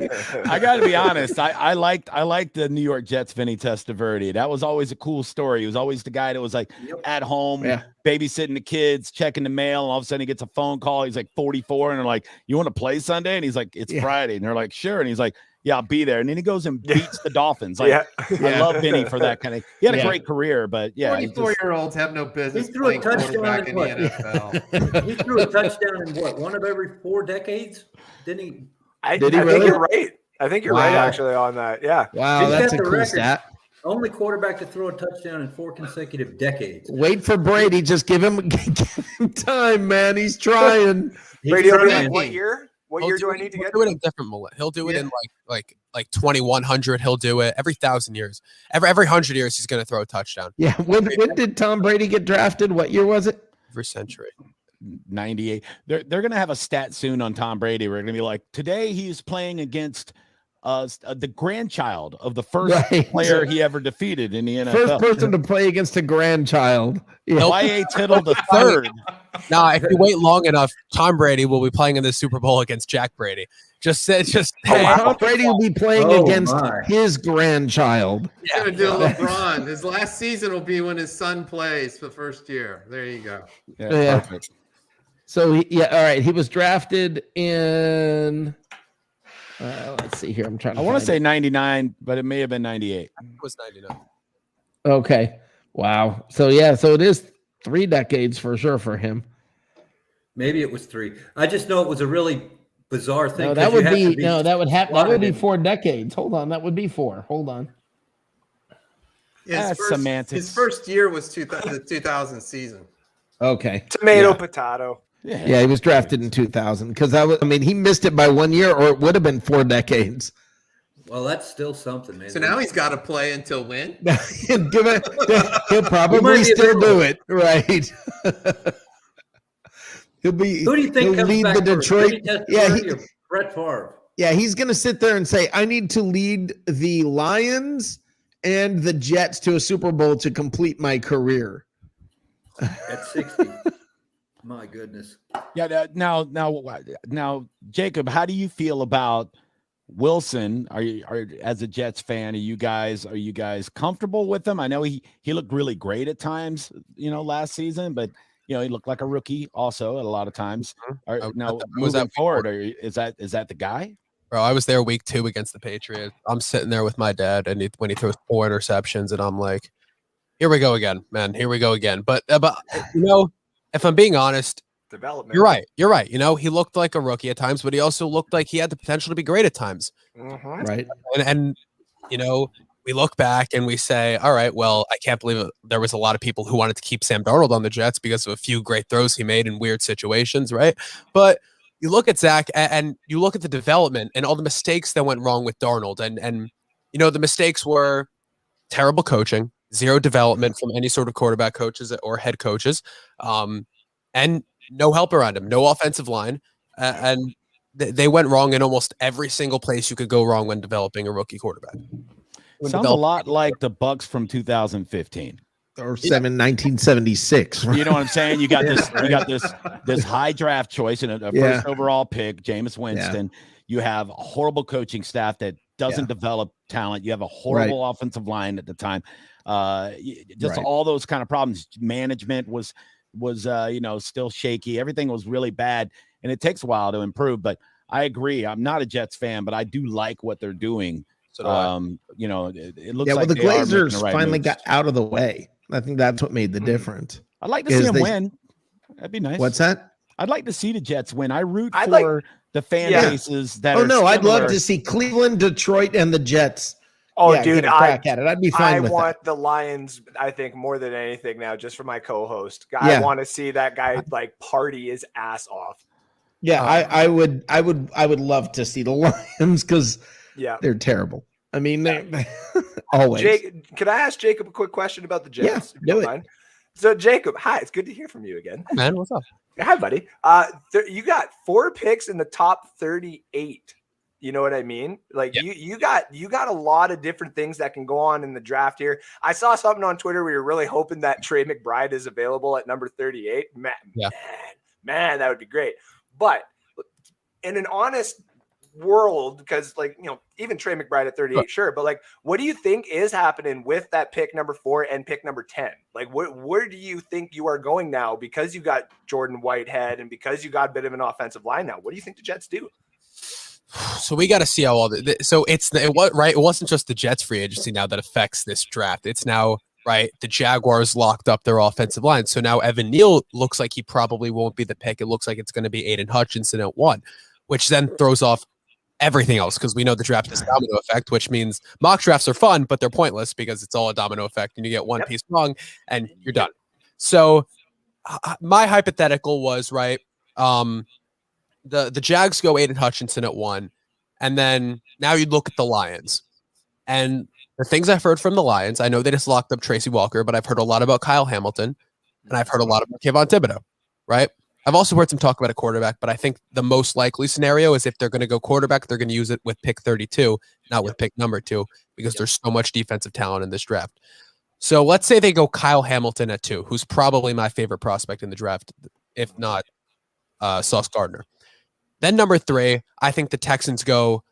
I got to be honest. I liked the New York Jets Vinny Testaverde. That was always a cool story. He was always the guy that was like at home. Yeah. Babysitting the kids, checking the mail, and all of a sudden he gets a phone call. He's like 44, and they're like, "You want to play Sunday?" And he's like, "It's Friday," and they're like, "Sure." And he's like, "Yeah, I'll be there." And then he goes and beats the Dolphins. Like, I love Vinny for that kind of. He had a great career, but 44-year-olds have no business playing quarterback in the NFL. He threw a touchdown in one of every 4 decades, didn't he? I think you're right. I think you're right actually on that. Yeah. Wow, that's a cool stat. Only quarterback to throw a touchdown in 4 consecutive decades. Wait for Brady. Just give him time, man. He's trying. Brady, what year? What year do I need to get? He'll do it in different millennia. He'll do it in like 2100. He'll do it every 1,000 years. Every 100 years, he's going to throw a touchdown. Yeah. When did Tom Brady get drafted? What year was it? Every century. 98. They're going to have a stat soon on Tom Brady. We're going to be like, today he's playing against the grandchild of the first player he ever defeated in the NFL. First person to play against a grandchild. Yeah. Y.A. Tittle the third. Now, if you wait long enough, Tom Brady will be playing in the Super Bowl against Jack Brady. Tom Brady will be playing against his grandchild. He's gonna do LeBron. His last season will be when his son plays for the first year. There you go. Yeah. Perfect. So all right. He was drafted in. Let's see here. I'm trying to. I want to say 99, but it may have been 98. It was 99. Okay. Wow. So it is 3 decades for sure for him. Maybe it was 3. I just know it was a really bizarre thing. No, that would be 4 decades. Hold on. That would be 4. Hold on. His first year was the 2000 season. Okay. Potato. Yeah, he was drafted in 2000 because he missed it by 1 year, or it would have been 4 decades. Well, that's still something, man. So now he's got to play until when? He'll probably still do it, right? He'll be. Who do you think he'll comes lead back the Detroit? Brett Favre. Yeah, he's going to sit there and say, "I need to lead the Lions and the Jets to a Super Bowl to complete my career." At 60. My goodness. Yeah. Now, Jacob, how do you feel about Wilson? Are as a Jets fan? Are you guys comfortable with him? I know he looked really great at times, last season, but he looked like a rookie also at a lot of times. Moving forward, is that the guy? Bro, I was there week 2 against the Patriots. I'm sitting there with my dad, and when he throws 4 interceptions, and I'm like, "Here we go again, man. Here we go again." But if I'm being honest, development. You're right. He looked like a rookie at times, but he also looked like he had the potential to be great at times. Mm-hmm. Right. And we look back and we say, all right, well, I can't believe it. There was a lot of people who wanted to keep Sam Darnold on the Jets because of a few great throws he made in weird situations, right? But you look at Zach and you look at the development and all the mistakes that went wrong with Darnold. And the mistakes were terrible coaching, 0 development from any sort of quarterback coaches or head coaches, and no help around him, no offensive line. And they went wrong in almost every single place you could go wrong when developing a rookie quarterback. Sounds a lot like the Bucs from 2015 or 1976. You know what I'm saying? You got this high draft choice and a first overall pick, Jameis Winston. You have a horrible coaching staff that doesn't develop talent. You have a horrible offensive line at the time. All those kind of problems. Management was still shaky. Everything was really bad, and it takes a while to improve. But I agree. I'm not a Jets fan, but I do like what they're doing. So it looks like the Glazers finally got out of the way. I think that's what made the difference. I'd like to see them win. That'd be nice. What's that? I'd like to see the Jets win. I root for the fan bases that. Oh no, I'd love to see Cleveland, Detroit, and the Jets. Oh, dude, crack at it. I'd be fine with that. I want the Lions, I think, more than anything now, just for my co-host. I want to see that guy party his ass off. Yeah, I would love to see the Lions because they're terrible. I mean, they always. Jake, can I ask Jacob a quick question about the Jets? Yeah, do it. So, Jacob, hi. It's good to hear from you again. Hey, man, what's up? Hi, buddy. You got 4 picks in the top 38. You know what I mean? You got a lot of different things that can go on in the draft here. I saw something on Twitter where you're really hoping that Trey McBride is available at number 38. Man, that would be great. But in an honest world, because even Trey McBride at 38, sure. But what do you think is happening with that pick number 4 and pick number 10? Where do you think you are going now? Because you got Jordan Whitehead and because you got a bit of an offensive line now, what do you think the Jets do? So we got to see how all the so it wasn't just the Jets free agency now that affects this draft. It's now the Jaguars locked up their offensive line. So now Evan Neal looks like he probably won't be the pick. It looks like it's going to be Aiden Hutchinson at 1, which then throws off everything else, because we know the draft is domino effect, which means mock drafts are fun, but they're pointless because it's all a domino effect, and you get one piece wrong and you're done. So my hypothetical was right. The Jags go Aiden Hutchinson at 1, and then now you look at the Lions, and the things I've heard from the Lions, I know they just locked up Tracy Walker, but I've heard a lot about Kyle Hamilton, and I've heard a lot about Kayvon Thibodeau, right? I've also heard some talk about a quarterback, but I think the most likely scenario is if they're going to go quarterback, they're going to use it with pick 32, not with pick number 2, because there's so much defensive talent in this draft. So let's say they go Kyle Hamilton at 2, who's probably my favorite prospect in the draft, if not Sauce Gardner. Then number 3, I think the Texans go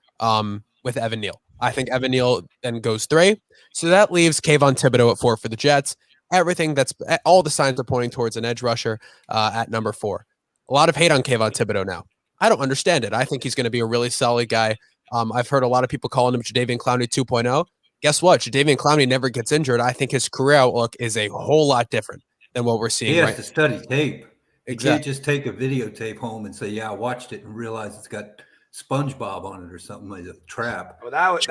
with Evan Neal. I think Evan Neal then goes 3. So that leaves Kayvon Thibodeau at 4 for the Jets. All the signs are pointing towards an edge rusher at number 4. A lot of hate on Kayvon Thibodeau now. I don't understand it. I think he's going to be a really solid guy. I've heard a lot of people calling him Jadeveon Clowney 2.0. Guess what? Jadeveon Clowney never gets injured. I think his career outlook is a whole lot different than what we're seeing. He has to study tape. Exactly. You can't just take a videotape home and say, "Yeah, I watched it," and realize it's got SpongeBob on it or something like a trap. Well, that was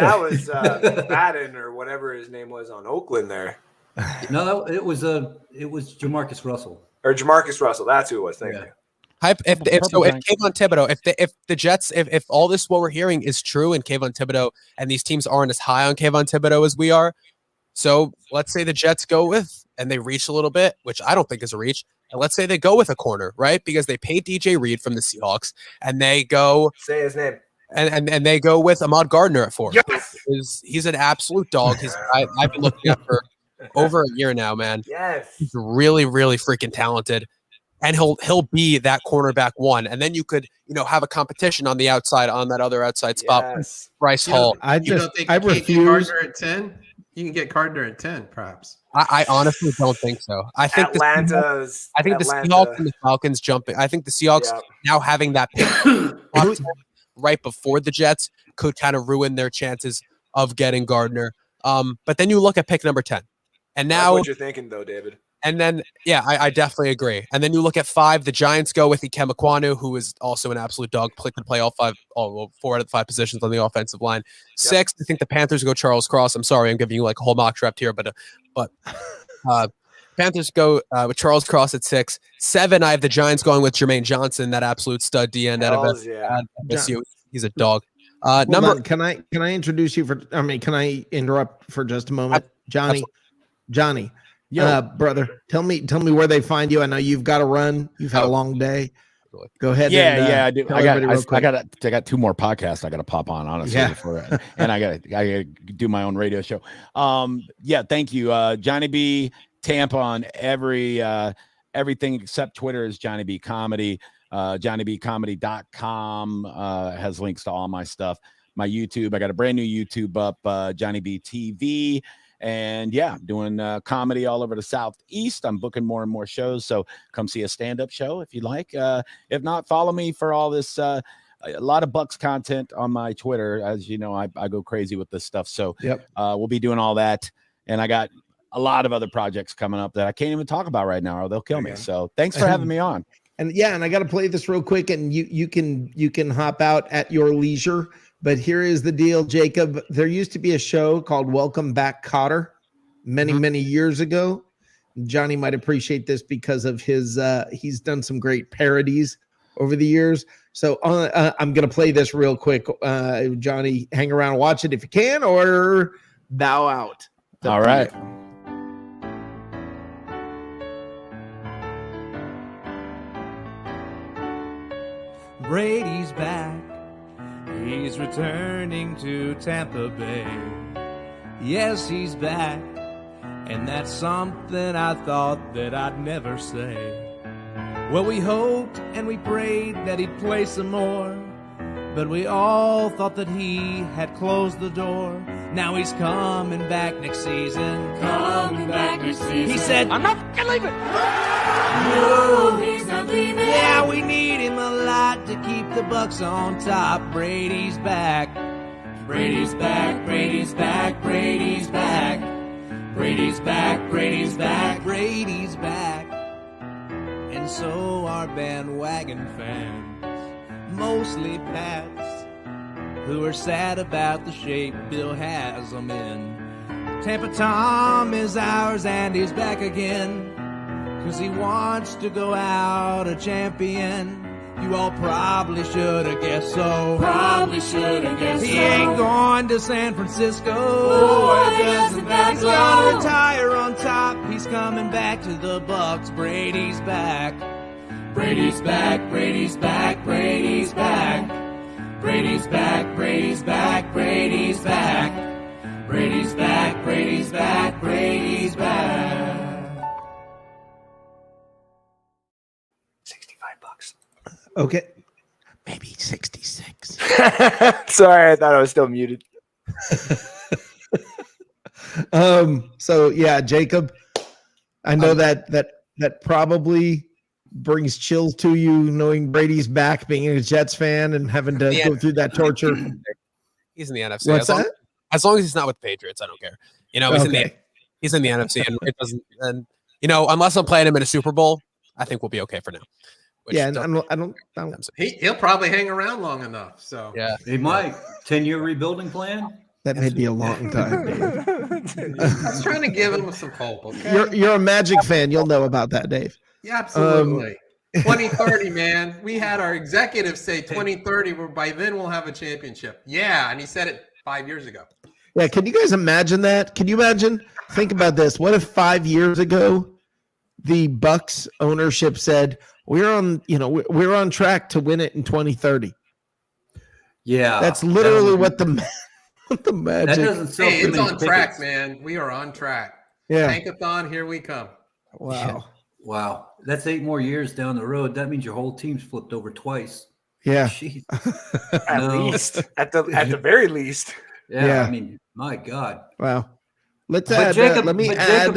Madden or whatever his name was on Oakland there. No, it was Jamarcus Russell. Or Jamarcus Russell. That's who it was. Thank you. If Kayvon Thibodeau, if the Jets, if all this what we're hearing is true, and Kayvon Thibodeau and these teams aren't as high on Kayvon Thibodeau as we are, so let's say the Jets go with and they reach a little bit, which I don't think is a reach. And let's say they go with a corner, right? Because they paid DJ Reed from the Seahawks, and they go say his name, and they go with Ahmad Gardner at 4. Yes. He's an absolute dog. I've been looking at for over a year now, man. Yes, he's really, really freaking talented, and he'll be that cornerback 1, and then you could have a competition on the outside on that other outside spot. Yes. Bryce Hall. I refuse. Get Gardner at 10. You can get Gardner at 10, perhaps. I honestly don't think so. I think the Seahawks and the Falcons jumping. I think the Seahawks now having that pick right before the Jets could kind of ruin their chances of getting Gardner. But then you look at pick number 10, and now that's what you're thinking, though, David. And then, I definitely agree. And then you look at 5, the Giants go with Ikem Ekwonu, who is also an absolute dog, can play all 4 out of the 5 positions on the offensive line. 6, I think the Panthers go Charles Cross. I'm sorry, I'm giving you like a whole mock draft here, but Panthers go with Charles Cross at 6. 7, I have the Giants going with Jermaine Johnson, that absolute stud D-end out of FSU. He's a dog. Can I introduce you can I interrupt for just a moment? Johnny. Brother, tell me where they find you. I know you've got to run. You've had a long day. Go ahead. I do. I got 2 more podcasts I got to pop on, honestly, and I got to do my own radio show. Thank you, Johnny B. Tampa on everything except Twitter is Johnny B Comedy. JohnnyBComedy.com has links to all my stuff. My YouTube, I got a brand new YouTube up, Johnny B TV. And doing comedy all over the Southeast. I'm booking more and more shows, so come see a stand-up show if you like. If not, follow me for all this. A lot of Bucs content on my Twitter. As you know, I go crazy with this stuff. So we'll be doing all that. And I got a lot of other projects coming up that I can't even talk about right now, or they'll kill me. So thanks for having me on. And I got to play this real quick, and you can hop out at your leisure. But here is the deal, Jacob. There used to be a show called Welcome Back, Kotter many years ago. Johnny might appreciate this because of his he's done some great parodies over the years. So I'm going to play this real quick. Johnny, hang around and watch it if you can, or bow out. All right. Brady's back. He's returning to Tampa Bay. Yes, he's back. And that's something I thought that I'd never say. Well, we hoped and we prayed that he'd play some more, but we all thought that he had closed the door. Now he's coming back next season. Coming back next season. He said, I'm not gonna leave it. No, he's not leaving. Yeah, we need him a lot to keep the Bucs on top. Brady's back. Brady's back. Brady's back. Brady's back. Brady's back. Brady's back. Brady's back. And so are bandwagon fans, mostly Pats. who are sad about the shape Bill has them in. Tampa Tom is ours and he's back again, 'cause he wants to go out a champion. You all probably should have guessed so. Probably should have guessed He so. ain't going to San Francisco. Boy, doesn't that He's gonna blow. retire on top. He's coming back to the Bucs. Brady's back. Brady's back, Brady's back, Brady's back. Brady's back, Brady's back, Brady's back. Brady's back, Brady's back, Brady's back. $65. Okay. Maybe 66. Sorry, I thought I was still muted. So yeah, Jacob, I know that probably brings chills to you knowing Brady's back, being a Jets fan and having to go through that torture. He's in the NFC. What's that? As long as he's not with the Patriots, I don't care. You know, he's in the NFC, and it doesn't. And you know, unless I'm playing him in a Super Bowl, I think we'll be okay for now. Yeah, and I don't. He'll probably hang around long enough. So yeah, Hey, Mike, 10-year rebuilding plan? That may be a long time, Dave. I was trying to give him some hope. Okay? You're a Magic fan. You'll know about that, Dave. Yeah, absolutely. 2030, man. We had our executives say 2030, where by then we'll have a championship. Yeah, and he said it 5 years ago. Yeah, can you guys imagine that? Can you imagine? Think about this. What if 5 years ago the Bucs ownership said we're on track to win it in 2030. Yeah, That's literally what the Magic. That doesn't sell Hey, too it's many on track, tickets. man. We are on track. Yeah. Tankathon, here we come. Wow. Wow, that's 8 more years down the road. That means your whole team's flipped over twice. Yeah. Jeez. At No. least, at the very least. Yeah, I mean, my God. Wow. Let's But add. Jacob, let me but add.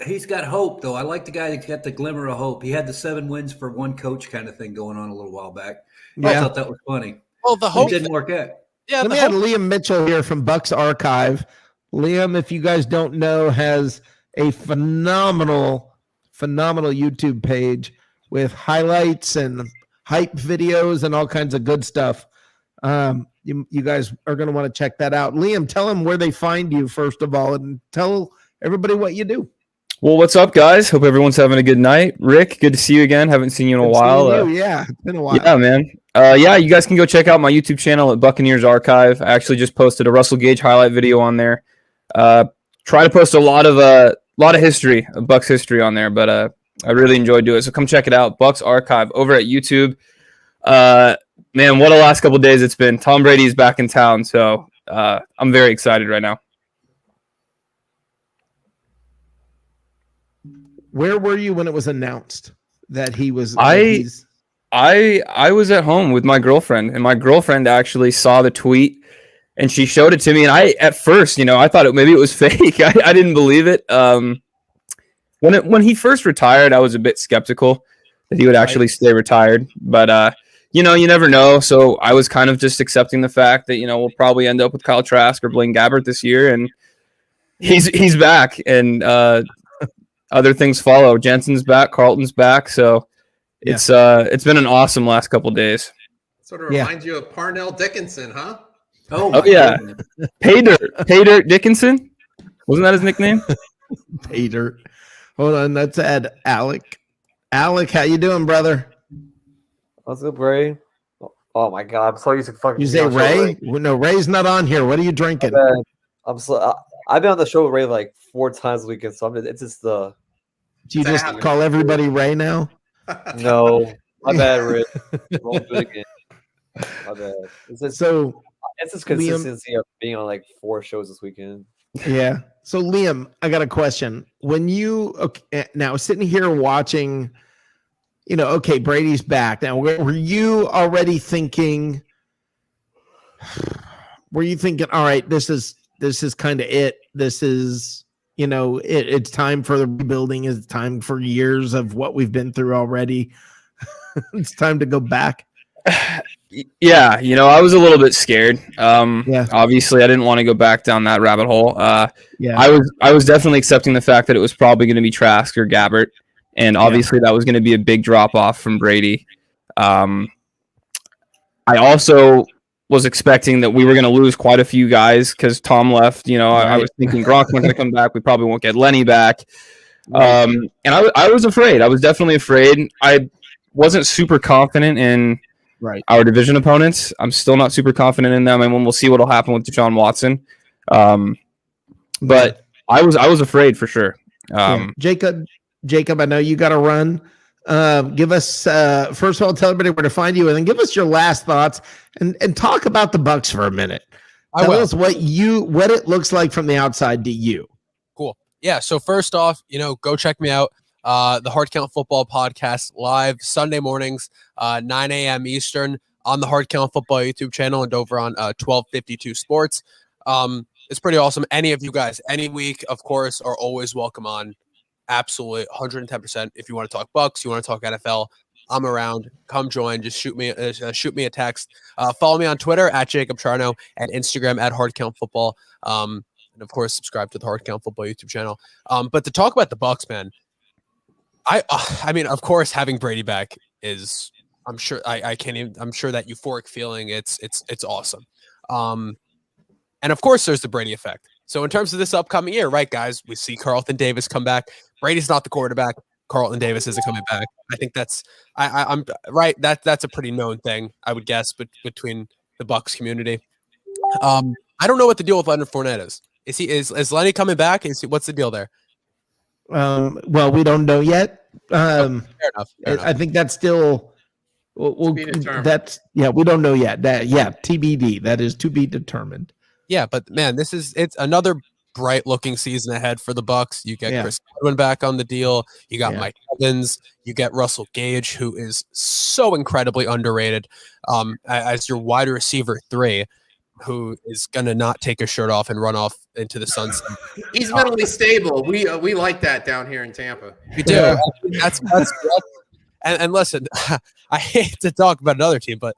he's got hope though. I like the guy that's got the glimmer of hope. He had the 7 wins for one coach kind of thing going on a little while back. I Yeah. thought that was funny. Well, the It hope didn't work out. Yeah, Let me add Liam Mitchell here from Bucs Archive. Liam, if you guys don't know, has a phenomenal YouTube page with highlights and hype videos and all kinds of good stuff. You guys are going to want to check that out. Liam, tell them where they find you first of all, and tell everybody what you do. Well, what's up, guys? Hope everyone's having a good night. Rick, good to see you again. Haven't seen you in a Good while. seeing you. Yeah, it's been a while. Yeah, man. Yeah, you guys can go check out my YouTube channel at Buccaneers Archive. I actually just posted a Russell Gage highlight video on there. Try to post a lot of history, of Bucs history on there, but I really enjoy doing it. So come check it out, Bucs Archive over at YouTube. Man, what a last couple of days it's been. Tom Brady's back in town, so I'm very excited right now. Where were you when it was announced that he was? I was at home with my girlfriend, and my girlfriend actually saw the tweet, and she showed it to me. And at first, I thought maybe it was fake. I didn't believe it. When he first retired, I was a bit skeptical that he would actually stay retired. But you never know. So I was kind of just accepting the fact that we'll probably end up with Kyle Trask or Blaine Gabbert this year, and he's back, and other things follow. Jensen's back, Carlton's back, so. It's been an awesome last couple days. Sort of reminds you of Parnell Dickinson, huh? Oh yeah, Paydirt Dickinson. Wasn't that his nickname? Paydirt. Hold on, let's add Alec. Alec, how you doing, brother? What's up, Ray? Oh my God, I'm so used to fucking. You say Ray? No, Ray's not on here. What are you drinking? I've been on the show with Ray like 4 times a weekend, so it's just the. Do you just call everybody Ray now? No, my bad, Rick. Won't do it again. My bad. It's just consistency of being on like 4 shows this weekend. Yeah. So Liam, I got a question. When you now sitting here watching, Brady's back. Now, were you already thinking? Were you thinking, all right, this is kind of it. This is. It's time for the rebuilding. It's time for years of what we've been through already. It's time to go back. Yeah, I was a little bit scared. Obviously, I didn't want to go back down that rabbit hole. I was definitely accepting the fact that it was probably going to be Trask or Gabbert, and obviously that was going to be a big drop off from Brady. I also was expecting that we were going to lose quite a few guys because Tom left. You know, I was thinking Gronk's not going to come back. We probably won't get Lenny back. And I was afraid. I was definitely afraid. I wasn't super confident in our division opponents. I'm still not super confident in them, and we'll see what'll happen with Deshaun Watson. But I was afraid for sure. Jacob, I know you got to run. Give us first of all, tell everybody where to find you, and then give us your last thoughts and talk about the Bucs for a minute. Tell us what it looks like from the outside to you. Cool. Yeah. So first off, go check me out. The Hard Count Football Podcast live Sunday mornings, 9 a.m. Eastern on the Hard Count Football YouTube channel and over on 1252 Sports. It's pretty awesome. Any of you guys, any week, of course, are always welcome on. Absolutely, 110%. If you want to talk Bucs, you want to talk NFL, I'm around. Come join. Just shoot me a text. Follow me on Twitter at Jacob Charno and Instagram at Hard Count Football. And of course, subscribe to the Hard Count Football YouTube channel. But to talk about the Bucs, man, I mean, of course, having Brady back is, I'm sure I can't even. I'm sure that euphoric feeling. It's awesome. And of course, there's the Brady effect. So in terms of this upcoming year, right, guys, we see Carlton Davis come back. Brady's not the quarterback. Carlton Davis isn't coming back. I think that's I'm right. That's a pretty known thing, I would guess, but between the Bucs community. I don't know what the deal with Leonard Fournette is. Is Lenny coming back? What's the deal there? Well, we don't know yet. Fair enough. I think that's still. We don't know yet. TBD. That is to be determined. Yeah, but man, it's another bright looking season ahead for the Bucs. You get Chris Godwin back on the deal. You got Mike Evans. You get Russell Gage, who is so incredibly underrated as your wide receiver 3, who is gonna not take his shirt off and run off into the sunset. He's mentally stable. We like that down here in Tampa. We do. Yeah. That's and listen, I hate to talk about another team, but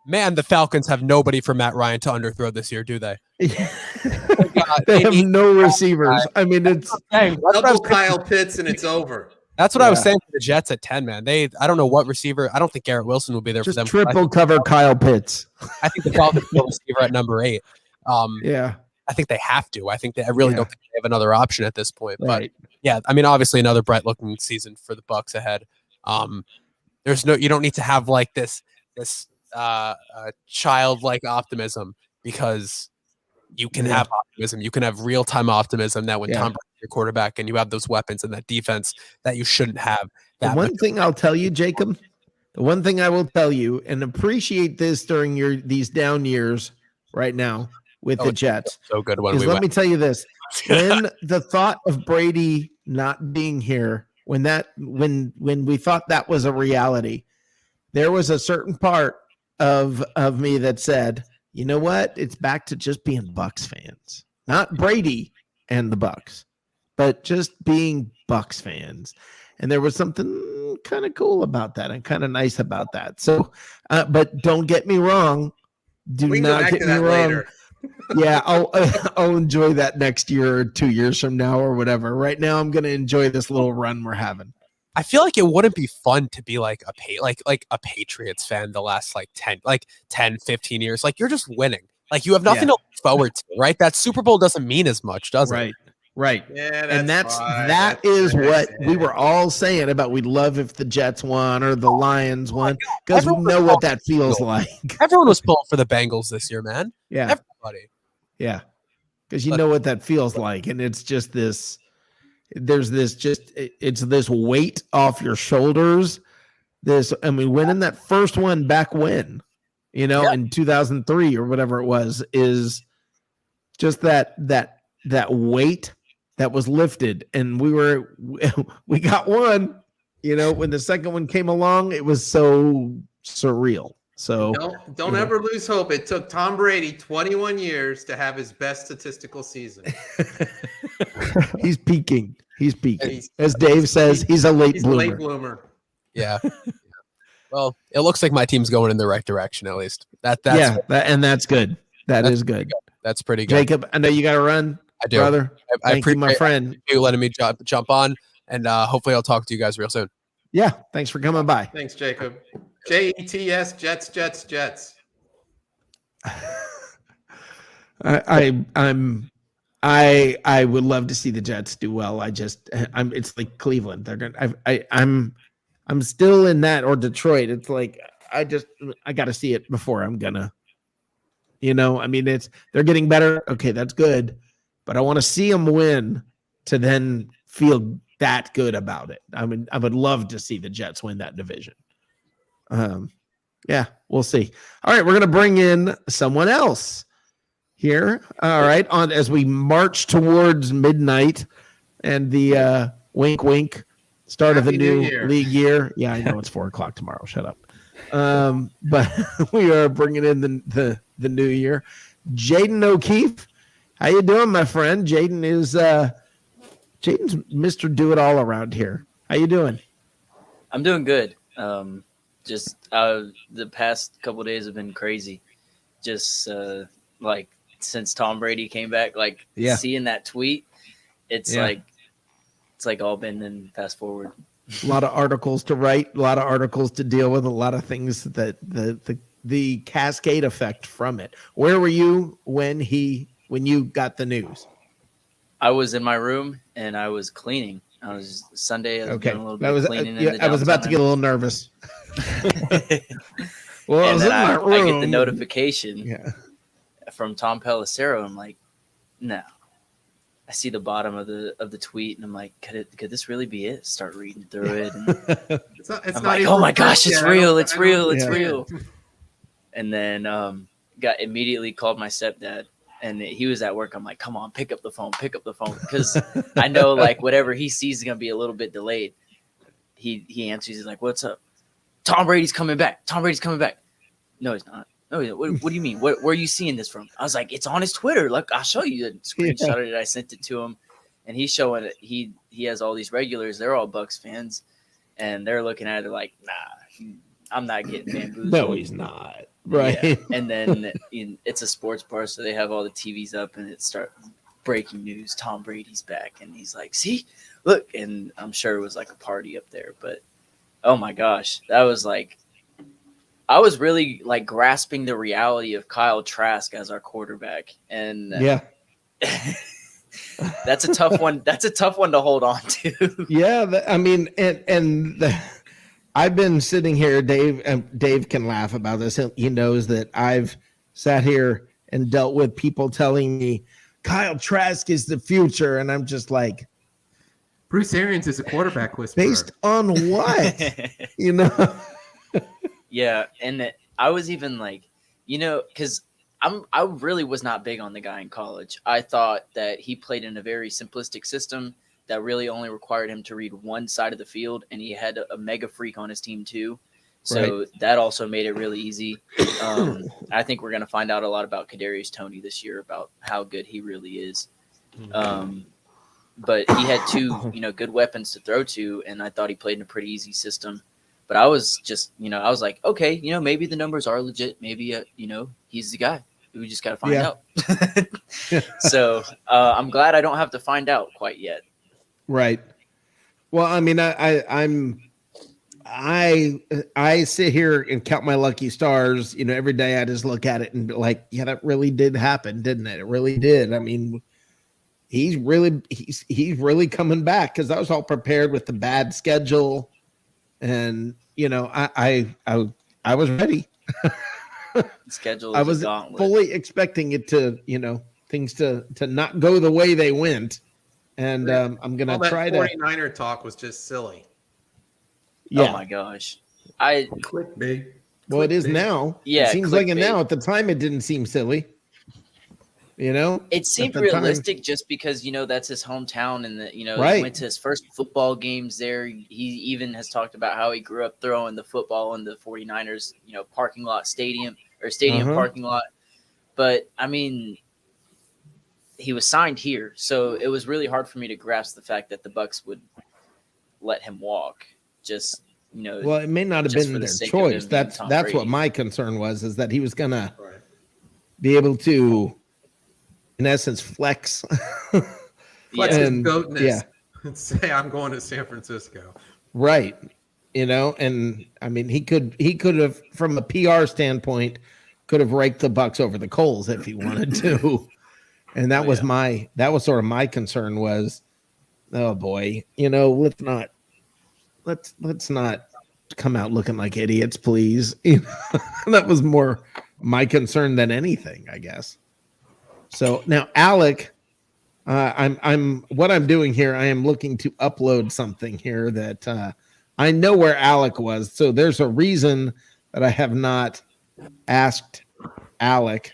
man, the Falcons have nobody for Matt Ryan to underthrow this year, do they? They have no receivers. I mean, it's double Kyle Pitts and it's over. That's what I was saying for the Jets at 10, man. I don't know what receiver. I don't think Garrett Wilson will be there just for them. Triple cover Kyle Pitts. I think the Falcons will receiver at number 8. I think they have to. I really don't think they have another option at this point. Right. But yeah, I mean, obviously another bright looking season for the Bucs ahead. You don't need to have like this childlike optimism, because you can have optimism. You can have real-time optimism that when Tom Brady's your quarterback and you have those weapons and that defense that you shouldn't have. The one thing I'll tell you, Jacob, and appreciate this during these down years right now with the Jets. So good when let me tell you this. When the thought of Brady not being here, when we thought that was a reality, there was a certain part of me that said, you know what? It's back to just being Bucs fans, not Brady and the Bucs, but just being Bucs fans. And there was something kind of cool about that and kind of nice about that. So, but don't get me wrong. Do not get me wrong. Later. Yeah, I'll enjoy that next year or 2 years from now or whatever. Right now, I'm going to enjoy this little run we're having. I feel like it wouldn't be fun to be like a Patriots fan the last 10, 15 years. Like, you're just winning. Like, you have nothing to look forward to, right? That Super Bowl doesn't mean as much, does it? Right. Yeah, and that is what we were all saying about we'd love if the Jets won or the Lions won, because we know what that feels like. Everyone was pulling for the Bengals this year, man. Yeah. Everybody. Yeah. Because you know what that feels like. And it's just this. There's it's this weight off your shoulders. Winning that first one back when, in 2003 or whatever it was, is just that weight that was lifted. And we got one, when the second one came along, it was so surreal. So don't ever lose hope. It took Tom Brady 21 years to have his best statistical season. He's peaking. As Dave says, he's a late bloomer. Yeah. Well, it looks like my team's going in the right direction, at least. That's good. That is good. That's pretty good. Jacob, I know you got to run. I do, brother. Thank you, my friend. You letting me jump on, and hopefully I'll talk to you guys real soon. Yeah, thanks for coming by. Thanks, Jacob. JETS, Jets. I would love to see the Jets do well. It's like Cleveland. They're gonna. I'm still in that, or Detroit. It's like I got to see it before I'm gonna. I mean, they're getting better. Okay, that's good, but I want to see them win to then feel that good about it. I mean, I would love to see the Jets win that division. Yeah, we'll see. All right, we're gonna bring in someone else here. All right, as we march towards midnight and the wink, wink start of the new league year. Yeah, I know it's 4:00 tomorrow. Shut up. But we are bringing in the new year. Jaden O'Keefe, how you doing, my friend? Jaden's Mr. Do It All around here. How you doing? I'm doing good. Just the past couple of days have been crazy. Just like since Tom Brady came back, like seeing that tweet, it's like all been in fast forward. A lot of articles to write, a lot of articles to deal with, a lot of things that the cascade effect from it. Where were you when you got the news? I was in my room and I was cleaning. I was Sunday. I was doing a little bit of cleaning. I was about to get a little nervous. Well, and then I get the notification from Tom Pelissero. I'm like, no. I see the bottom of the tweet, and I'm like, could this really be it? Start reading through it, and it's not like, oh my gosh, it's real, it's real. And then got immediately called my stepdad, and he was at work. I'm like, come on, pick up the phone, because I know like whatever he sees is gonna be a little bit delayed. He answers, he's like, what's up? Tom Brady's coming back. No, he's not. No, what do you mean? Where are you seeing this from? I was like, it's on his Twitter. Look, I'll show you the screenshot of it. I sent it to him, and he's showing it. He has all these regulars. They're all Bucs fans, and they're looking at it like, nah, I'm not getting bamboozled. No, he's not. Right. Yeah. And then it's a sports bar, so they have all the TVs up, and it starts breaking news. Tom Brady's back, and he's like, see, look, and I'm sure it was like a party up there, but oh my gosh, that was like. I was really like grasping the reality of Kyle Trask as our quarterback, and that's a tough one. That's a tough one to hold on to. Yeah, I mean, I've been sitting here. Dave can laugh about this. He knows that I've sat here and dealt with people telling me Kyle Trask is the future, and I'm just like, Bruce Arians is a quarterback whisperer. Based on what? Yeah, and I was even like, because I really was not big on the guy in college. I thought that he played in a very simplistic system that really only required him to read one side of the field, and he had a mega freak on his team too. So that also made it really easy. I think we're going to find out a lot about Kadarius Toney this year, about how good he really is. But he had two, good weapons to throw to, and I thought he played in a pretty easy system. But I was just, I was like, okay, maybe the numbers are legit. Maybe, he's the guy. We just got to find out. So I'm glad I don't have to find out quite yet. Right. Well, I mean, I sit here and count my lucky stars. Every day I just look at it and be like, yeah, that really did happen, didn't it? It really did. I mean, he's really coming back, because I was all prepared with the bad schedule. And I was ready. Schedule. I was fully expecting it to, things to not go the way they went. And I'm gonna try to. 49er talk was just silly. Yeah. Oh my gosh. Clickbait. Well, it is now. Yeah. It seems like it now. At the time, it didn't seem silly. It seemed realistic just because, that's his hometown, and he went to his first football games there. He even has talked about how he grew up throwing the football in the 49ers, parking lot stadium parking lot. But I mean, he was signed here, so it was really hard for me to grasp the fact that the Bucs would let him walk. Just, well, it may not have been their choice. That's what my concern was, is that he was gonna be able to, in essence, flex his goatness. And say, I'm going to San Francisco. Right. And I mean, he could have, from a PR standpoint, could have raked the Bucs over the coals if he wanted to. And that was sort of my concern was, oh boy, let's not come out looking like idiots, please. That was more my concern than anything, I guess. So now, Alec, what I'm doing here, I am looking to upload something here that I know where Alec was. So there's a reason that I have not asked Alec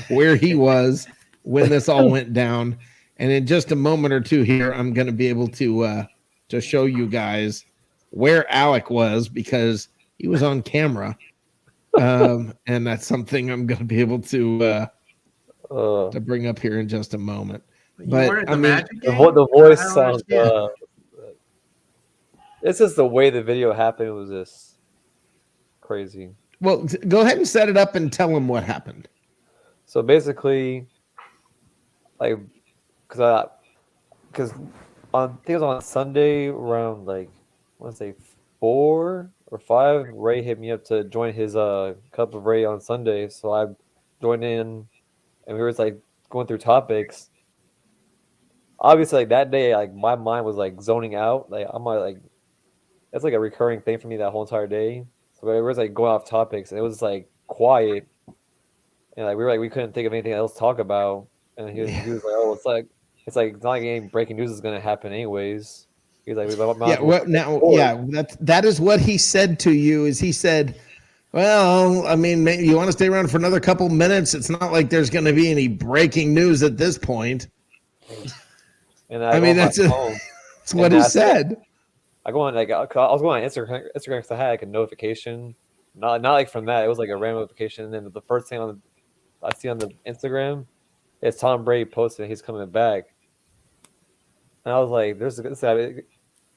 where he was when this all went down. And in just a moment or two here, I'm going to be able to show you guys where Alec was because he was on camera. And that's something I'm going to be able to bring up here in just a moment. But I mean, the voice sounds. It's just the way the video happened was just crazy. Well, go ahead and set it up and tell him what happened. So basically, like, because I think it was on Sunday around like I want to say 4 or 5. Ray hit me up to join his Cup of Ray on Sunday, so I joined in, and we were like going through topics. Obviously, like that day, like my mind was like zoning out. Like I'm like, that's like a recurring thing for me that whole entire day. So it was like going off topics, and it was like quiet, and like we couldn't think of anything else to talk about. And he was like, "Oh, it's not like any breaking news is gonna happen anyways." He's like, that is what he said to you. Is he said, "Well, I mean, maybe you want to stay around for another couple minutes. It's not like there's going to be any breaking news at this point." And I mean, that's what he said. I go on I was going on Instagram because I had like a notification, not like from that. It was like a random notification, and then the first thing I see on the Instagram is Tom Brady posting he's coming back, and I was like, "There's this guy."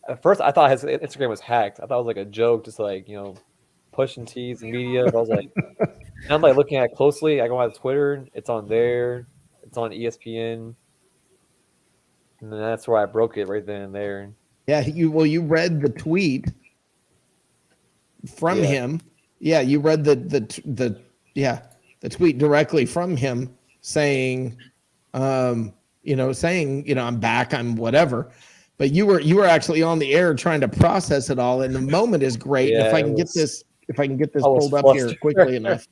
At first, I thought his Instagram was hacked. I thought it was like a joke, just like pushing tease and media. But I was like, and I'm like looking at it closely. I go on Twitter, it's on there, it's on ESPN, and then that's where I broke it right then and there. Yeah, you read the tweet from him. Yeah, you read the tweet directly from him saying, I'm back, I'm whatever. But you were actually on the air trying to process it all, and the moment is great. Yeah, if I can get this pulled up here quickly enough.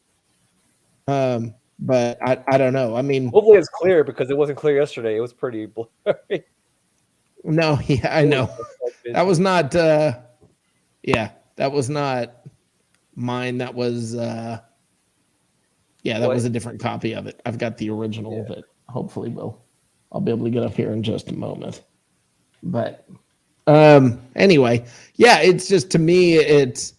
But I don't know. I mean, hopefully it's clear because it wasn't clear yesterday. It was pretty blurry. No, yeah, I know. That was not that was not mine. That was that was a different copy of it. I've got the original of it. Hopefully I'll be able to get up here in just a moment. But anyway, yeah, it's just, to me, it's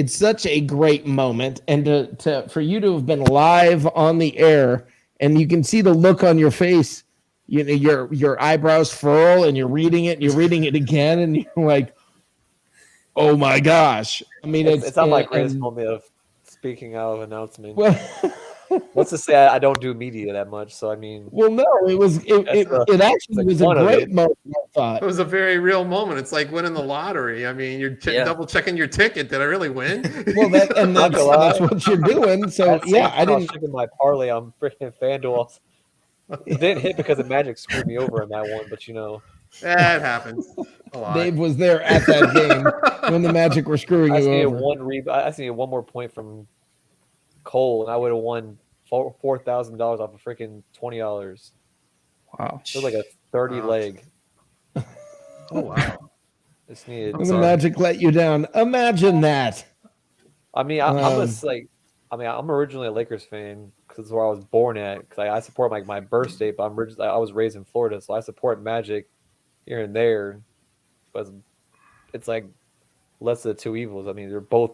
such a great moment, and for you to have been live on the air, and you can see the look on your face. Your eyebrows furl, and you're reading it again, and you're like, "Oh my gosh!" I mean, it's not my greatest moment of speaking out of announcement. Well, let's just say I don't do media that much, so I mean, well, no, it actually was a great moment. I thought it was a very real moment. It's like winning the lottery. I mean, you're double checking your ticket. Did I really win? Well, that's what you're doing. So I didn't checking my parlay on freaking FanDuel. It didn't hit because the Magic screwed me over in that one, but that happens a lot. Dave was there at that game when the Magic were screwing you over. I just needed one more point from Cole, and I would have won $4,000 off of freaking $20. Wow, it was like a 30 leg. Oh wow! Just needed. And the Magic let you down. Imagine that. I mean, I'm originally a Lakers fan. Is where I was born at, because I support my birth state, but I was raised in Florida, so I support Magic here and there. But it's like less of the two evils. I mean, they're both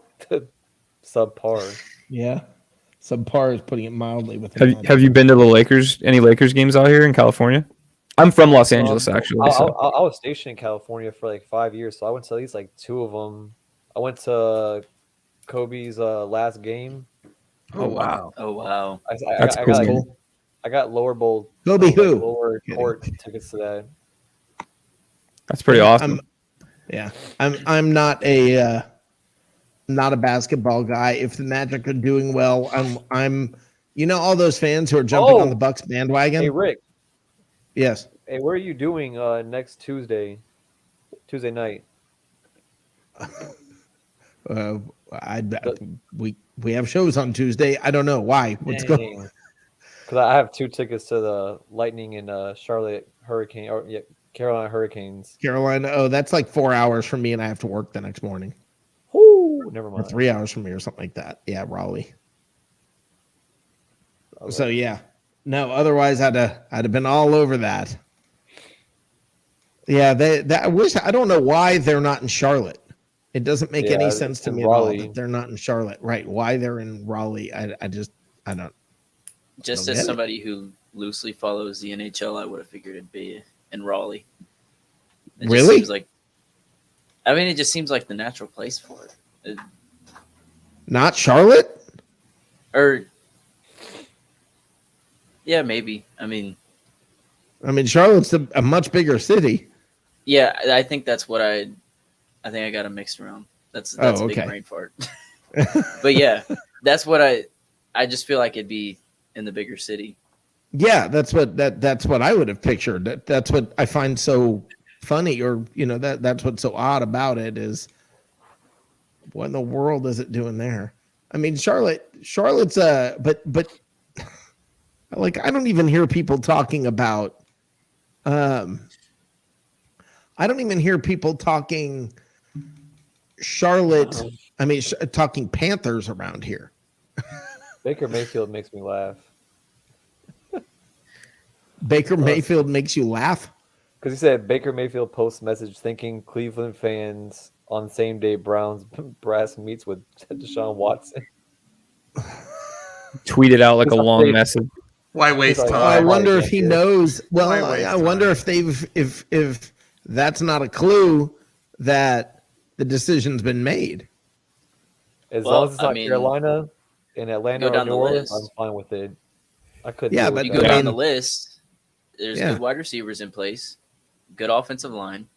subpar. Yeah, subpar is putting it mildly. Have you been to any Lakers games out here in California? I'm from Los Angeles, actually. I was stationed in California for like 5 years, so I went to at least like 2 of them. I went to Kobe's last game. Oh wow! Oh wow! I got lower bowl. Kobe who? Lower court tickets to that. That's pretty awesome. I'm not a not a basketball guy. If the Magic are doing well, I'm all those fans who are jumping on the Bucks bandwagon. Hey Rick. Yes. Hey, what are you doing next Tuesday night? We have shows on Tuesday. I don't know why. What's going on? Because I have 2 tickets to the Lightning and Charlotte Hurricane or Carolina Hurricanes. Carolina. Oh, that's like 4 hours from me, and I have to work the next morning. Whoo, never mind. Or 3 hours from me, or something like that. Yeah, Raleigh. So yeah, no. Otherwise, I'd have been all over that. Yeah, I don't know why they're not in Charlotte. It doesn't make any sense to me at all that they're not in Charlotte. Right? Why they're in Raleigh? I don't. Just as somebody who loosely follows the NHL, I would have figured it'd be in Raleigh. It really? Seems like, it just seems like the natural place for it. Not Charlotte? Or, yeah, maybe. Charlotte's a much bigger city. Yeah, I think that's what I think I got them mixed around. That's a big brain fart. But yeah, that's what I just feel like it'd be in the bigger city. Yeah, that's what I would have pictured. That's what I find so funny, or that's what's so odd about it is, what in the world is it doing there? Charlotte's but like, I don't even hear people talking about I don't even hear people talking Charlotte. Talking Panthers around here. Baker Mayfield makes me laugh. Baker Mayfield makes you laugh? Because he said Baker Mayfield posts message thanking Cleveland fans on same day Browns brass meets with Deshaun Watson. Tweeted out like a long message. Why waste time? I wonder if he knows. Well, I wonder if if that's not a clue that the decision's been made. As long as it's not Carolina and Atlanta or New Orleans, I'm fine with it. I could. Yeah, but you go down the list. There's good wide receivers in place, good offensive line,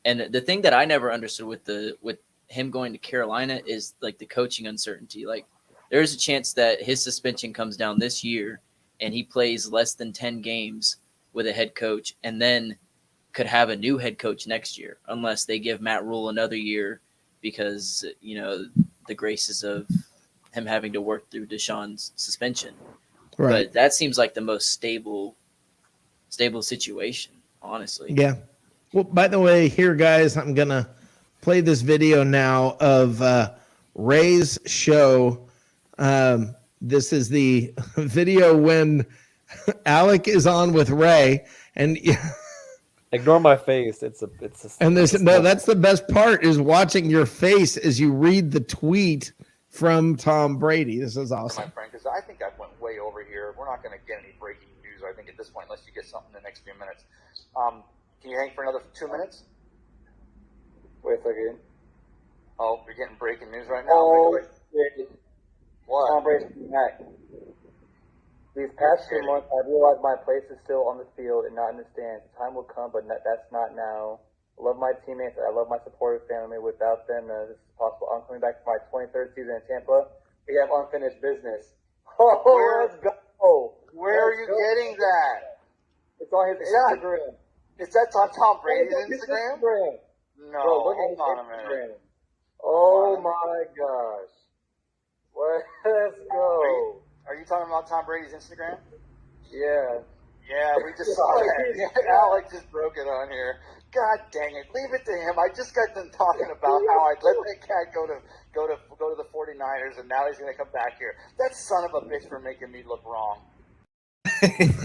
and the thing that I never understood with him going to Carolina is like the coaching uncertainty. Like, there's a chance that his suspension comes down this year, and he plays less than 10 games with a head coach, and then could have a new head coach next year, unless they give Matt Rule another year because the graces of him having to work through Deshaun's suspension. Right. But that seems like the most stable situation, honestly. Yeah. Well, by the way, here, guys, I'm going to play this video now of Ray's show. This is the video when Alec is on with Ray, and ignore my face. That's the best part, is watching your face as you read the tweet from Tom Brady. This is awesome. My friend, because I think I went way over here. We're not going to get any breaking news, I think, at this point, unless you get something in the next few minutes. Can you hang for another 2 minutes? Wait a second. Oh, you're getting breaking news right now? Oh, what? Tom Brady's back. These past 2 months, I realized my place is still on the field and not in the stands. Time will come, but that's not now. I love my teammates. I love my supportive family. Without them, this is possible. I'm coming back for my 23rd season in Tampa. We have unfinished business. Oh, let's go. Where are you getting that? It's on his Instagram. Is that on Tom Brady's Instagram? No, Bro, look at hold on a Instagram. minute. Oh my gosh. Let's go. Are you talking about Tom Brady's Instagram? Yeah. Yeah, we just saw that. Alec just broke it on here. God dang it. Leave it to him. I just got them talking about how I let that cat go to the 49ers, and now he's going to come back here. That son of a bitch for making me look wrong. It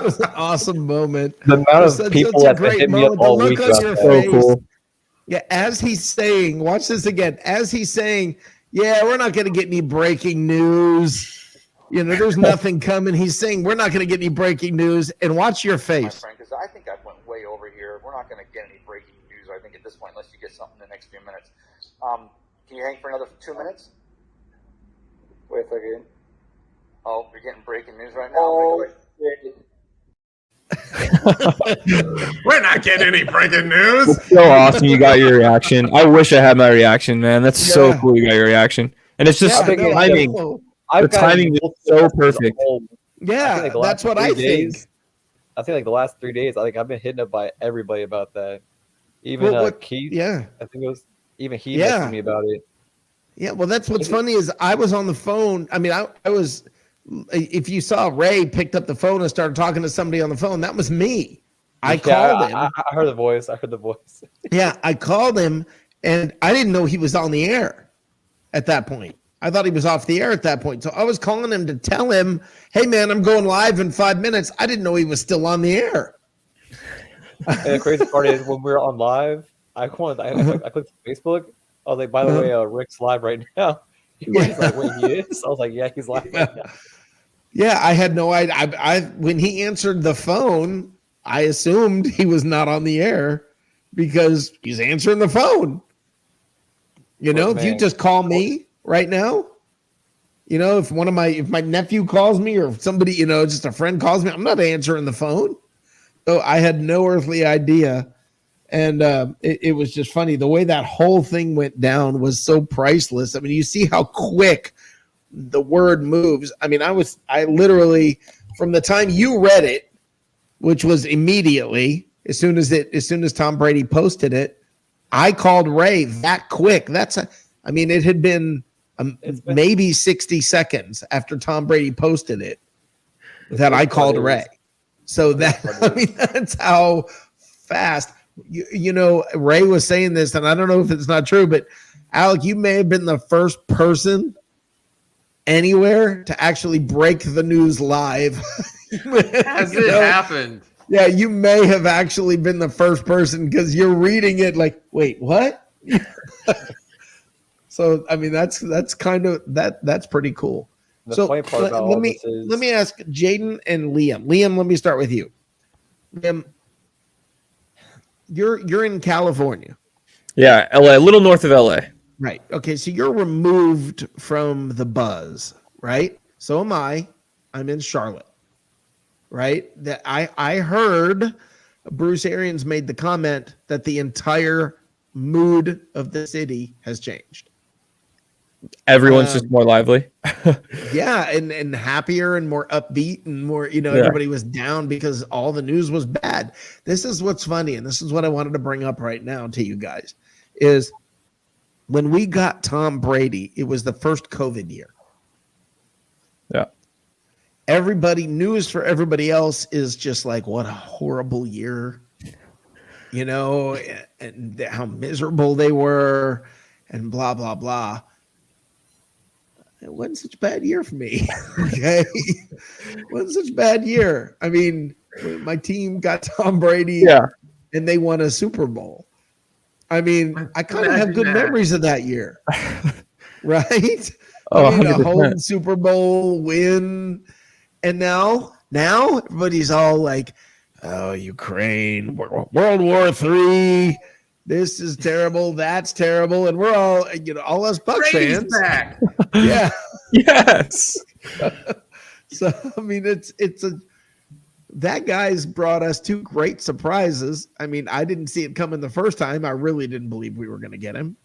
was an awesome moment. The amount of people that hit me up all week was so cool. Yeah, as he's saying, watch this again. As he's saying, yeah, we're not going to get any breaking news. There's nothing coming. He's saying we're not going to get any breaking news. And watch your face. My friend, because I think I went way over here. We're not going to get any breaking news, I think, at this point, unless you get something in the next few minutes. Can you hang for another 2 minutes? Wait a second. Oh, you're getting breaking news right now? Oh, We're not getting any breaking news. It's so awesome you got your reaction. I wish I had my reaction, man. That's so cool you got your reaction. And it's just the timing. The timing is so perfect. Yeah, that's what I think. I think like the last 3 days, I've been hitting up by everybody about that. Even Keith. Yeah. I think it was even he Yeah. messaged me about it. Yeah, well, that's what's funny is I was on the phone. I mean, I was. If you saw Ray picked up the phone and started talking to somebody on the phone, that was me. I called him. I heard the voice. Yeah, I called him, and I didn't know he was on the air at that point. I thought he was off the air at that point. So I was calling him to tell him, hey, man, I'm going live in 5 minutes. I didn't know he was still on the air. And the crazy part is when we were on live, I clicked Facebook. I was like, by the way, Rick's live right now. He was like, wait, he is? I was like, yeah, he's live right now. Yeah, I had no idea. I when he answered the phone, I assumed he was not on the air because he's answering the phone. You know, if you just call me right now, you know, if my nephew calls me or if somebody, you know, just a friend calls me, I'm not answering the phone. So I had no earthly idea. And it was just funny. The way that whole thing went down was so priceless. I mean, you see how quick the word moves. I mean, I literally, from the time you read it, which was immediately, as soon as Tom Brady posted it, I called Ray that quick. It had been maybe 60 seconds after Tom Brady posted it that I called Ray. So that's how fast. You know, Ray was saying this, and I don't know if it's not true, but Alec, you may have been the first person anywhere to actually break the news live. Has it happened? Yeah, you may have actually been the first person because you're reading it like, wait, what? So, I mean, that's kind of that's pretty cool. The funny part about all this is, let me ask Jaden and Liam. Liam, let me start with you. Liam, you're in California. Yeah, LA, a little north of LA. Right. Okay, so you're removed from the buzz, right? So am I. I'm in Charlotte. Right? That I heard Bruce Arians made the comment that the entire mood of the city has changed. Everyone's just more lively. Yeah, and happier and more upbeat and more, you know, everybody was down because all the news was bad. This is what's funny, and this is what I wanted to bring up right now to you guys, is when we got Tom Brady, it was the first COVID year. Yeah. News for everybody else is just like, what a horrible year, you know, and how miserable they were and blah, blah, blah. It wasn't such a bad year for me. Okay. It wasn't such a bad year. I mean, my team got Tom Brady and they won a Super Bowl. I mean, I kind of have good memories of that year. Right? Oh, I mean, a 100%. home Super Bowl win. And now everybody's all like, oh, Ukraine, World War III. This is terrible. That's terrible. And we're all, you know, all us Bucs Brady's fans. back. Yeah. Yes. So, I mean, that guy's brought us two great surprises. I mean, I didn't see it coming the first time. I really didn't believe we were going to get him.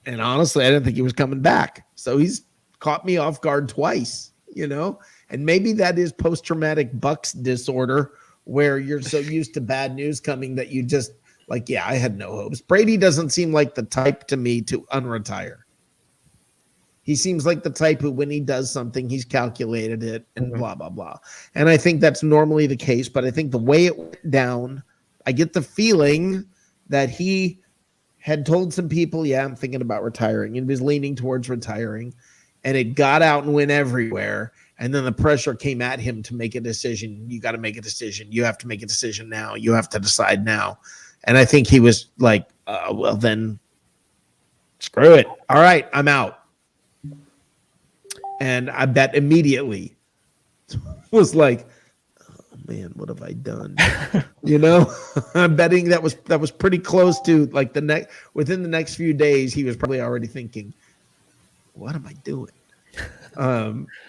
And honestly, I didn't think he was coming back. So he's caught me off guard twice, you know, and maybe that is post-traumatic Bucs disorder where you're so used to bad news coming that you just like, yeah, I had no hopes. Brady doesn't seem like the type to me to unretire. He seems like the type who, when he does something, he's calculated it and blah, blah, blah. And I think that's normally the case. But I think the way it went down, I get the feeling that he had told some people, yeah, I'm thinking about retiring, and was leaning towards retiring. And it got out and went everywhere. And then the pressure came at him to make a decision. You got to make a decision. You have to make a decision now. You have to decide now. And I think he was like, well, then screw it. All right, I'm out. And I bet immediately was like, oh man, what have I done? You know, I'm betting that was pretty close to like within the next few days, he was probably already thinking, what am I doing?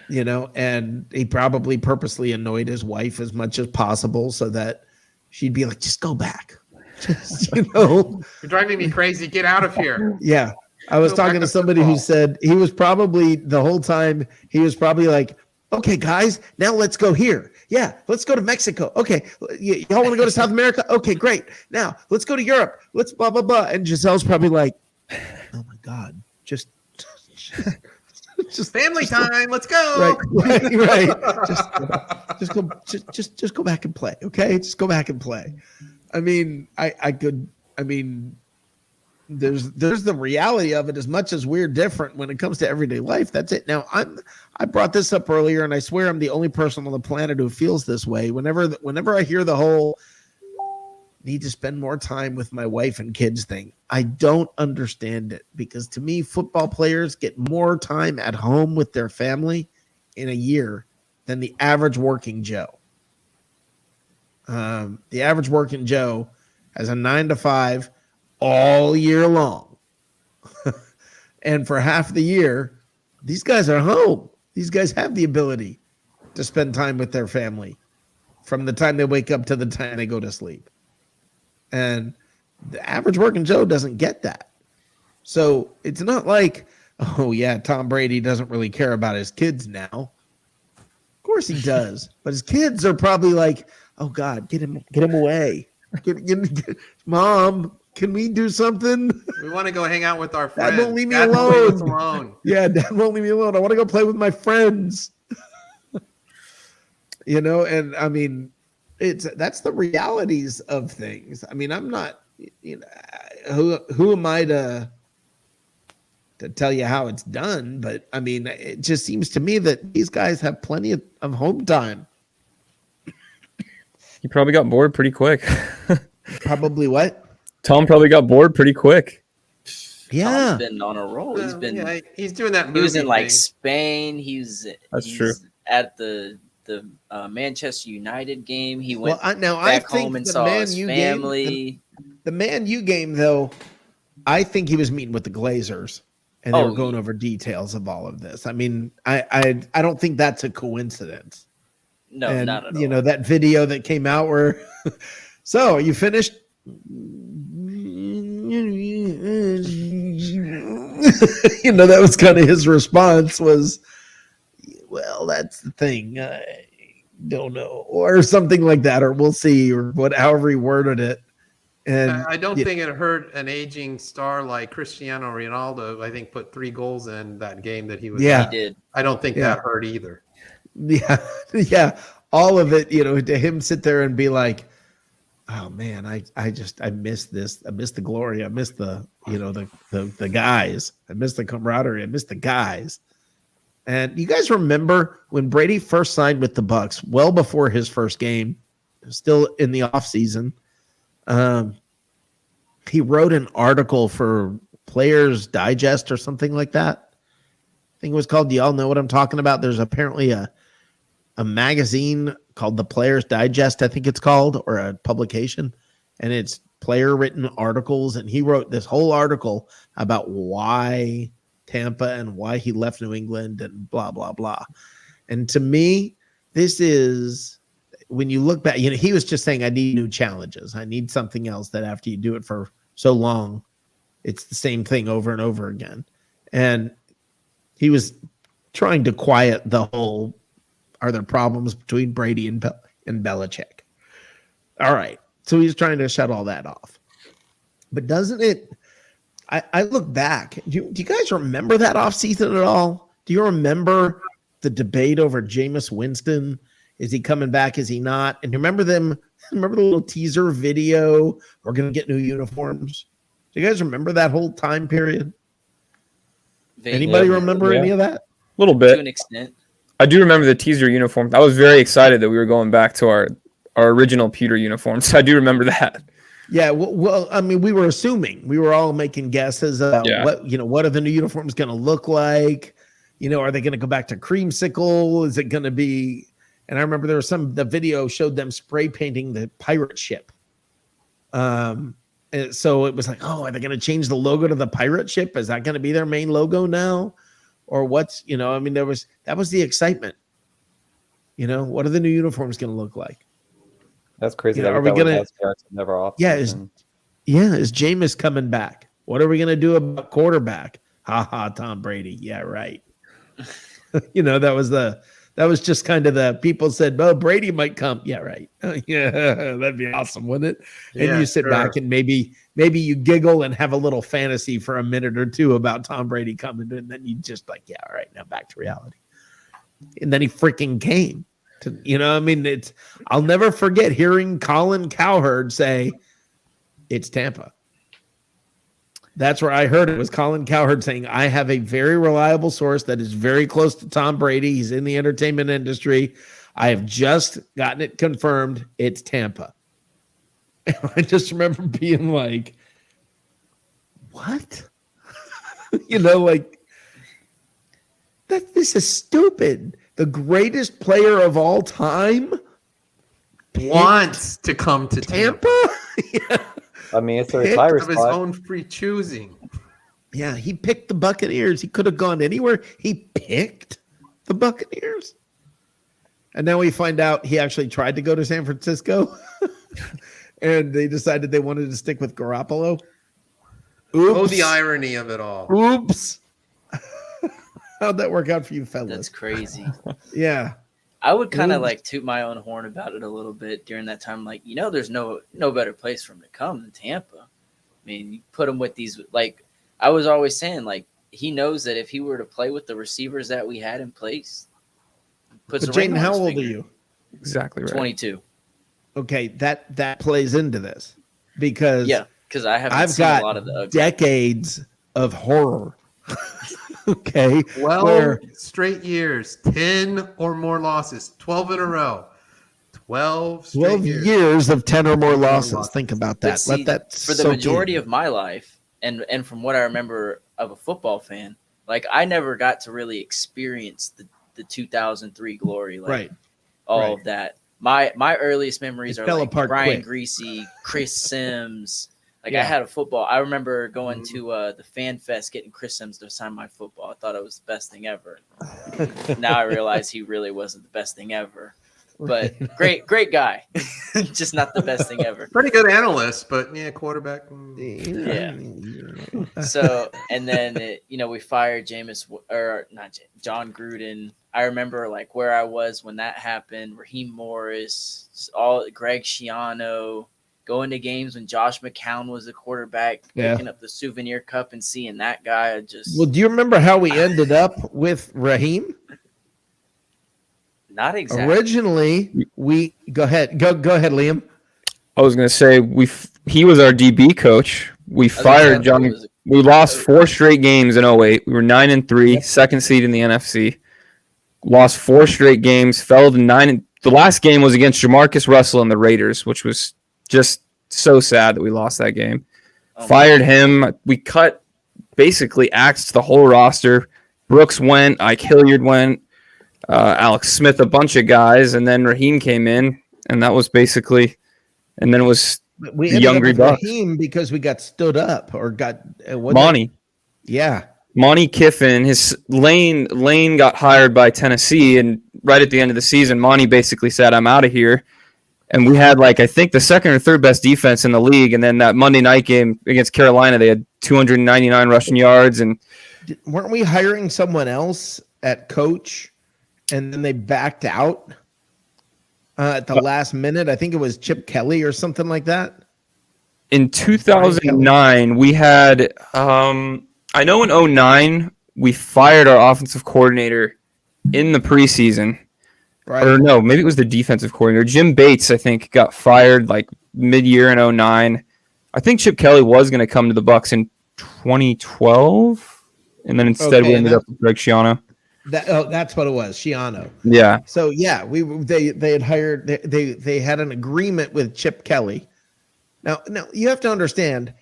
You know, and he probably purposely annoyed his wife as much as possible so that she'd be like, just go back. Just, you know, You're driving me crazy. Get out of here. yeah. I was Go back talking to to somebody who football. said he was probably the whole time, he was probably like, okay, guys, now let's go here. Yeah, let's go to Mexico. Okay, y'all want to go to South America? Okay, great. Now let's go to Europe. Let's blah, blah, blah. And Giselle's probably like, oh my God, just family time. Let's go. Right. Just go back and play. Okay, just go back and play. I mean, there's the reality of it. As much as we're different when it comes to everyday life, that's it. Now I brought this up earlier, and I swear I'm the only person on the planet who feels this way. Whenever I hear the whole need to spend more time with my wife and kids thing, I don't understand it, because to me, football players get more time at home with their family in a year than the average working Joe. The average working Joe has a 9 to 5 all year long. And for half the year, these guys are home. These guys have the ability to spend time with their family from the time they wake up to the time they go to sleep. And the average working Joe doesn't get that. So it's not like, oh yeah, Tom Brady doesn't really care about his kids now. Of course he does. But his kids are probably like, oh God, get him away. Get, Mom, can we do something? We want to go hang out with our friends. Dad won't leave me Dad won't leave us alone. alone. Yeah, Dad won't leave me alone. I want to go play with my friends. You know, and I mean, that's the realities of things. I mean, I'm not, you know, who am I to tell you how it's done? But I mean, it just seems to me that these guys have plenty of home time. He probably got bored pretty quick. Probably what? Tom probably got bored pretty quick. Yeah, Tom's been on a roll. He's been. He's doing that. He was in movie like thing. Spain. That's true. At the Manchester United game. He went I back think home and the saw Man his U family. The Man U game, though, I think he was meeting with the Glazers, and they were going over details of all of this. I mean, I don't think that's a coincidence. No, And, not at all. you know, that video that came out where, so are you finished? You know, that was kind of his response was, well, that's the thing. I don't know, or something like that, or we'll see, or however he worded it. And I don't think it hurt an aging star like Cristiano Ronaldo. I think put 3 goals in that game that he was. Yeah. at. He did. I don't think that hurt either. Yeah, yeah, all of it. You know, to him sit there and be like, "Oh man, I miss this. I miss the glory. I miss the the guys. I miss the camaraderie. I miss the guys." And you guys remember when Brady first signed with the Bucs, well before his first game, still in the off season. He wrote an article for Players Digest or something like that. I think it was called. Do y'all know what I'm talking about? There's apparently a magazine called the Players Digest, I think it's called, or a publication, and it's player written articles. And he wrote this whole article about why Tampa and why he left New England and blah, blah, blah. And to me, this is, when you look back, you know, he was just saying, I need new challenges. I need something else that after you do it for so long, it's the same thing over and over again. And he was trying to quiet the whole, are there problems between Brady and Belichick? All right. So he's trying to shut all that off. But doesn't it, I look back, do you guys remember that offseason at all? Do you remember the debate over Jameis Winston? Is he coming back? Is he not? And remember the little teaser video? We're going to get new uniforms. Do you guys remember that whole time period? Anybody remember any of that? A little bit. To an extent. I do remember the teaser uniform. I was very excited that we were going back to our original pewter uniforms. I do remember that. Yeah, well, I mean, we were assuming, we were all making guesses about what are the new uniforms going to look like? You know, are they going to go back to creamsicle? Is it going to be? And I remember there was the video showed them spray painting the pirate ship. And so it was like, oh, are they going to change the logo to the pirate ship? Is that going to be their main logo now? Or what's, you know, I mean, that was the excitement. You know, what are the new uniforms going to look like? That's crazy. You know, that are we gonna? never off? Yeah, is Jameis coming back? What are we gonna do about quarterback? Ha ha, Tom Brady. Yeah, right. You know, that was just kind of the people said, "Oh, Brady might come." Yeah, right. Yeah, that'd be awesome, wouldn't it? And Yeah, you sit back sure. and maybe you giggle and have a little fantasy for a minute or two about Tom Brady coming, and then you just like, yeah, all right, now back to reality. And then he freaking came. You know, I mean, I'll never forget hearing Colin Cowherd say, "It's Tampa." That's where I heard it, was Colin Cowherd saying, "I have a very reliable source that is very close to Tom Brady. He's in the entertainment industry. I have just gotten it confirmed. It's Tampa." And I just remember being like, what? You know, like, this is stupid. The greatest player of all time wants to come to Tampa. Yeah. I mean, it's a Picked retire Of his spot. own free choosing. Yeah, he picked the Buccaneers. He could have gone anywhere. He picked the Buccaneers. And now we find out he actually tried to go to San Francisco. And they decided they wanted to stick with Garoppolo. Oops. Oh, the irony of it all. Oops. How'd that work out for you fellas? That's crazy. Yeah. I would kind of Oops. like toot my own horn about it a little bit during that time. Like, you know, there's no better place for him to come than Tampa. I mean, you put him with these, like, I was always saying, like, he knows that if he were to play with the receivers that we had in place, puts But a ring Jaden, on how his old are finger. you? Exactly right. 22. Okay, that plays into this because Yeah, because I haven't I've seen got a lot of the ugly. decades of horror. Okay. 12 straight years, 10 or more losses, 12 in a row. 12 straight 12 years of 10 or more losses. Think about But that. see, Let that for the soak majority in. of my life, and from what I remember of a football fan, like I never got to really experience the 2003 glory, like Right. all Right. of that. My earliest memories It are fell like apart Brian quick. Greasy, Chris Sims. Like I Yeah. had a football. I remember going to the Fan Fest, getting Chris Sims to sign my football. I thought it was the best thing ever. Now I realize he really wasn't the best thing ever. But great guy, just not the best thing ever. Pretty good analyst, but yeah, quarterback. Yeah. So, and then we fired John Gruden. I remember like where I was when that happened. Raheem Morris, Greg Schiano, going to games when Josh McCown was the quarterback, Yeah. picking up the souvenir cup and seeing that guy. Well, do you remember how we ended up with Raheem? Not exactly. Originally, we go ahead, Liam. I was gonna say he was our DB coach. We fired John. We lost 4 straight games in 08. We were 9-3, second seed in the NFC. Lost 4 straight games, fell to 9. The last game was against Jamarcus Russell and the Raiders, which was just so sad that we lost that game. Fired him. We cut, basically axed the whole roster. Brooks went. Ike Hilliard went. Alex Smith, a bunch of guys, and then Raheem came in, and that was basically, and then it was We the ended up younger with Bucs. Raheem because we got stood up or got Monty. Yeah. Monty Kiffin, his Lane got hired by Tennessee, and right at the end of the season, Monty basically said, "I'm out of here." And we had I think the second or third best defense in the league, and then that Monday night game against Carolina, they had 299 rushing yards, and Weren't we hiring someone else at coach, and then they backed out at the last minute? I think it was Chip Kelly or something like that. in 2009 we had I know in 2009 we fired our offensive coordinator in the preseason. Right. Or no, maybe it was the defensive coordinator. Jim Bates, I think, got fired mid-year in 2009. I think Chip Kelly was going to come to the Bucs in 2012, and then instead we ended up with Greg Schiano. That's what it was, Schiano. Yeah. So yeah, they had hired they had an agreement with Chip Kelly. Now you have to understand,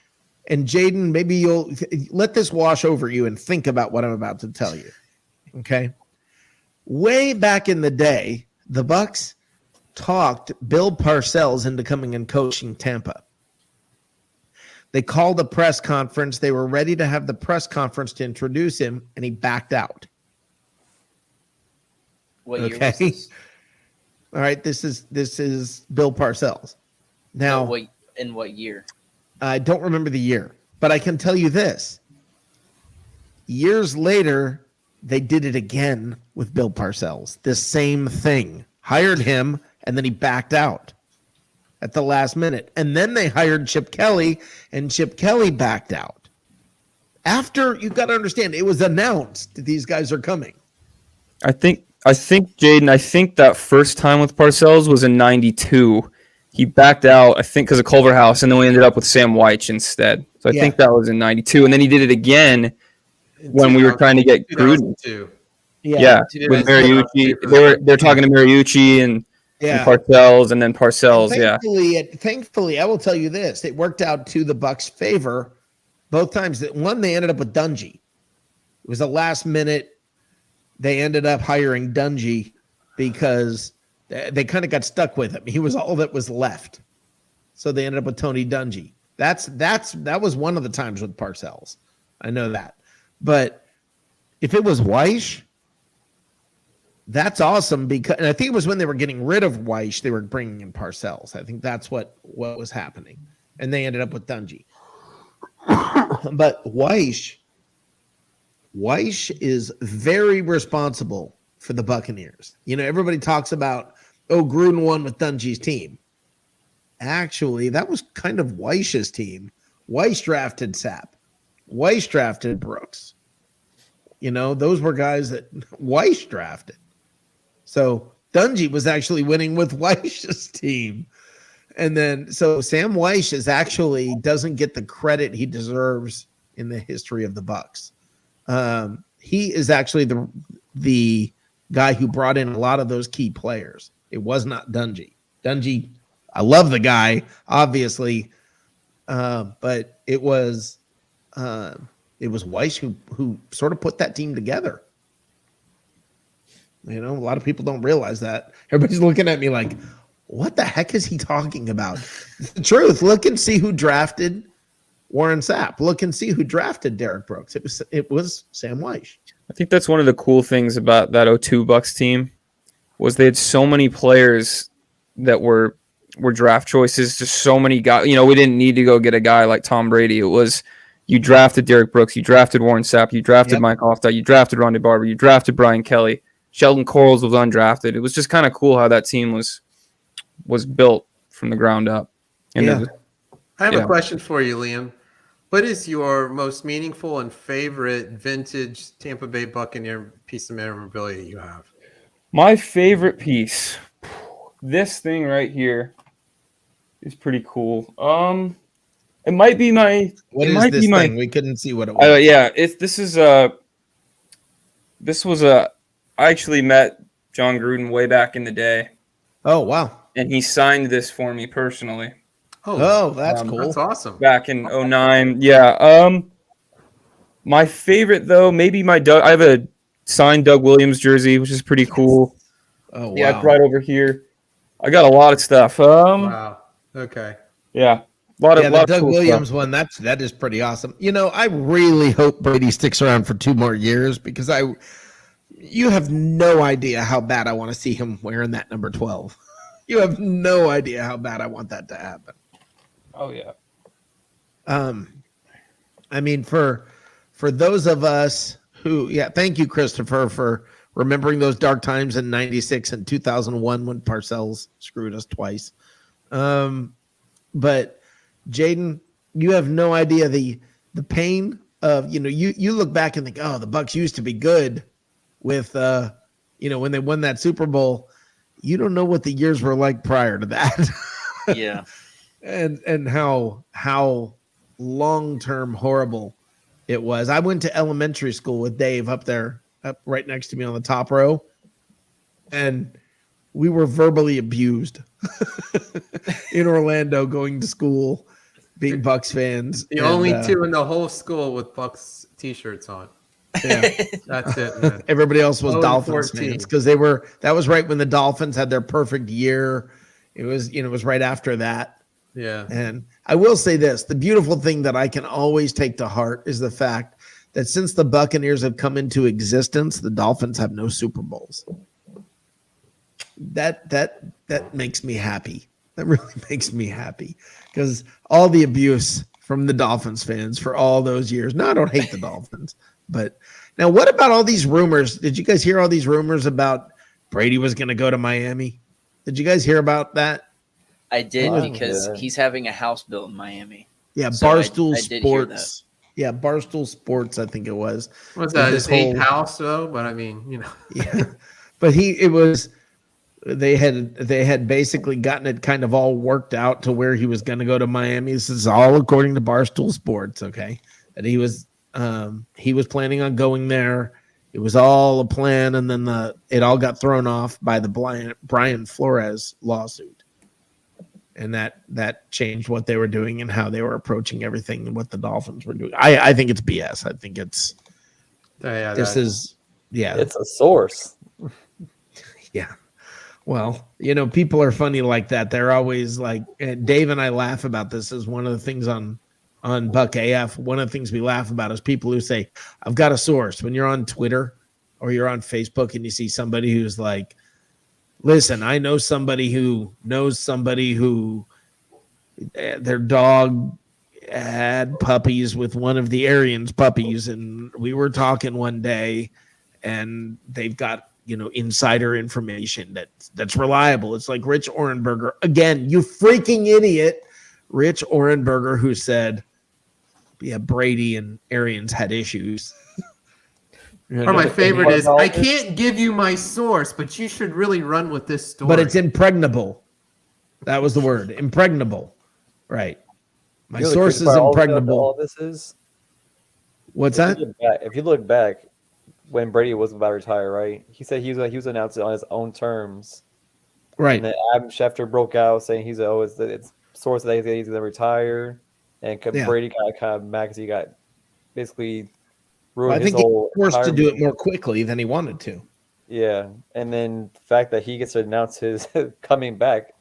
and Jaden, maybe you'll let this wash over you and think about what I'm about to tell you. Okay. Way back in the day, the Bucs talked Bill Parcells into coming and coaching Tampa. They called a press conference. They were ready to have the press conference to introduce him, and he backed out. What year was this? All right, this is Bill Parcells. Now, In what year? I don't remember the year, but I can tell you this. Years later, they did it again with Bill Parcells. The same thing. Hired him, and then he backed out at the last minute. And then they hired Chip Kelly, and Chip Kelly backed out. After, you've got to understand, it was announced that these guys are coming. I think Jaden, that first time with Parcells was in 92. He backed out, I think, because of Culver House, and then we ended up with Sam Weich instead. So I think that was in 92. And then he did it again when we were trying to get Gruden. Yeah, with Mariucci. They're talking to Mariucci and Parcells, and then Parcells, Thankfully, I will tell you this. It worked out to the Bucs' favor both times. One, they ended up with Dungy. It was a last minute. They ended up hiring Dungy because they kind of got stuck with him. He was all that was left. So they ended up with Tony Dungy. That was one of the times with Parcells. I know that. But if it was Weich, that's awesome, because, and I think it was when they were getting rid of Weich, they were bringing in Parcells. I think that's what was happening. And they ended up with Dungy. But Weich is very responsible for the Buccaneers. You know, everybody talks about, Gruden won with Dungy's team. Actually, that was kind of Weich's team. Weich drafted Sapp. Weich drafted Brooks. You know, those were guys that Weich drafted. So Dungy was actually winning with Weich's team. And then, so Sam Weich doesn't get the credit he deserves in the history of the Bucs. He is actually the guy who brought in a lot of those key players. It was not Dungy. Dungy, I love the guy, obviously, but it was Weich who sort of put that team together. You know, a lot of people don't realize that. Everybody's looking at me like, what the heck is he talking about? It's the truth. Look and see who drafted Warren Sapp. Look and see who drafted Derek Brooks. It was Sam Weich. I think that's one of the cool things about that 02 Bucs team was they had so many players that were draft choices. Just so many guys. You know, we didn't need to go get a guy like Tom Brady. It was you drafted Derek Brooks, you drafted Warren Sapp, you drafted Mike Hofstad, you drafted Ronde Barber, you drafted Brian Kelly. Sheldon Quarles was undrafted. It was just kind of cool how that team was built from the ground up. And I have a question for you, Liam. What is your most meaningful and favorite vintage Tampa Bay Buccaneer piece of memorabilia you have? My favorite piece, this thing right here, is pretty cool. It might be my. What is this thing? We couldn't see what it was. This was I actually met John Gruden way back in the day. Oh, wow. And he signed this for me personally. Oh, that's cool. That's awesome. Back in 09. Yeah. My favorite, though, maybe I have a signed Doug Williams jersey, which is pretty cool. Oh, wow. Yeah, it's right over here. I got a lot of stuff. Wow. Okay. Yeah. The Doug Williams one, that is pretty awesome. You know, I really hope Brady sticks around for 2 more years, because you have no idea how bad I want to see him wearing that number 12. You have no idea how bad I want that to happen. Oh yeah. I mean, for those of us who, thank you, Christopher, for remembering those dark times in 96 and 2001 when Parcells screwed us twice. But Jaden, you have no idea the pain of, you know, you look back and think, oh, the Bucs used to be good with, when they won that Super Bowl. You don't know what the years were like prior to that. Yeah. And how long-term horrible it was. I went to elementary school with Dave up right next to me on the top row, and we were verbally abused in Orlando going to school, being Bucs fans. The only two in the whole school with Bucs t-shirts on. Yeah, that's it, man. Everybody else was 0-14. Dolphins fans, because that was right when the Dolphins had their perfect year. It was right after that. Yeah. And I will say this, the beautiful thing that I can always take to heart is the fact that since the Buccaneers have come into existence, the Dolphins have no Super Bowls. that makes me happy. That really makes me happy because all the abuse from the Dolphins fans for all those years. No, I don't hate the Dolphins, but now what about all these rumors? Did you guys hear all these rumors about Brady was going to go to Miami? Did you guys hear about that? I did because he's having a house built in Miami. Yeah, So Barstool I did hear that. Sports. Yeah, Barstool Sports, I think it was. What's that? His eighth house, though. But I mean, Yeah, but they had basically gotten it kind of all worked out to where he was going to go to Miami. This is all according to Barstool Sports. Okay, that he was planning on going there. It was all a plan, and then it all got thrown off by the Brian Flores lawsuit. And that changed what they were doing and how they were approaching everything and what the Dolphins were doing. I think it's BS. I think it's it's a source. Yeah. Well, people are funny like that. They're always like, Dave and I laugh about this as one of the things on Buck AF. One of the things we laugh about is people who say, I've got a source. When you're on Twitter or you're on Facebook and you see somebody who's like, listen, I know somebody who knows somebody who their dog had puppies with one of the Arians puppies. And we were talking one day and they've got, insider information that's reliable. It's like Rich Orenberger. Again, you freaking idiot. Rich Orenberger, who said, yeah, Brady and Arians had issues. Or my favorite is, I can't give you my source, but you should really run with this story. But it's impregnable. That was the word, impregnable. Right. My source is impregnable. All this is. What's that? If you look back, when Brady was about to retire, right? He said he was announcing on his own terms. Right. And then Adam Schefter broke out saying it's source that he's going to retire, and Brady got kind of mad because he got basically. I think he was forced to do it more quickly than he wanted to. Yeah, and then the fact that he gets to announce his coming back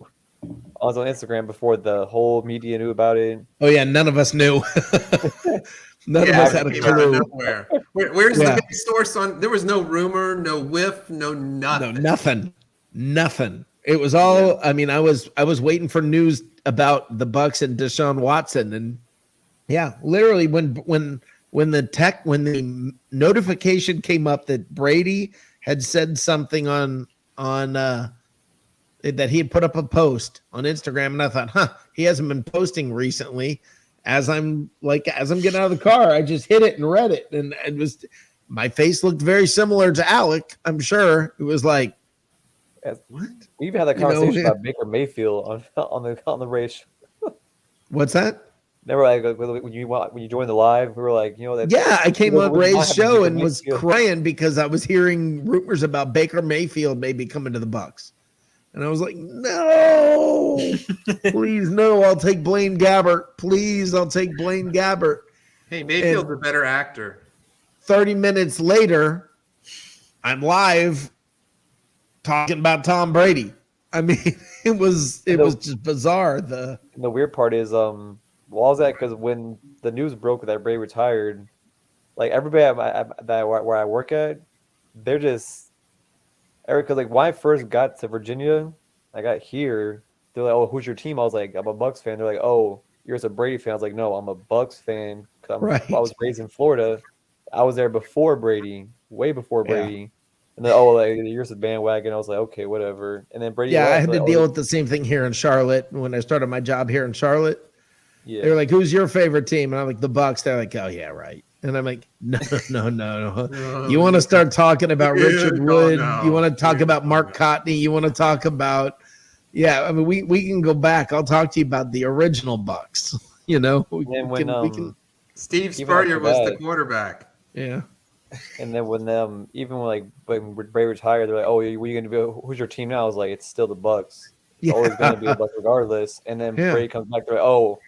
on Instagram before the whole media knew about it. Oh yeah, none of us knew. None of us had a clue. Where's the big source on? There was no rumor, no whiff, no nothing. No, nothing. It was all. Yeah. I mean, I was waiting for news about the Bucs and Deshaun Watson, and yeah, literally when the notification came up that Brady had said something on that he had put up a post on Instagram, and I thought, he hasn't been posting recently. As I'm getting out of the car, I just hit it and read it, and it was my face looked very similar to Alec. I'm sure it was like, what? We even had that conversation about Baker Mayfield on the race. What's that? Never like when you joined the live, we were like, I came on Ray's show and was crying because I was hearing rumors about Baker Mayfield maybe coming to the Bucs, and I was like, no, please, no, I'll take Blaine Gabbert, please, I'll take Blaine Gabbert. Hey, Mayfield's a better actor. 30 minutes later, I'm live talking about Tom Brady. I mean, it was just bizarre. The weird part is why was that? Because when the news broke that Brady retired, like everybody where I work at, they're just Eric. Because when I first got to Virginia, I got here. They're like, "Oh, who's your team?" I was like, "I'm a Bucs fan." They're like, "Oh, you're a Brady fan." I was like, "No, I'm a Bucs fan." Because I was raised in Florida. I was there before Brady, way before Brady. Yeah. And then, you're a bandwagon. I was like, okay, whatever. And then Brady. Yeah, I had to deal with the same thing here in Charlotte when I started my job here in Charlotte. Yeah. They were like, "Who's your favorite team?" And I'm like, "The Bucs." They're like, "Oh yeah, right." And I'm like, "No. You want to start talking about Richard Wood? You want to talk about Mark Cotney? You want to talk about?" Yeah, I mean, we can go back. I'll talk to you about the original Bucs. We can. Steve Spurrier was the quarterback. Yeah. And then when when Brady retired, they're like, "Oh, what are you gonna do? Who's your team now?" I was like, "It's still the Bucs. It's always gonna be the Bucs regardless." And then Brady comes back, they're like, "Oh."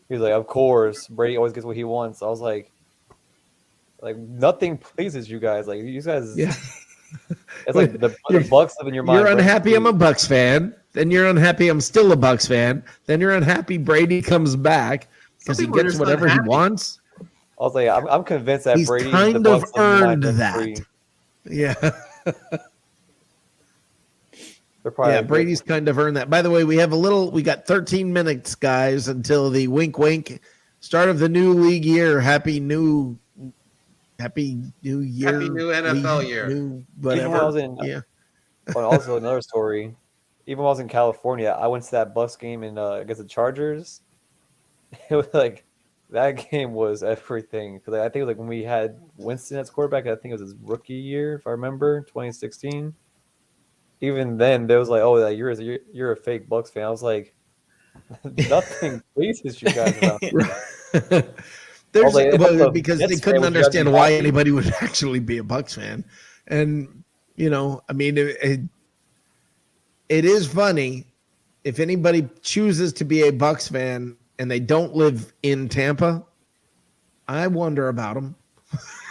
He's like, "Of course, Brady always gets what he wants." I was like nothing pleases you guys. Like you guys, it's like the Bucs live in your mind. You're unhappy. I'm a Bucs fan. Then you're unhappy. I'm still a Bucs fan. Then you're unhappy. Brady comes back because he gets whatever he wants. I was like, I'm convinced that he's Brady kind of earned that. Yeah. They're probably Yeah, Brady's kind of earned that. By the way, we got 13 minutes, guys, until the wink start of the new league year. Happy new year. Happy new NFL year. New Even when I was in, also another story. Even when I was in California, I went to that Bucs game against the Chargers. It was like that game was everything because I think it was like when we had Winston as quarterback. I think it was his rookie year, if I remember, 2016. Even then, there was like, "Oh, like, you're a fake Bucs fan." I was like, "Nothing pleases you guys about." Because they couldn't understand why anybody would actually be a Bucs fan, and I mean, it is funny if anybody chooses to be a Bucs fan and they don't live in Tampa. I wonder about them.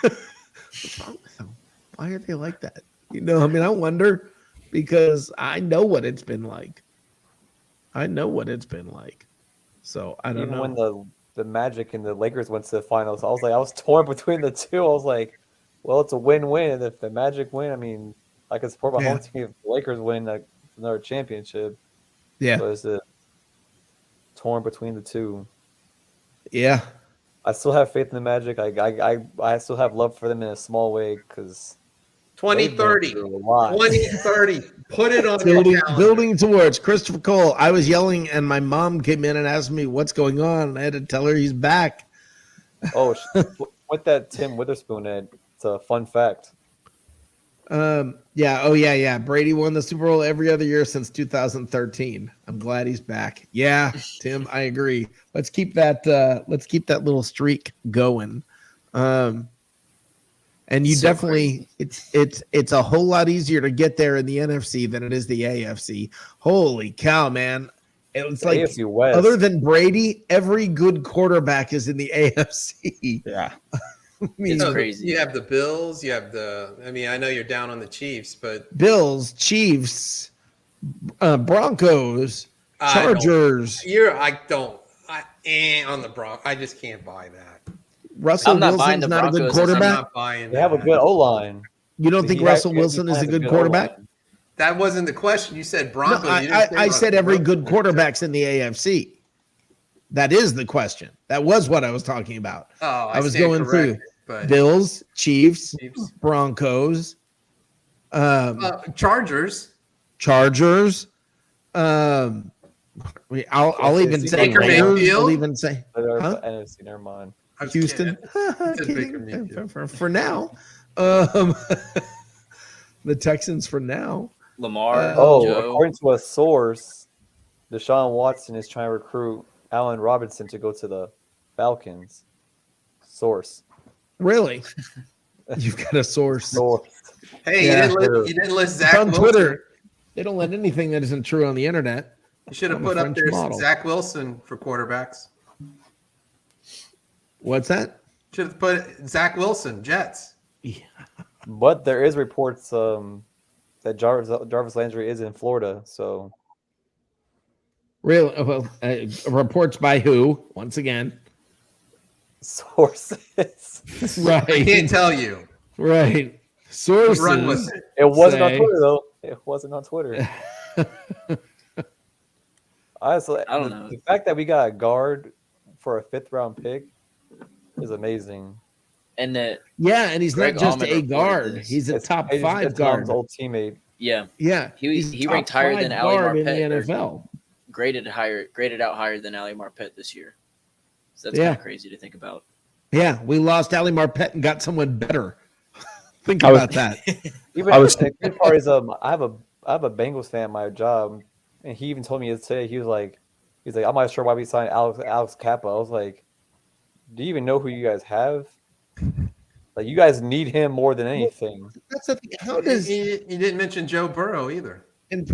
What's wrong with them? Why are they like that? I mean, I wonder because I know what it's been like. So I don't know. Even when the Magic and the Lakers went to the finals, I was torn between the two. I was like, well, it's a win-win. If the Magic win, I mean, I can support my home team. If the Lakers win another championship, yeah. So it's torn between the two. Yeah, I still have faith in the Magic. I still have love for them in a small way because 2030. 2030. Put it on your calendar. Building towards Christopher Cole. I was yelling, and my mom came in and asked me what's going on. And I had to tell her he's back. Oh, with that Tim Witherspoon ad, it's a fun fact. Yeah. Oh, yeah. Brady won the Super Bowl every other year since 2013. I'm glad he's back. Yeah, Tim, I agree. Let's keep that little streak going. And you definitely it's a whole lot easier to get there in the NFC than it is the AFC. Holy cow, man. It's like AFC West. Other than Brady, every good quarterback is in the AFC. Yeah. It's crazy. You have the Bills, I know you're down on the Chiefs, but Bills, Chiefs, Broncos, Chargers. On the Broncos. I just can't buy that. Russell Wilson's not a good quarterback. I'm not buying they have a good O-line. You don't think Russell Wilson is a good quarterback? That wasn't the question. You said Broncos. No, I said every good quarterback's in the AFC. That is the question. That was what I was talking about. Oh, I was going through Bills, Chiefs, Broncos, Chargers. I'll even say Raiders. I'll even say NFC. Never mind. Houston. For now. The Texans for now. Lamar. According to a source, Deshaun Watson is trying to recruit Allen Robinson to go to the Falcons. Source. Really? You've got a source. Hey, you didn't list Zach on Wilson. Twitter. They don't let anything that isn't true on the internet. You should have put up there Zach Wilson for quarterbacks. What's that? Should have put Zach Wilson, Jets. Yeah. But there is reports that Jarvis Landry is in Florida. So, really? Well, reports by who? Once again, sources. Right. I can't tell you. Right. Sources. Run with it. It wasn't on Twitter though. It wasn't on Twitter. Honestly, I don't know. The fact that we got a guard for a 5th round pick is amazing. And that and he's not just a guard; he's a top 5 guard. Old teammate. Yeah. He ranked higher than Ali Marpet in the NFL. Graded out higher than Ali Marpet this year. So that's kind of crazy to think about. Yeah, we lost Ali Marpet and got someone better. Think about that. The good part is I have a Bengals fan at my job, and he even told me today he's like I'm not sure why we signed Alex Kappa. I was like, do you even know who you guys have? Like, you guys need him more than anything. That's the thing. How does you didn't mention Joe Burrow either? And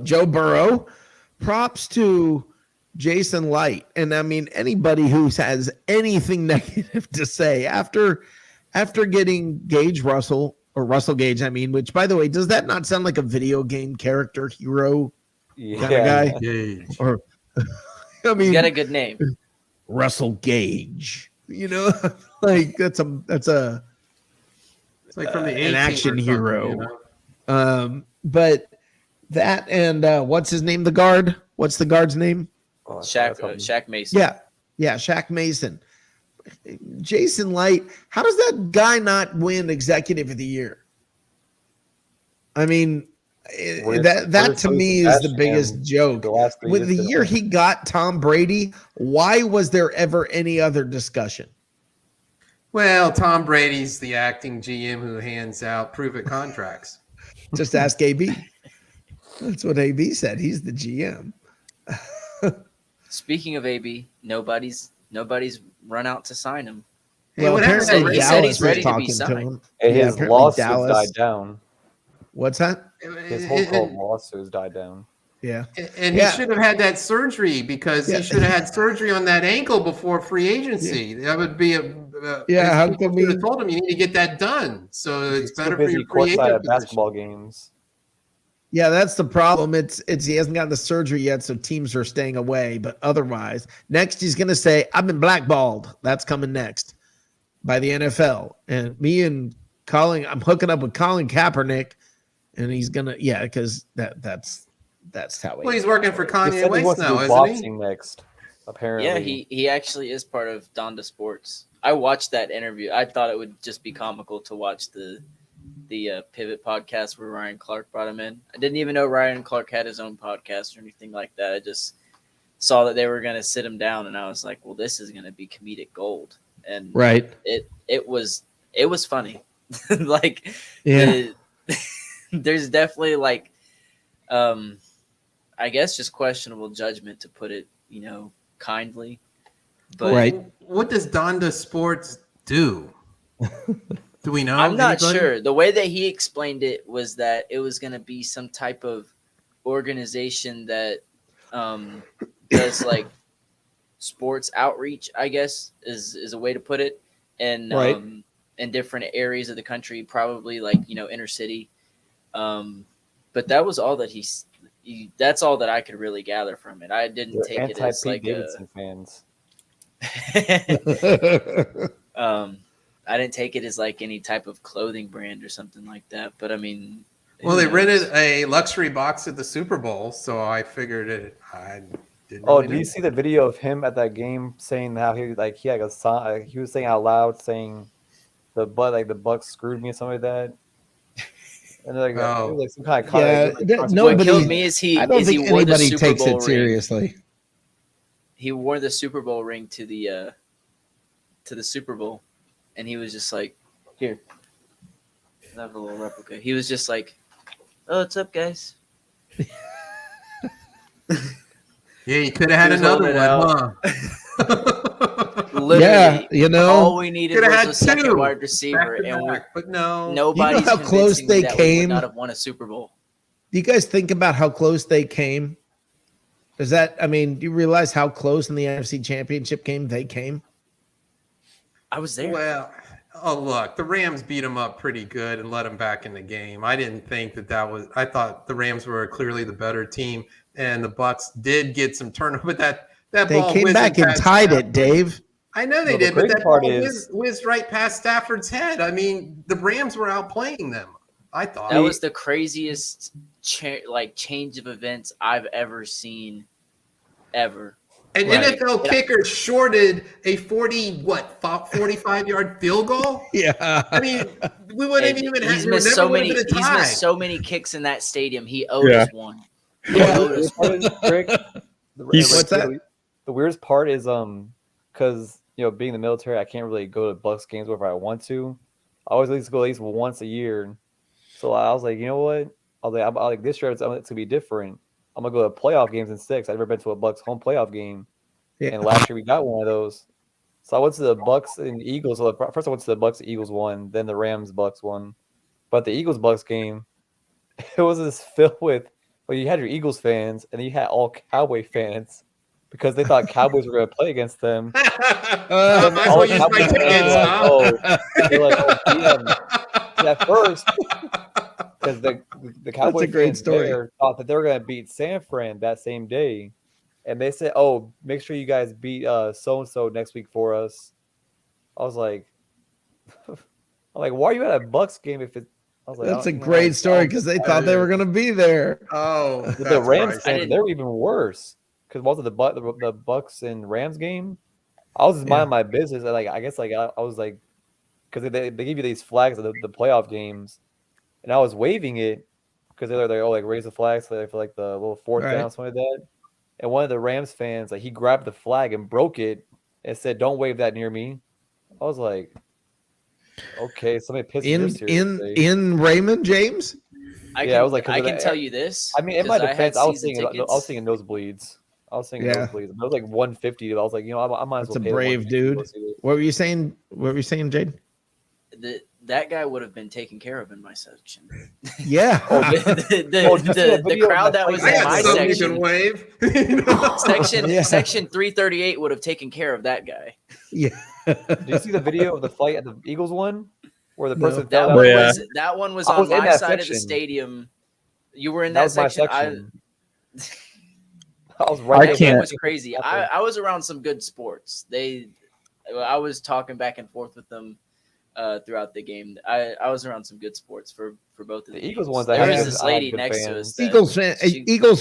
Joe Burrow. Props to Jason Light, and I mean anybody who has anything negative to say after getting Russell Gage. I mean, which by the way, does that not sound like a video game character hero kind of guy? Gage. Or I mean, he's got a good name, Russell Gage. Like that's a it's like from the an action hero. You know? But That and what's his name? The guard. What's the guard's name? Shaq Mason. Yeah, Shaq Mason. Jason Light. How does that guy not win Executive of the Year? I mean, that to me is the biggest joke. With the year he got Tom Brady, why was there ever any other discussion? Well, Tom Brady's the acting GM who hands out prove-it contracts. Just ask AB. That's what AB said. He's the GM. Speaking of AB, nobody's run out to sign him. Hey, well, he said he's ready to be signed. And his lawsuits died down. What's that? His whole called lawsuits died down. Yeah. And he should have had that surgery because he should have had surgery on that ankle before free agency. That would be how come he told him you need to get that done? So it's better for your free agent basketball games. Yeah, that's the problem. It's he hasn't gotten the surgery yet, so teams are staying away. But otherwise, next he's going to say, "I've been blackballed." That's coming next by the NFL. And me and Colin, I'm hooking up with Colin Kaepernick, and he's gonna because that's how. Well, he's working for Kanye West now, isn't boxing next. Apparently, yeah, he actually is part of Donda Sports. I watched that interview. I thought it would just be comical to watch the Pivot podcast where Ryan Clark brought him in. I didn't even know Ryan Clark had his own podcast or anything like that. I just saw that they were going to sit him down, and I was like, well, this is going to be comedic gold. And right, it was like there's definitely like I guess just questionable judgment, to put it kindly. But what does Donda Sports do? Do we know? I'm not sure. The way that he explained it was that it was going to be some type of organization that does like sports outreach, I guess is a way to put it, and in different areas of the country, probably like inner city. But that was all that that's all that I could really gather from it. I didn't take it as like Davidson fans. I didn't take it as like any type of clothing brand or something like that. But I mean, well, they rented a luxury box at the Super Bowl, so I figured it. I didn't. Oh, did you see the video of him at that game saying how he had a song? He was saying out loud, saying the Bucs screwed me or something like that. And like, like some kind of nobody. What killed me is I don't think anybody takes it seriously. He wore the Super Bowl ring to the Super Bowl, and he was just like, "Here, I have a little replica." He was just like, "Oh, what's up, guys?" Yeah, you could have had another one, huh? Literally, all we needed was a second wide receiver, but no, nobody's how close they came. Would not have won a Super Bowl. Do you guys think about how close they came? Do you realize how close in the NFC Championship game they came? I was there. Well, look, the Rams beat them up pretty good and let them back in the game. I didn't think that was. I thought the Rams were clearly the better team, and the Bucs did get some turnover. But that they ball came back and tied it, Dave. I know they did, but that ball whizzed right past Stafford's head. I mean, the Rams were outplaying them. I thought that was the craziest change of events I've ever seen, ever. An NFL kicker shorted a 45-yard field goal. Yeah, I mean, we wouldn't even. He's missed so many. He's missed so many kicks in that stadium. He owed us one. He owed us one. What's that? The weirdest part is because being in the military, I can't really go to Bucs games whenever I want to. I always at least go at least once a year. So I was like, you know what? I was like, this year it's gonna be different. I'm gonna go to playoff games in 6. I've never been to a Bucs home playoff game, and last year we got one of those. So I went to the Bucs and Eagles. So first I went to the Bucs Eagles one, then the Rams Bucs one. But the Eagles Bucs game, it was just filled with. Well, you had your Eagles fans, and then you had all Cowboy fans because they thought Cowboys were going to play against them. All the Cowboys fans they're like, at first. Because the Cowboys fans there thought that they were going to beat San Fran that same day. And they said, oh, make sure you guys beat so-and-so next week for us. I was like, why are you at a Bucs game if I was like, That's a great story because they thought they were going to be there. Oh, the Rams fans, they were even worse. Because was it the Bucs and Rams game? I was just minding my business. And like, I guess like I was like, because they give you these flags at the playoff games, and I was waving it because they're like raise the flags for like the little fourth down, something like that. And one of the Rams fans, like he grabbed the flag and broke it and said, "Don't wave that near me." I was like, "Okay, somebody pissed in Raymond James." I was like, I can tell you this. I mean, in my defense, I was seeing tickets. nosebleeds. I was seeing nosebleeds. It was like 150. I was like, I might as well. That's a brave dude. What were you saying? What were you saying, Jade? That guy would have been taken care of in my section. Yeah. The crowd that was in my section. Wave. Section 338 would have taken care of that guy. Yeah. Do you see the video of the fight at the Eagles one, where the person that fell one down? that one was on my side of the stadium. You were in that section. I was right. That game was crazy. I was around some good sports. I was talking back and forth with them throughout the game. I was around some good sports for both of the Eagles games. ones. There was this lady next to us. Eagles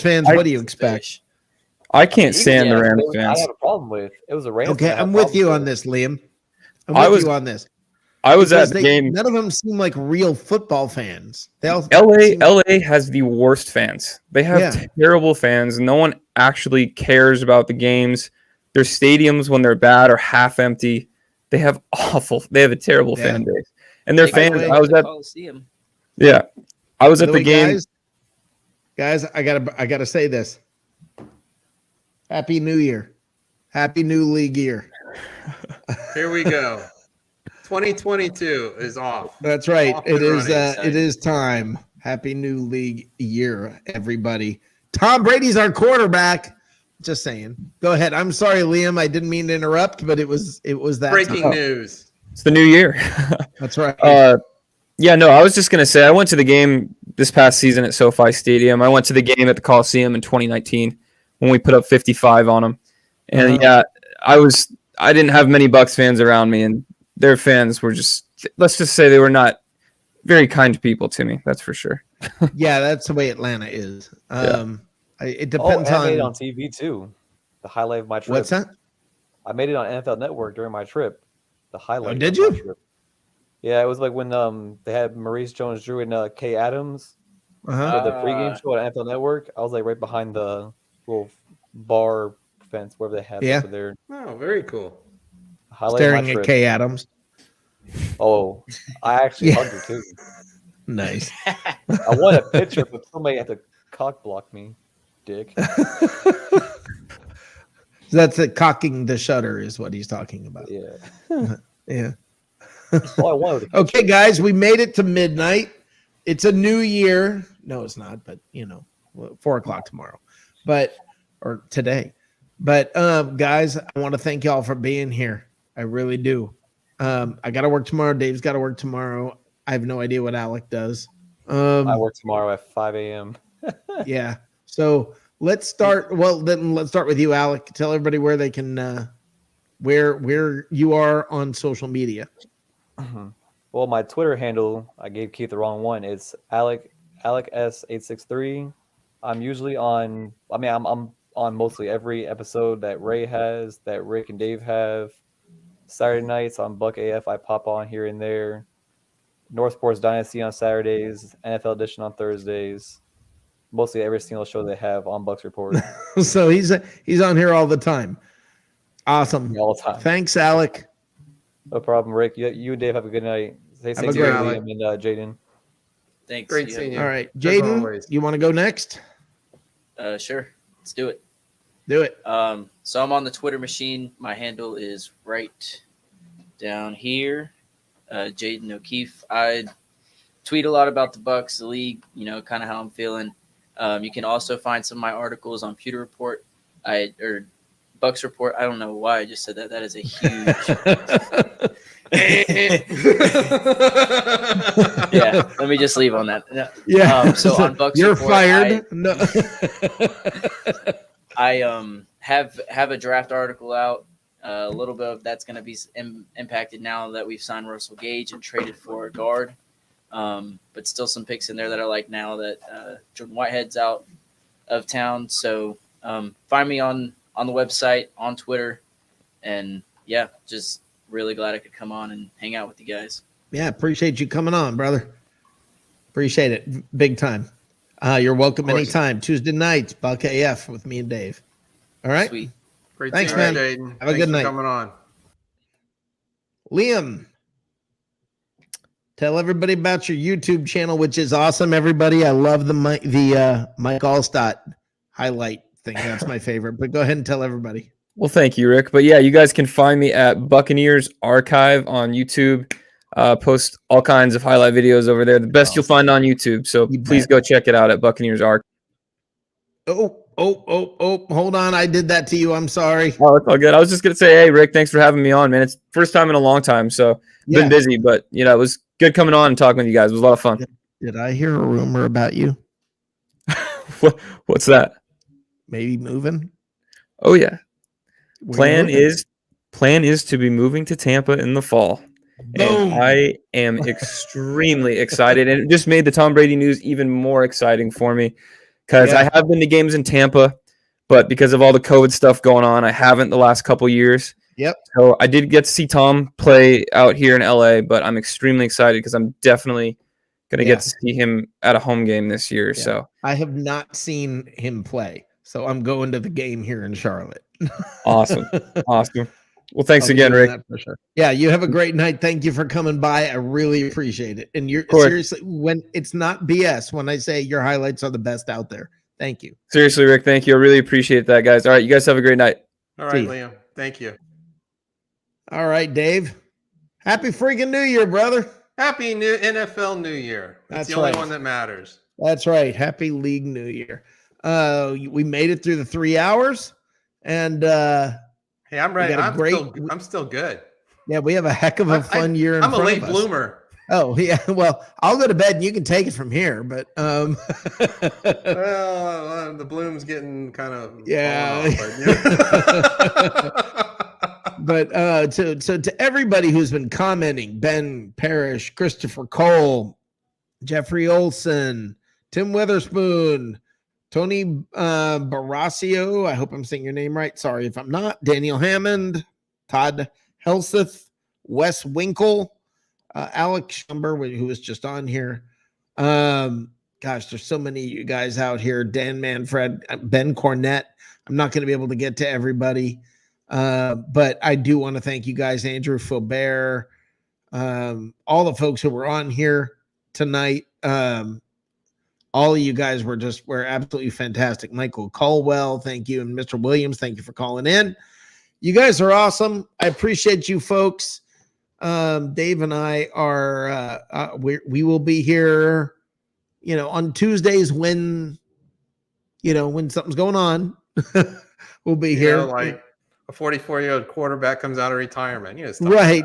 fans. What do you expect? I can't stand the Rams fans. I have a problem with it. Was a Rams. Okay, I'm with you on this, Liam. I'm with you on this. I was at the game. None of them seem like real football fans. LA has the worst fans. They have terrible fans. No one actually cares about the games. Their stadiums, when they're bad, are half empty. They have a terrible fan base. And their fans, I was at Coliseum. Yeah. I was at the game. Guys, I gotta say this. Happy New Year. Happy new league year. Here we go. 2022 is off. That's right. Off and It is time. Happy new league year, everybody. Tom Brady's our quarterback. Just saying. Go ahead. I'm sorry, Liam. I didn't mean to interrupt, but it was that breaking news. It's the new year. That's right. Yeah, no, I was just gonna say I went to the game this past season at SoFi Stadium. I went to the game at the Coliseum in 2019 when we put up 55 on them. And I didn't have many Bucs fans around me, and their fans were let's just say they were not very kind people to me. That's for sure. Yeah, that's the way Atlanta is. It depends I made it on TV too. The highlight of my trip. What's that? I made it on NFL Network during my trip. The highlight. Oh, did you? Trip. Yeah, it was like when they had Maurice Jones-Drew and Kay Adams for the pregame show on NFL Network. I was like right behind the little bar fence, wherever they had over there. Oh, very cool. Staring at Kay Adams. Oh, I actually hugged her too. Nice. I want a picture, but somebody had to cock block me, dick. That's cocking the shutter is what he's talking about. Yeah. Yeah. Okay, guys, we made it to midnight. It's a new year. No, it's not, but 4:00 tomorrow, or today. But guys, I want to thank y'all for being here. I really do. I got to work tomorrow. Dave's got to work tomorrow. I have no idea what Alec does. I work tomorrow at 5 a.m. Yeah. So let's start. Well, then let's start with you, Alec. Tell everybody where they can, where you are on social media. Well, my Twitter handle, I gave Keith the wrong one. It's Alec S863. I'm usually on. I mean, I'm on mostly every episode that Ray has, that Rick and Dave have. Saturday nights on Buck AF, I pop on here and there. North Sports Dynasty on Saturdays, NFL Edition on Thursdays. Mostly every single show they have on Bucks Report. So he's on here all the time. Awesome. All the time. Thanks, Alec. No problem, Rick. You and Dave have a good night. Stay safe, Liam and Jaden. Thanks. Great seeing you. All right, Jaden, you want to go next? Sure. Let's do it. Do it. So I'm on the Twitter machine. My handle is right down here. Jaden O'Keefe. I tweet a lot about the Bucs, the league, kind of how I'm feeling. You can also find some of my articles on Pewter Report, or Bucs Report. I don't know why I just said that. That is a huge. Yeah, let me just leave on that. Yeah. So on Bucs You're Report, fired. No. I have a draft article out. A little bit of that's going to be impacted now that we've signed Russell Gage and traded for a guard. But still some picks in there that I like now that Jordan Whitehead's out of town. So find me on the website, on Twitter, and yeah, just really glad I could come on and hang out with you guys. Yeah, appreciate you coming on, brother. Appreciate it big time. You're welcome anytime. Tuesday nights, Buck AF with me and Dave. All right. Sweet. Great Thanks, seeing you, man. Jaden. Have a Thanks good for night. coming on. Liam, tell everybody about your YouTube channel, which is awesome. Everybody, I love the Mike Allstott highlight thing. That's my favorite. But go ahead and tell everybody. Well, thank you, Rick. But yeah, you guys can find me at Buccaneers Archive on YouTube. Post all kinds of highlight videos over there. The best you'll find on YouTube. So please go check it out at Buccaneers Archive. Oh, hold on. I did that to you. I'm sorry. Oh, it's all good. I was just going to say, hey, Rick, thanks for having me on, man. It's first time in a long time. So been busy, but you know, it was good coming on and talking with you guys. It was a lot of fun. Did I hear a rumor about you? What's that? Maybe moving? Oh yeah. Where you Plan is to be moving to Tampa in the fall. Boom. And I am extremely excited. And it just made the Tom Brady news even more exciting for me because I have been to games in Tampa, but because of all the COVID stuff going on, I haven't the last couple years. Yep. So I did get to see Tom play out here in LA, but I'm extremely excited because I'm definitely going to get to see him at a home game this year. Yeah. So I have not seen him play. So I'm going to the game here in Charlotte. awesome. Awesome. Well, thanks I'll be again, doing Rick. that for sure. Yeah, you have a great night. Thank you for coming by. I really appreciate it. And you're course. seriously, when it's not BS, when I say your highlights are the best out there. Thank you. Seriously, Rick, thank you. I really appreciate that, guys. All right, you guys have a great night. All right, Liam. Thank you. All right, Dave. Happy freaking New Year, brother. Happy new NFL New Year. That's the only one that matters. That's right. Happy League New Year. We made it through the 3 hours, and hey, I'm ready. I'm I'm still good. Yeah, we have a heck of a fun year. I'm a late bloomer. Oh yeah. Well, I'll go to bed and you can take it from here. But well, the bloom's getting kind of But to everybody who's been commenting, Ben Parrish, Christopher Cole, Jeffrey Olson, Tim Witherspoon, Tony Barasio, I hope I'm saying your name right. Sorry if I'm not. Daniel Hammond, Todd Helseth, Wes Winkle, Alex Schumber, who was just on here. Gosh, there's so many of you guys out here. Dan Manfred, Ben Cornett. I'm not going to be able to get to everybody. But I do want to thank you guys, Andrew Filbert, all the folks who were on here tonight. All of you guys were absolutely fantastic. Michael Colwell, thank you. And Mr. Williams, thank you for calling in. You guys are awesome. I appreciate you folks. Dave and I are, we will be here, on Tuesdays when something's going on, we'll be here. Like a 44-year-old quarterback comes out of retirement.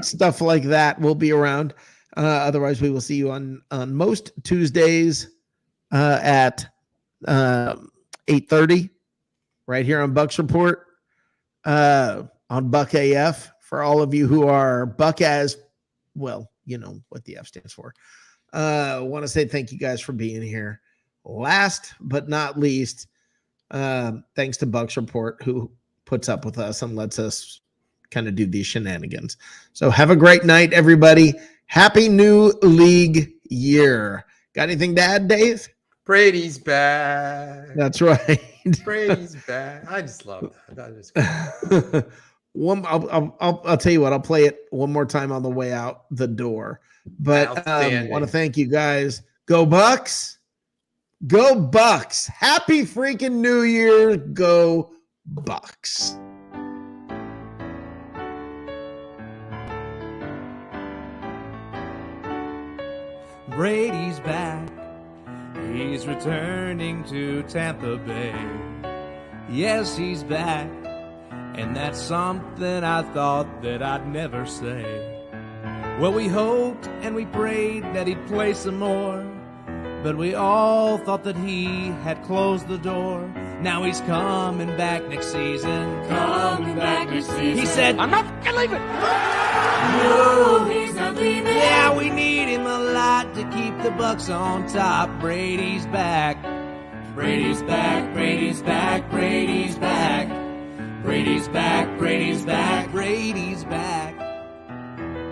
Stuff like that. We'll be around. Otherwise, we will see you on most Tuesdays at 8:30 right here on Bucs Report on Buck AF. For all of you who are Buck as well, you know what the F stands for. I want to say thank you guys for being here. Last but not least, thanks to Bucs Report, who puts up with us and lets us kind of do these shenanigans. So have a great night, everybody. Happy new league year. Got anything to add, Dave? Brady's back. That's right. Brady's back. I just love that. I'll tell you what, I'll play it one more time on the way out the door. But I want to thank you guys. Go Bucs. Go Bucs. Happy freaking New Year. Go Bucs. Brady's back. He's returning to Tampa Bay. Yes, he's back. And that's something I thought that I'd never say. Well, we hoped and we prayed that he'd play some more, but we all thought that he had closed the door. Now he's coming back next season. Coming back next season. He said, I'm not gonna leave it. No, he's not leaving. Yeah, we need him a lot to keep the Bucs on top. Brady's back. Brady's back, Brady's back, Brady's back. Brady's back, Brady's back. Brady's back.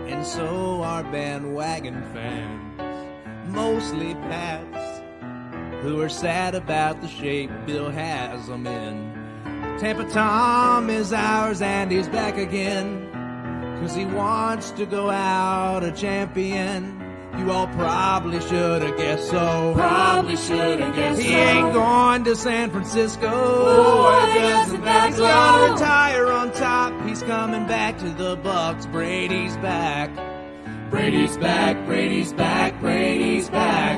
And so are bandwagon fans, mostly Pats, who are sad about the shape Bill has them in. Tampa Tom is ours and he's back again, 'cause he wants to go out a champion. You all probably should have guessed so. Probably should have guessed He so. ain't going to San Francisco. Boy, doesn't that He's blow. gonna retire on top. He's coming back to the Bucs. Brady's back. Brady's back, Brady's back, Brady's back.